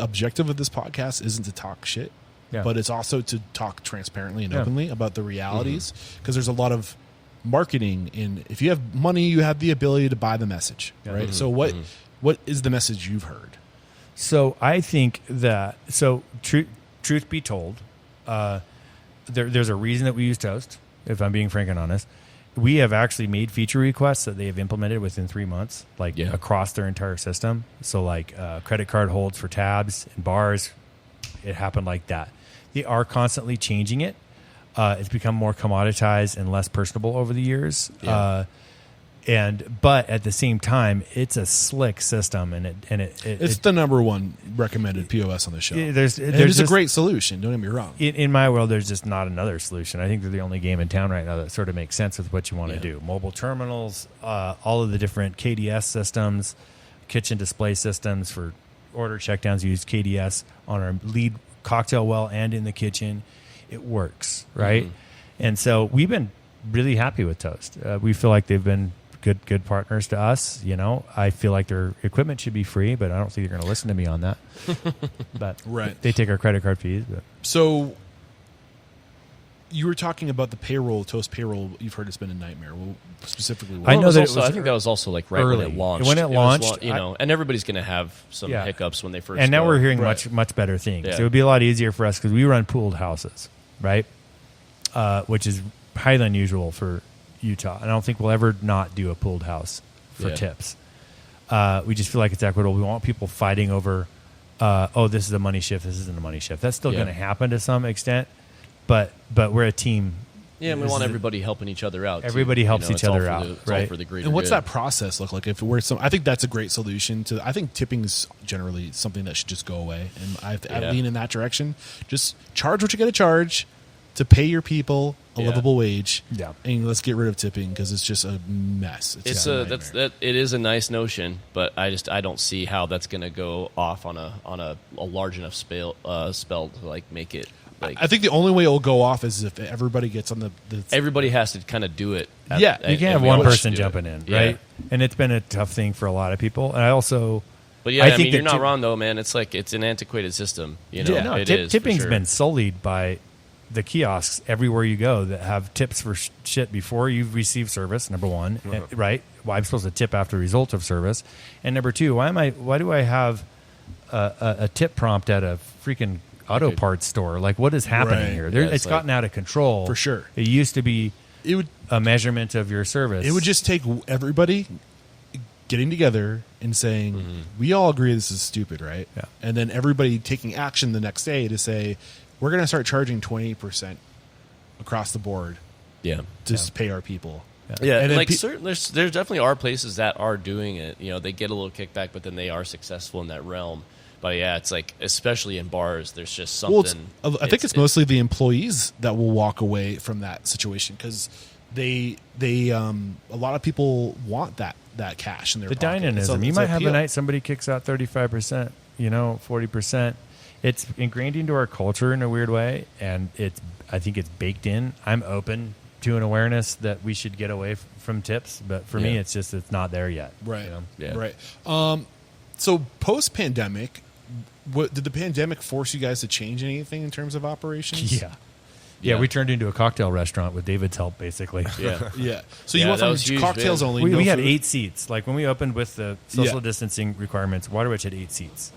objective of this podcast isn't to talk shit, but it's also to talk transparently and openly about the realities, because there's a lot of marketing in, if you have money, you have the ability to buy the message, right? Mm-hmm. So what is the message you've heard? So I think that, truth be told, there's a reason that we use Toast, if I'm being frank and honest. We have actually made feature requests that they have implemented within 3 months, across their entire system. So credit card holds for tabs and bars, it happened like that. They are constantly changing it. It's become more commoditized and less personable over the years. Yeah. But at the same time, it's a slick system, and it's the number one recommended POS on the show. There's a great solution. Don't get me wrong. In my world, there's just not another solution. I think they're the only game in town right now that sort of makes sense with what you want to do. Mobile terminals, all of the different KDS systems, kitchen display systems for order checkdowns. Use KDS on our lead cocktail well and in the kitchen. It works, right? Mm-hmm. And so we've been really happy with Toast. We feel like they've been good partners to us. I feel like their equipment should be free, but I don't think they're going to listen to me on that. But they take our credit card fees. But. So you were talking about the payroll, Toast Payroll. You've heard it's been a nightmare. Well, specifically, I think that was also right early. When it launched. When it launched, and everybody's going to have some hiccups when they first. And now we're hearing much better things. Yeah. It would be a lot easier for us because we run pooled houses, right? Which is highly unusual for Utah. And I don't think we'll ever not do a pooled house for tips. We just feel like it's equitable. We want people fighting over, this is a money shift, this isn't a money shift. That's still going to happen to some extent, but we're a team. Yeah, and we want everybody helping each other out. Everybody helps each other out, right? For the greater and what's good. that process look like? I think that's a great solution to. I think tipping is generally something that should just go away, and I lean in that direction. Just charge what you got to charge to pay your people a livable wage. Yeah, and let's get rid of tipping because it's just a mess. It is a nice notion, but I don't see how that's going to go off on a large enough spell to make it. I think the only way it'll go off is if everybody gets on the everybody has to kind of do it. You can't have one person jumping in, right? And it's been a tough thing for a lot of people. And I also, but I think you're not wrong though, man. It's it's an antiquated system. Tipping's been sullied by the kiosks everywhere you go that have tips for shit before you've received service. Number one, right? Why I'm supposed to tip after result of service, and number two, why do I have a tip prompt at a freaking auto parts store? What is happening here? It's gotten out of control. For sure. It used to be a measurement of your service. It would just take everybody getting together and saying, we all agree this is stupid, right? Yeah. And then everybody taking action the next day to say, we're going to start charging 20% across the board to pay our people. Yeah, and there's definitely are places that are doing it. They get a little kickback, but then they are successful in that realm. But it's especially in bars, there's just something. Well, I think it's mostly the employees that will walk away from that situation because they a lot of people want that cash in their pocket. Dynamism. You might have a night somebody kicks out 35%, 40%. It's ingrained into our culture in a weird way, and I think it's baked in. I'm open to an awareness that we should get away from tips, but for me, it's not there yet. Right. Right. So post-pandemic. Did the pandemic force you guys to change anything in terms of operations? Yeah, we turned into a cocktail restaurant with David's help, basically. Yeah. So you went from cocktails only. We had 8 seats. When we opened with the social distancing requirements, Waterwitch had 8 seats.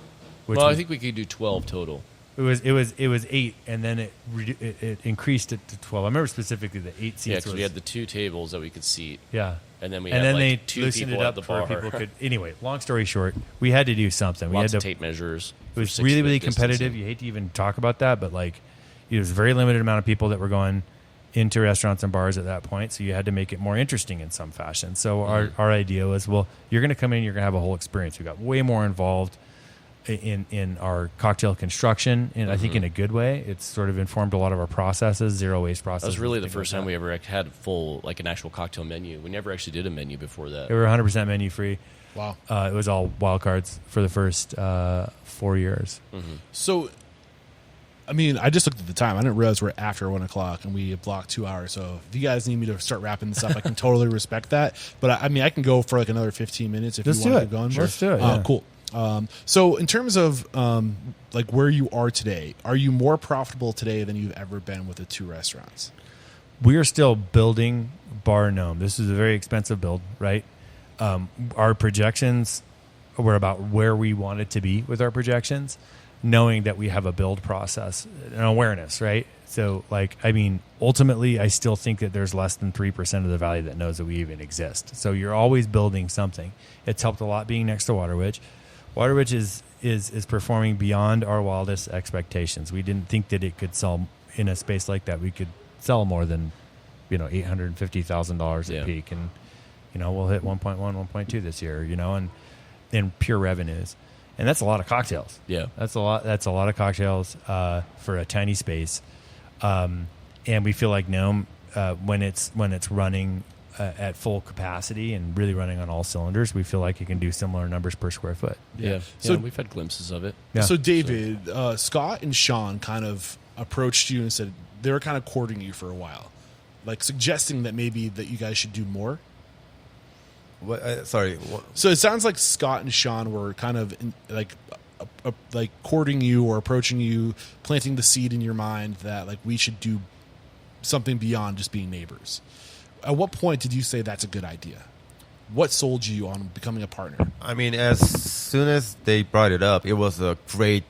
I think we could do 12 total. It was 8, and then it increased it to 12. I remember specifically the 8 seats. Yeah, because we had the 2 tables that we could seat. Yeah. And then we and had then like they 2 loosened people it at up the for bar. people could. Anyway, long story short, we had to do something. We Lots had of to tape measures. It was really, really competitive. You hate to even talk about that, but like, it was a very limited amount of people that were going into restaurants and bars at that point. So you had to make it more interesting in some fashion. So our idea was, well, you're going to come in, you're going to have a whole experience. We got way more involved in our cocktail construction, and I think in a good way. It's sort of informed a lot of our processes, zero waste processes. That was really the first time we ever had full, like an actual cocktail menu. We never actually did a menu before that. We were 100% menu free. Wow. It was all wild cards for the first 4 years. So, I mean, I just looked at the time. I didn't realize we're after 1 o'clock and we have blocked 2 hours. So if you guys need me to start wrapping this up, I can totally respect that. But I mean, I can go for like another 15 minutes if Let's you want do to keep it. going. Let's do it, yeah. Cool. So in terms of like where you are today, are you more profitable today than you've ever been with the 2 restaurants? We are still building Bar Nohm. This is a very expensive build, right? Our projections were about where we wanted to be with our projections, knowing that we have a build process and awareness, right? So, like, I mean, ultimately, I still think that there's less than 3% of the valley that knows that we even exist. So you're always building something. It's helped a lot being next to Waterwitch. Waterwitch is performing beyond our wildest expectations. We didn't think that it could sell in a space like that. We could sell more than, $850,000 at peak, and we'll hit 1.1, 1.2 this year. And in pure revenues, and that's a lot of cocktails. Yeah, that's a lot. That's a lot of cocktails for a tiny space. And we feel like Nohm, when it's running at full capacity and really running on all cylinders, we feel like it can do similar numbers per square foot. Yeah. So we've had glimpses of it. Yeah. So David, Scott and Sean kind of approached you and said they were kind of courting you for a while, like suggesting that maybe that you guys should do more. What, sorry. What? So it sounds like Scott and Sean were kind of like courting you or approaching you, planting the seed in your mind that like we should do something beyond just being neighbors. At what point did you say that's a good idea? What sold you on becoming a partner? I mean, as soon as they brought it up, it was a great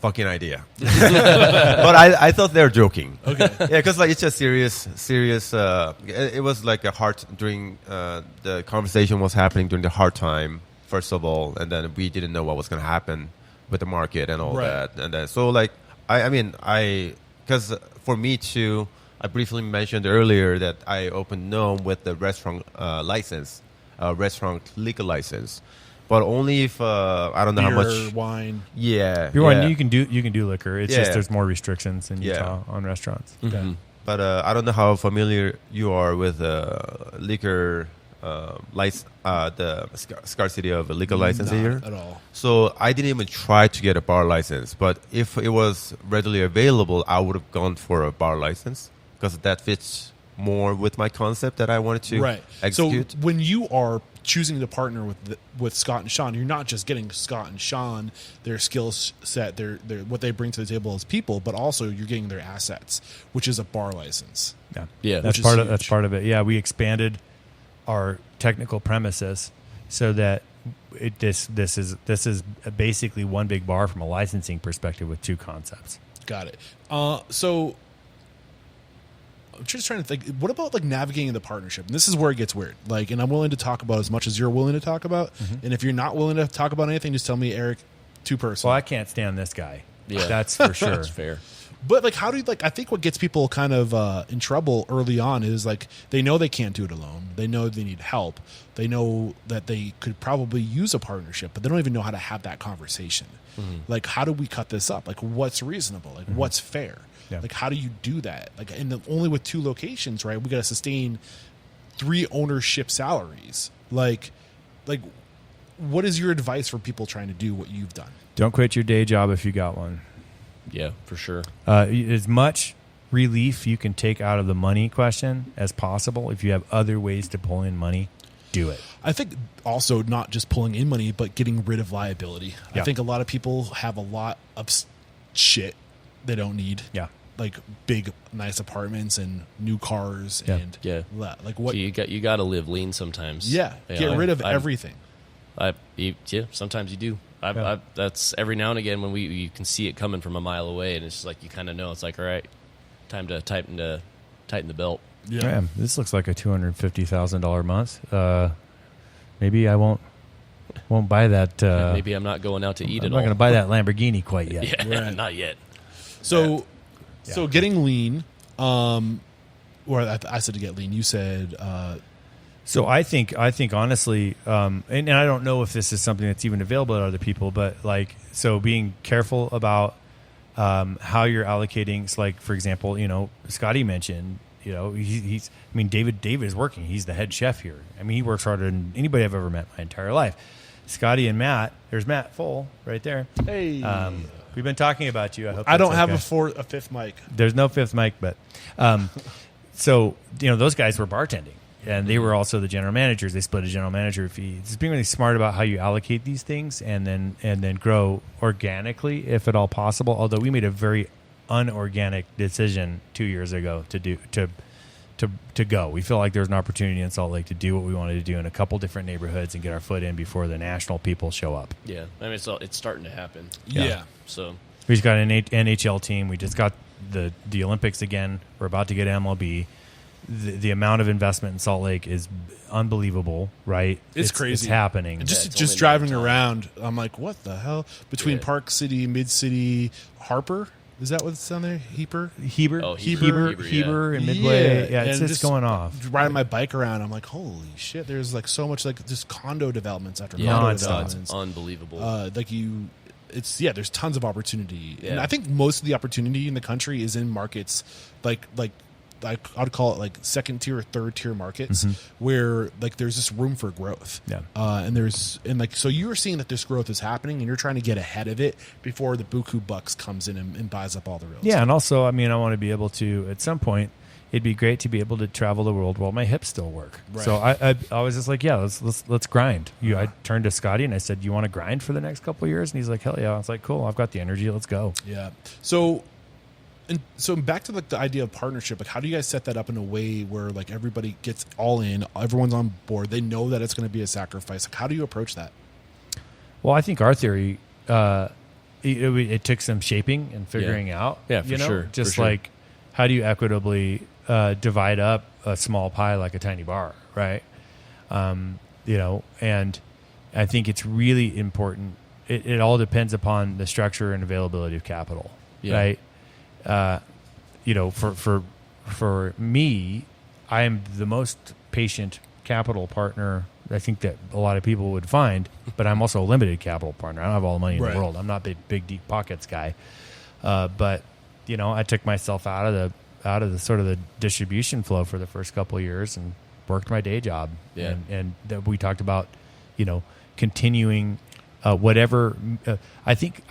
fucking idea. But I thought they were joking. Okay. Yeah, because like it's just serious. It was like a hard during the conversation was happening during the hard time. First of all, and then we didn't know what was going to happen with the market and all that. And then so like I mean because for me too. I briefly mentioned earlier that I opened Nohm with the restaurant license, restaurant liquor license, but only if I don't know Beer, how much wine. Yeah, Beer, wine, you can do liquor. It's just Yeah. there's more restrictions in Utah on restaurants. Okay. But I don't know how familiar you are with liquor the scarcity of a liquor license Not here at all. So I didn't even try to get a bar license. But if it was readily available, I would have gone for a bar license. Because that fits more with my concept that I wanted to execute. So when you are choosing to partner with Scott and Sean, you're not just getting Scott and Sean, their skill set, their what they bring to the table as people, but also you're getting their assets, which is a bar license. Yeah. That's part of it. Yeah, we expanded our technical premises so that this is basically one big bar from a licensing perspective with 2 concepts. Got it. So I'm just trying to think. What about like navigating the partnership? And this is where it gets weird. Like, and I'm willing to talk about as much as you're willing to talk about. And if you're not willing to talk about anything, just tell me, Eric, too personal. Well, I can't stand this guy. Yeah. That's for sure. That's fair. But like, how do you like? I think what gets people kind of in trouble early on is like they know they can't do it alone. They know they need help. They know that they could probably use a partnership, but they don't even know how to have that conversation. Like, how do we cut this up? Like, what's reasonable? Like, what's fair? Yeah. Like, how do you do that? Like, and only with 2 locations, right? We got to sustain 3 ownership salaries. Like, what is your advice for people trying to do what you've done? Don't quit your day job if you got one. Yeah, for sure. As much relief you can take out of the money question as possible. If you have other ways to pull in money, do it. I think also not just pulling in money, but getting rid of liability. Yeah. I think a lot of people have a lot of shit they don't need. Yeah. Like big, nice apartments and new cars and like what So you got to live lean sometimes. get rid of everything. Sometimes you do. That's every now and again when you can see it coming from a mile away, and it's just like you kind of know it's like, all right, time to tighten the belt. Yeah, this looks like a $250,000 month. Maybe I won't buy that. Maybe I'm not going out to eat I'm it not all. going to buy that Lamborghini quite yet. Yeah, Right. not yet. So getting lean, or I said to get lean. You said. So I think honestly, and I don't know if this is something that's even available to other people, but like, so being careful about how you're allocating. So like, for example, Scotty mentioned, he's. I mean, David is working. He's the head chef here. I mean, he works harder than anybody I've ever met my entire life. Scotty and Matt. There's Matt Full right there. Hey, we've been talking about you. I don't have okay. a fifth mic. There's no fifth mic, but so those guys were bartending, and they were also the general managers. They split a general manager fee. Just being really smart about how you allocate these things, and then grow organically if at all possible. Although we made a very unorganic decision 2 years ago to go. We feel like there's an opportunity in Salt Lake to do what we wanted to do in a couple different neighborhoods and get our foot in before the national people show up. Yeah, I mean it's starting to happen. Yeah. So we just got an NHL team. We just got the Olympics again. We're about to get MLB. The amount of investment in Salt Lake is unbelievable, right? It's crazy. It's happening. And it's just only driving matter of around, I'm like, what the hell? Between Yeah. Park City, Mid City, Harper. Is that what's down there? Heber? Heber, Oh, Heber, Heber, and Midway. Yeah, it's and just going off. Riding my bike around, I'm like, holy shit! There's like so much like just condo developments after yeah, condo nonstop. it's developments. unbelievable. There's tons of opportunity, and Yeah. I think most of the opportunity in the country is in markets like I'd call it like second tier or third tier markets where like there's just room for growth. Yeah. So you're seeing that this growth is happening and you're trying to get ahead of it before the buku bucks comes in and buys up all the real estate. Yeah, and also, I mean, I want to be able to, at some point, it'd be great to be able to travel the world while my hips still work. Right. So I was just like, yeah, let's grind. I turned to Scotty and I said, you want to grind for the next couple of years? And he's like, hell yeah. I was like, cool, I've got the energy. Let's go. Yeah. So back to like the idea of partnership, like how do you guys set that up in a way where like everybody gets all in, everyone's on board, they know that it's going to be a sacrifice. Like how do you approach that? Well, I think our theory, it took some shaping and figuring out. Yeah, for sure. Just For sure. like, how do you equitably divide up a small pie like a tiny bar, right? And I think it's really important. It all depends upon the structure and availability of capital, right? For me, I am the most patient capital partner I think that a lot of people would find, but I'm also a limited capital partner. I don't have all the money in Right. the world. I'm not big deep pockets guy. But I took myself out of the sort of the distribution flow for the first couple of years and worked my day job. Yeah. And that we talked about, continuing whatever. I think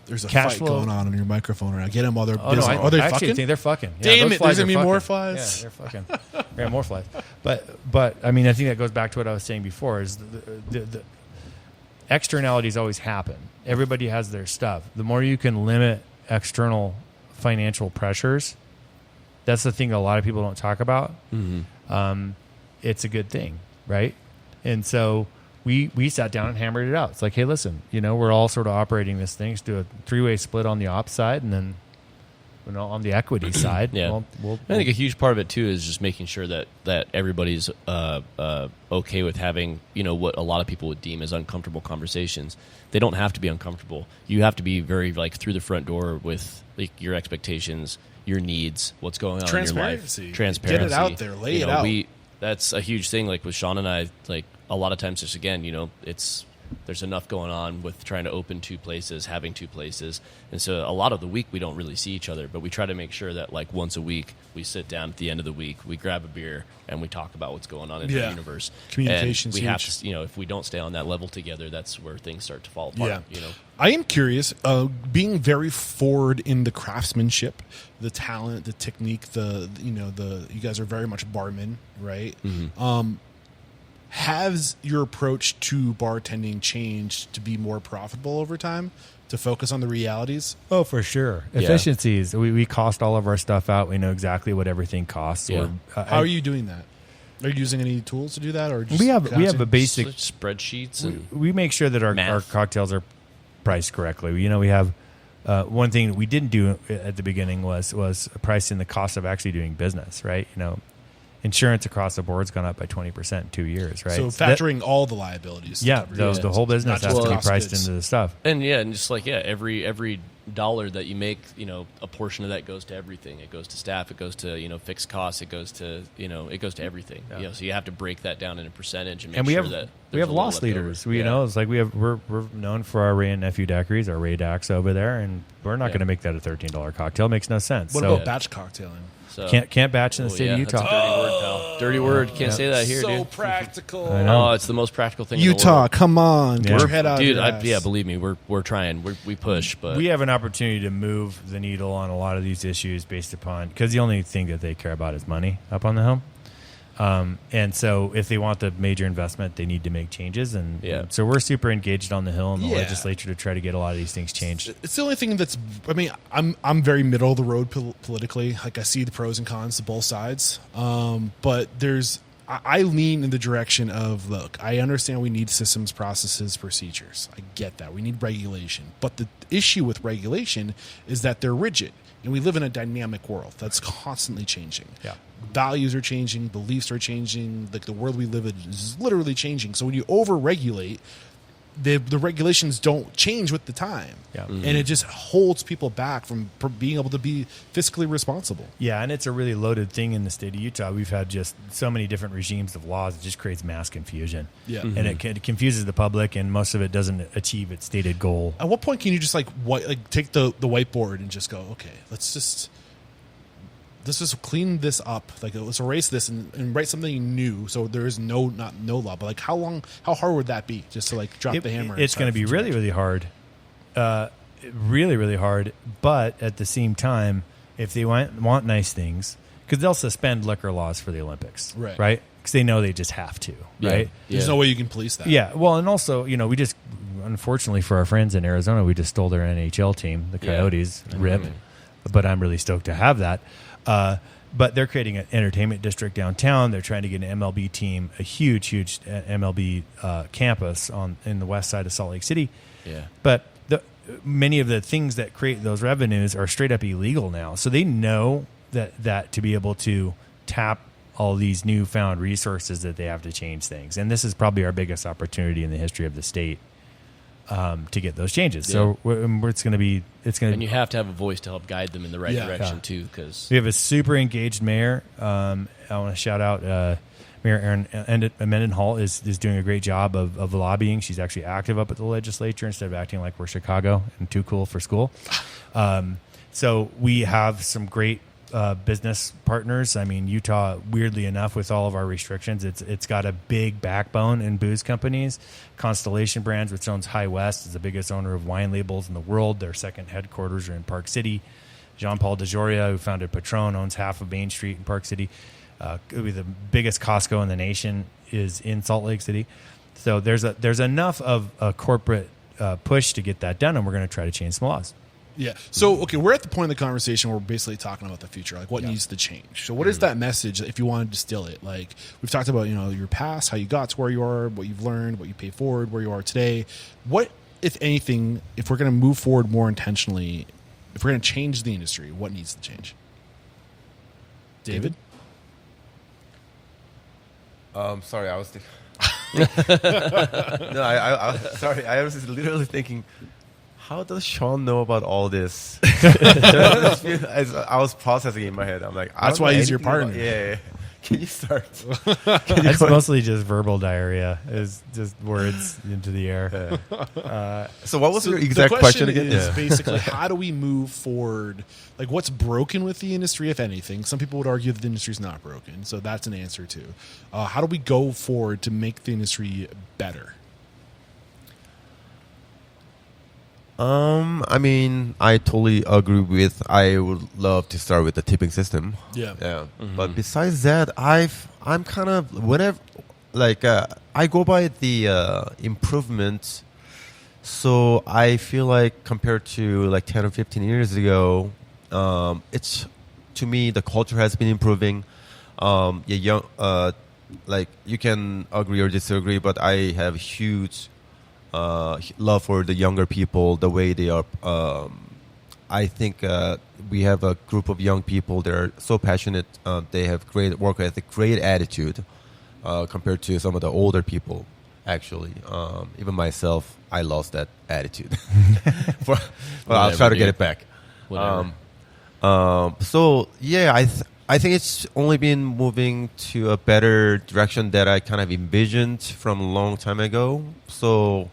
There's a cash fight flow going on your microphone right now. Get them while they're Oh busy. no! Are they I actually fucking? think they're fucking. Damn those it, flies there's gonna are be fucking. more flies. Yeah, they're fucking. Yeah, more flies. But I mean, I think that goes back to what I was saying before. Is the externalities always happen. Everybody has their stuff. The more you can limit external financial pressures, that's the thing a lot of people don't talk about. It's a good thing, right? And so we sat down and hammered it out. It's like, hey, listen, we're all sort of operating this thing. Let's do a three-way split on the ops side, and then on the equity side. Yeah. We'll I think a huge part of it too is just making sure that everybody's okay with having what a lot of people would deem as uncomfortable conversations. They don't have to be uncomfortable. You have to be very like through the front door with like your expectations, your needs, what's going on in your life. Transparency. Get it out there. Lay it out. That's a huge thing. Like with Sean and I, like a lot of times, just again, there's enough going on with trying to open two places, having two places. And so a lot of the week we don't really see each other, but we try to make sure that like once a week we sit down at the end of the week, we grab a beer and we talk about what's going on in the universe. Communication's and we have huge. to, if we don't stay on that level together, that's where things start to fall apart. I am curious, being very forward in the craftsmanship, the talent, the technique, you guys are very much barmen, right? Has your approach to bartending changed to be more profitable over time, to focus on the realities? Oh, for sure. Yeah. Efficiencies. We cost all of our stuff out. We know exactly what everything costs. Yeah. How are you doing that? Are you using any tools to do that, or just We have a basic. Spreadsheets and We make sure that our math. cocktails are priced correctly. We have one thing that we didn't do at the beginning was pricing the cost of actually doing business, right? Insurance across the board's gone up by 20% in 2 years, right? So factoring all the liabilities. The whole business has to be priced into the stuff. And just every dollar that you make, a portion of that goes to everything. It goes to staff. It goes to fixed costs. It goes to everything. Yeah. So you have to break that down in a percentage and make And we sure have that we have loss leaders. It's like we're known for our Ray and Nephew daiquiris, our Ray Dax over there, and we're not going to make that a $13 cocktail. It makes no sense. What about batch cocktailing? So, can't batch in the state of Utah. That's a dirty word, pal. Dirty word. Can't say that here, so dude. Practical. I know. Oh, it's the most practical thing Utah, in the world. come on. Get your head out Dude, of your ass. believe me, we're trying. We push, but We have an opportunity to move the needle on a lot of these issues based upon, because the only thing that they care about is money up on the hill. And so if they want the major investment, they need to make changes. And so we're super engaged on the Hill and the legislature to try to get a lot of these things changed. It's the only thing that's, I'm very middle of the road politically. Like I see the pros and cons to both sides. But I lean in the direction of, look, I understand we need systems, processes, procedures. I get that. We need regulation. But the issue with regulation is that they're rigid. And we live in a dynamic world that's constantly changing. Yeah. Values are changing, beliefs are changing, like the world we live in is literally changing. So when you over-regulate, the regulations don't change with the time. Yeah. And it just holds people back from being able to be fiscally responsible. Yeah, and it's a really loaded thing in the state of Utah. We've had just so many different regimes of laws. It just creates mass confusion. Yeah. And it confuses the public, and most of it doesn't achieve its stated goal. At what point can you just take the whiteboard and just go, okay, let's just clean this up. Like, let's erase this and write something new. So there is no law. But like, how hard would that be? Just to drop the hammer. It's going to be really, really hard. Really, really hard. But at the same time, if they want nice things, because they'll suspend liquor laws for the Olympics, right? Because they know they just have to, right? There's no way you can police that. Yeah. Well, and also, we just, unfortunately for our friends in Arizona, we just stole their NHL team, the Coyotes. RIP. But I'm really stoked to have that. But they're creating an entertainment district downtown. They're trying to get an MLB team, a huge MLB campus in the west side of Salt Lake City. Yeah. But many of the things that create those revenues are straight up illegal now. So they know that to be able to tap all these newfound resources, that they have to change things. And this is probably our biggest opportunity in the history of the state. To get those changes, so it's going to be. And you have to have a voice to help guide them in the right direction too. Because we have a super engaged mayor. I want to shout out Mayor Erin Mendenhall is doing a great job of lobbying. She's actually active up at the legislature instead of acting like we're Chicago and too cool for school. So we have some great business partners. I mean, Utah, weirdly enough, with all of our restrictions, it's got a big backbone in booze companies. Constellation Brands, which owns High West, is the biggest owner of wine labels in the world. Their second headquarters are in Park City. Jean-Paul DeJoria, who founded Patron, owns half of Main Street in Park City. The biggest Costco in the nation is in Salt Lake City. So there's enough of a corporate push to get that done, and we're going to try to change some laws. Yeah. So, okay, we're at the point of the conversation where we're basically talking about the future, like what needs to change. So what is that message if you want to distill it? Like we've talked about, your past, how you got to where you are, what you've learned, what you pay forward, where you are today. What, if anything, if we're going to move forward more intentionally, if we're going to change the industry, what needs to change? David? Sorry, I was thinking. No, I sorry. I was literally thinking, how does Sean know about all this? I was processing in my head. I'm like, that's why he's your partner. Yeah. Can you start? It's mostly just verbal diarrhea. Is just words into the air. So what was your exact question again? Is basically, how do we move forward? Like, what's broken with the industry, if anything? Some people would argue that the industry is not broken, so that's an answer too. How do we go forward to make the industry better? I mean, I totally agree with. I would love to start with the tipping system. Yeah. Mm-hmm. But besides that, I'm kind of whenever, I go by the improvement. So I feel like compared to 10 or 15 years ago, it's to me the culture has been improving. You can agree or disagree, but I have huge love for the younger people, the way they are. I think we have a group of young people that are so passionate. They have great work ethic, great attitude compared to some of the older people. Actually, even myself, I lost that attitude. But I'll try to get it back. So yeah, I think it's only been moving to a better direction that I kind of envisioned from a long time ago. So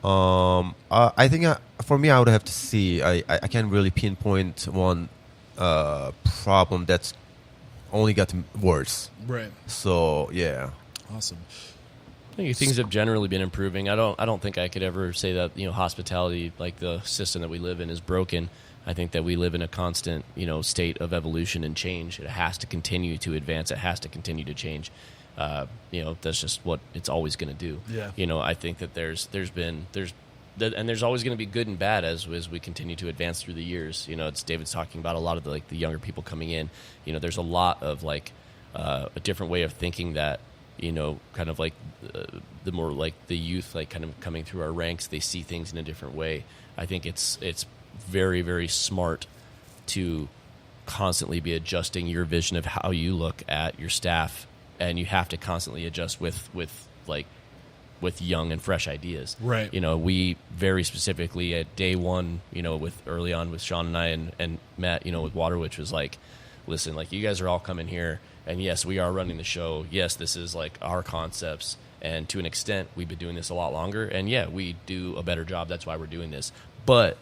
I think for me, I would have to see. I can't really pinpoint one problem that's only gotten worse. Right. So yeah. Awesome. I think things have generally been improving. I don't think I could ever say that hospitality, like the system that we live in, is broken. I think that we live in a constant state of evolution and change. It has to continue to advance. It has to continue to change. That's just what it's always going to do. Yeah. I think that there's always going to be good and bad as we continue to advance through the years. It's David's talking about a lot of the younger people coming in. There's a lot of a different way of thinking that. Kind of the more the youth, kind of coming through our ranks, they see things in a different way. I think it's very, very smart to constantly be adjusting your vision of how you look at your staff, and you have to constantly adjust with young and fresh ideas. Right. We very specifically at day one, with early on with Sean and I and Matt, with Water Witch was listen, you guys are all coming here. And yes, we are running the show. Yes, this is our concepts. And to an extent, we've been doing this a lot longer. And yeah, we do a better job. That's why we're doing this. But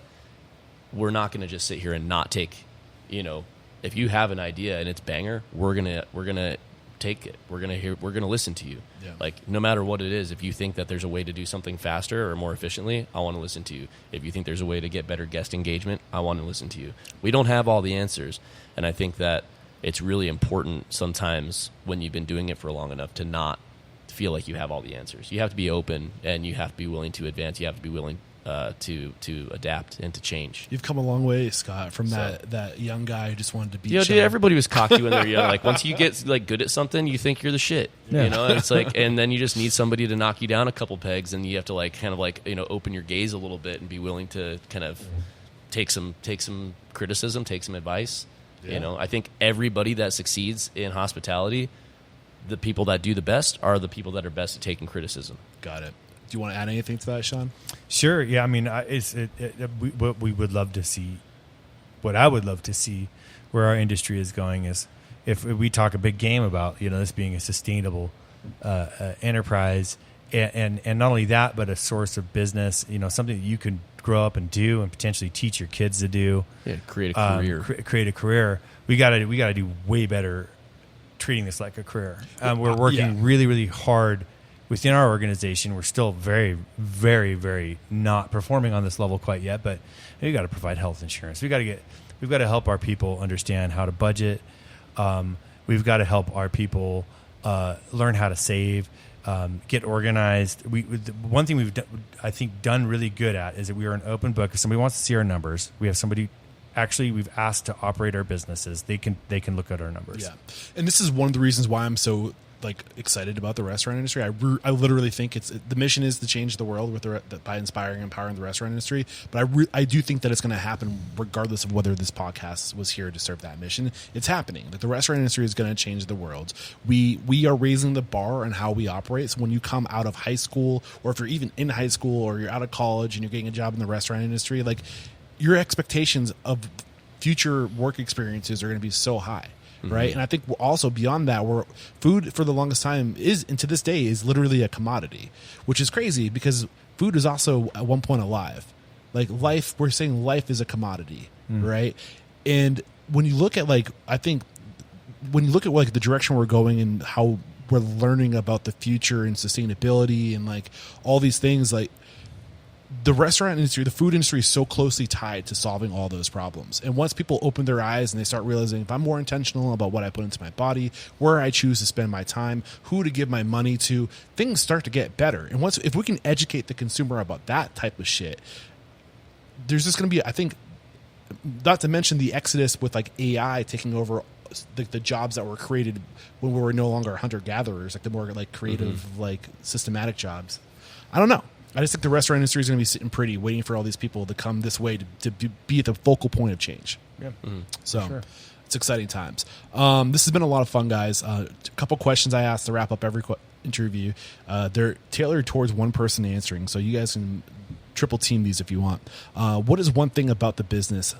we're not going to just sit here and not take, if you have an idea and it's banger, we're going to take it. We're going to listen to you. Yeah. No matter what it is, if you think that there's a way to do something faster or more efficiently, I want to listen to you. If you think there's a way to get better guest engagement, I want to listen to you. We don't have all the answers. And I think that it's really important sometimes when you've been doing it for long enough to not feel like you have all the answers. You have to be open, and you have to be willing to advance. You have to be willing to adapt and to change. You've come a long way, Scott, from that young guy who just wanted to be. Dude, everybody was cocky when they're young. Once you get good at something, you think you're the shit. Yeah. It's and then you just need somebody to knock you down a couple pegs, and you have to open your gaze a little bit and be willing to kind of take some criticism, take some advice. Yeah. I think everybody that succeeds in hospitality, the people that do the best are the people that are best at taking criticism. Got it. Do you want to add anything to that, Sean? Sure. Yeah. I mean, what we would love to see, what I would love to see, where our industry is going is if we talk a big game about this being a sustainable enterprise, and not only that, but a source of business. Something that you can grow up and do, and potentially teach your kids to do. Yeah, create a career. Create a career. We gotta do way better treating this like a career. We're working really, really hard within our organization. We're still very, very, very not performing on this level quite yet, but we got to provide health insurance. We've got to help our people understand how to budget. We've got to help our people learn how to save. Get organized. One thing we've done really good at is that we are an open book. If somebody wants to see our numbers, we have somebody. Actually, we've asked to operate our businesses. They can look at our numbers. Yeah, and this is one of the reasons why I'm so excited about the restaurant industry. I literally think the mission is to change the world by inspiring and empowering the restaurant industry. But I do think that it's going to happen regardless of whether this podcast was here to serve that mission. It's happening. The restaurant industry is going to change the world. We are raising the bar on how we operate. So when you come out of high school, or if you're even in high school, or you're out of college and you're getting a job in the restaurant industry, your expectations of future work experiences are going to be so high. Right. And I think also beyond that, food for the longest time and to this day is literally a commodity, which is crazy because food is also at one point alive. Life, we're saying life is a commodity. Right. And when you look at the direction we're going and how we're learning about the future and sustainability and all these things, the restaurant industry, the food industry is so closely tied to solving all those problems. And once people open their eyes and they start realizing if I'm more intentional about what I put into my body, where I choose to spend my time, who to give my money to, things start to get better. And if we can educate the consumer about that type of shit, there's just going to be, I think, not to mention the exodus with AI taking over the jobs that were created when we were no longer hunter-gatherers, the more creative, systematic jobs. I don't know. I just think the restaurant industry is going to be sitting pretty, waiting for all these people to come this way to be at the focal point of change. Yeah. So sure. it's exciting times. This has been a lot of fun, guys. A couple questions I asked to wrap up every interview. They're tailored towards one person answering, so you guys can triple team these if you want. What is one thing about the business,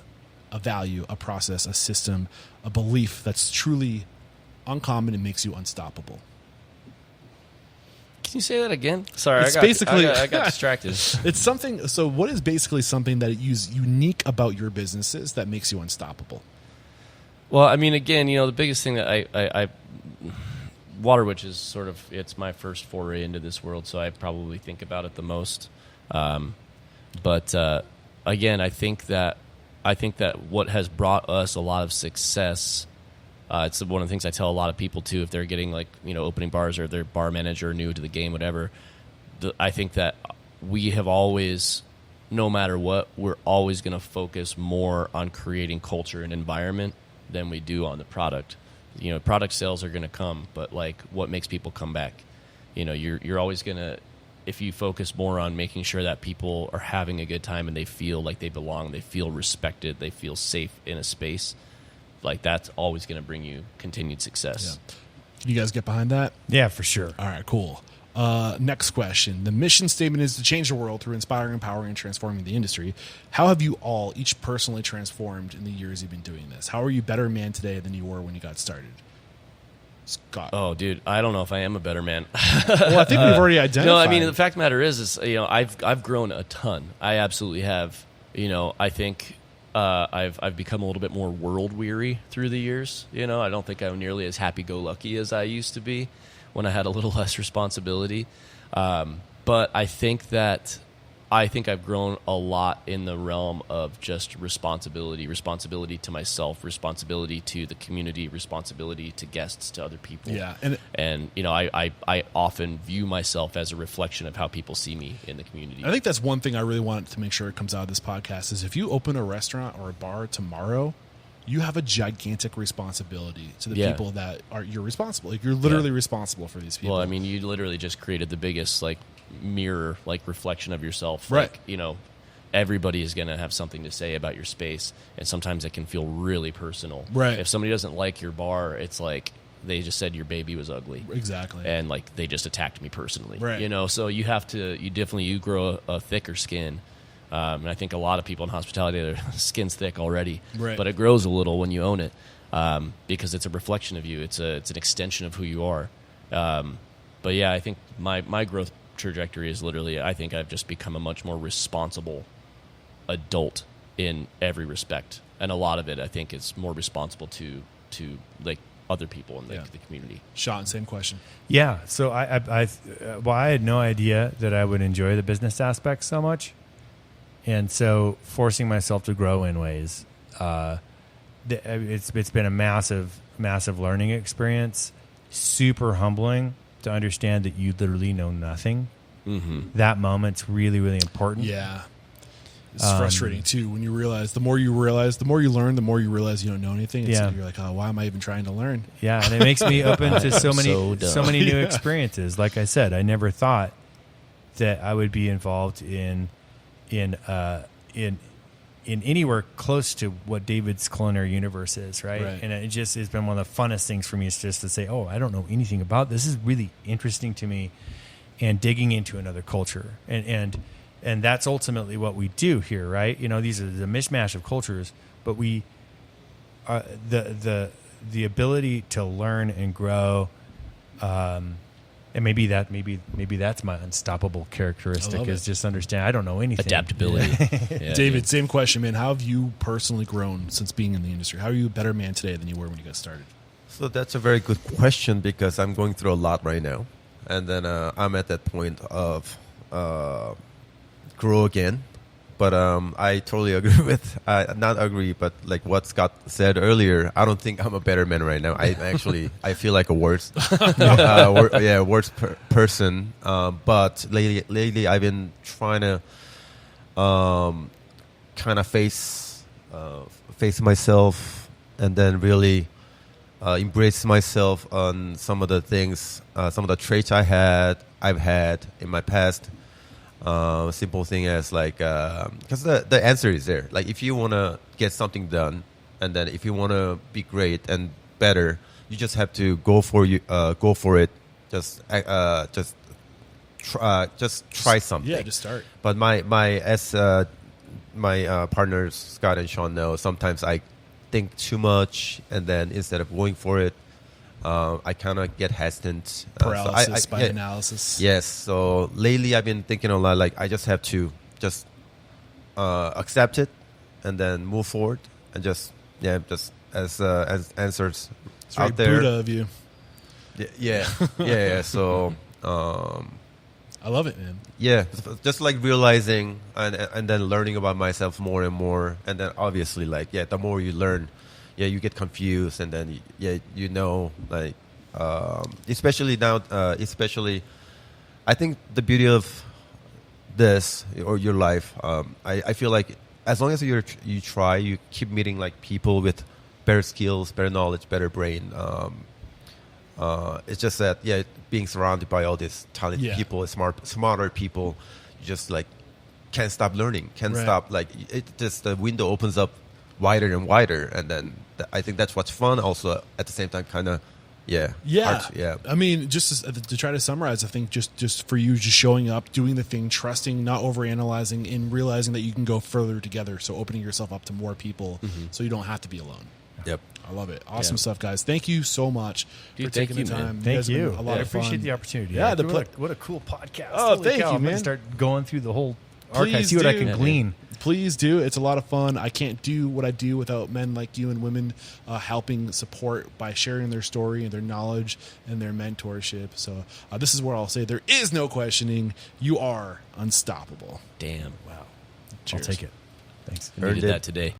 a value, a process, a system, a belief that's truly uncommon and makes you unstoppable? Can you say that again? Sorry, It's I got distracted. It's something. So, what is basically something that is unique about your businesses that makes you unstoppable? Well, I mean, again, the biggest thing that I Water Witch is sort of, it's my first foray into this world, so I probably think about it the most. But again, I think that what has brought us a lot of success. It's one of the things I tell a lot of people too, if they're getting opening bars or they're bar manager, new to the game, whatever. I think that we have always, no matter what, we're always going to focus more on creating culture and environment than we do on the product. Product sales are going to come, but what makes people come back? You're always going to, if you focus more on making sure that people are having a good time and they feel like they belong, they feel respected, they feel safe in a space, that's always going to bring you continued success. Yeah. Can you guys get behind that? Yeah, for sure. All right, cool. Next question. The mission statement is to change the world through inspiring, empowering, and transforming the industry. How have you all each personally transformed in the years you've been doing this? How are you a better man today than you were when you got started? Scott. Oh, dude, I don't know if I am a better man. Well, I think we've already identified. No, I mean, the fact of the matter is I've grown a ton. I absolutely have. I think I've become a little bit more world weary through the years. I don't think I'm nearly as happy go lucky as I used to be when I had a little less responsibility. But I think I've grown a lot in the realm of just responsibility to myself, responsibility to the community, responsibility to guests, to other people. Yeah. And I often view myself as a reflection of how people see me in the community. I think that's one thing I really want to make sure it comes out of this podcast is if you open a restaurant or a bar tomorrow, you have a gigantic responsibility to the people that you're responsible. You're literally responsible for these people. Well, I mean, you literally just created the biggest mirror, reflection of yourself. Right. Everybody is going to have something to say about your space, and sometimes it can feel really personal. Right. If somebody doesn't like your bar, it's like they just said your baby was ugly. Exactly. And they just attacked me personally. Right. So you grow a thicker skin. And I think a lot of people in hospitality, their skin's thick already, right. But it grows a little when you own it because it's a reflection of you. It's an extension of who you are. But yeah, I think my growth trajectory is literally, I think I've just become a much more responsible adult in every respect, and a lot of it I think is more responsible to other people in the community. Sean, same question. Yeah, so I had no idea that I would enjoy the business aspect so much. And so forcing myself to grow in ways, it's been a massive, massive learning experience. Super humbling to understand that you literally know nothing. Mm-hmm. That moment's really, really important. Yeah. It's frustrating, too, when you realize, the more you learn, the more you realize you don't know anything. And so you're like, oh, why am I even trying to learn? Yeah, and it makes me open to so many new experiences. Like I said, I never thought that I would be involved in anywhere close to what David's culinary universe is, right? And it just has been one of the funnest things for me is just to say, oh, I don't know anything about this. This is really interesting to me, and digging into another culture. And that's ultimately what we do here, right? These are the mishmash of cultures, but we the ability to learn and grow, and maybe that's my unstoppable characteristic is just understand I don't know anything. Adaptability. David, same question, man. How have you personally grown since being in the industry? How are you a better man today than you were when you got started? So that's a very good question because I'm going through a lot right now. And then I'm at that point of grow again. But I totally agree with, not agree, but what Scott said earlier, I don't think I'm a better man right now. I feel like a worse, worse person. But lately I've been trying to kind of face myself and then really embrace myself on some of the things, some of the traits I've had in my past. Simple thing as like, because the answer is there. Like if you want to get something done, and then if you want to be great and better, you just have to go for it. Just try something. Yeah, just start. But my partners Scott and Chon know sometimes I think too much, and then instead of going for it, I kind of get hesitant. Paralysis by analysis. Yes. So lately I've been thinking a lot. Like I just have to just accept it, and then move forward, and just as answers It's very out there. Buddha of you. Yeah. So. I love it, man. Yeah, just like realizing and then learning about myself more and more, and then obviously like the more you learn, you get confused, and then like especially now, I think the beauty of this or your life, I feel like as long as you try, you keep meeting like people with better skills, better knowledge, better brain. It's just that being surrounded by all these talented people, smarter people, you just like can't stop learning, can't stop, like it just, the window opens up wider and wider, and then I think that's what's fun, also at the same time kind of hard. I mean, just to try to summarize, I think just for you, just showing up, doing the thing, trusting, not overanalyzing, and realizing that you can go further together, so opening yourself up to more people, so you don't have to be alone. Yep. I love it. Awesome stuff, guys. Thank you so much for thank taking you, the time. man. You Thank guys have you. been a lot I of fun. appreciate the opportunity. Yeah, what a cool podcast. Oh, Holy thank cow, you, I'm gonna man. start going through the whole archive, Please see what I do. can glean. Please do. It's a lot of fun. I can't do what I do without men like you and women helping support by sharing their story and their knowledge and their mentorship. So this is where I'll say there is no questioning. You are unstoppable. Damn. Wow. Cheers. I'll take it. Thanks. I needed that today.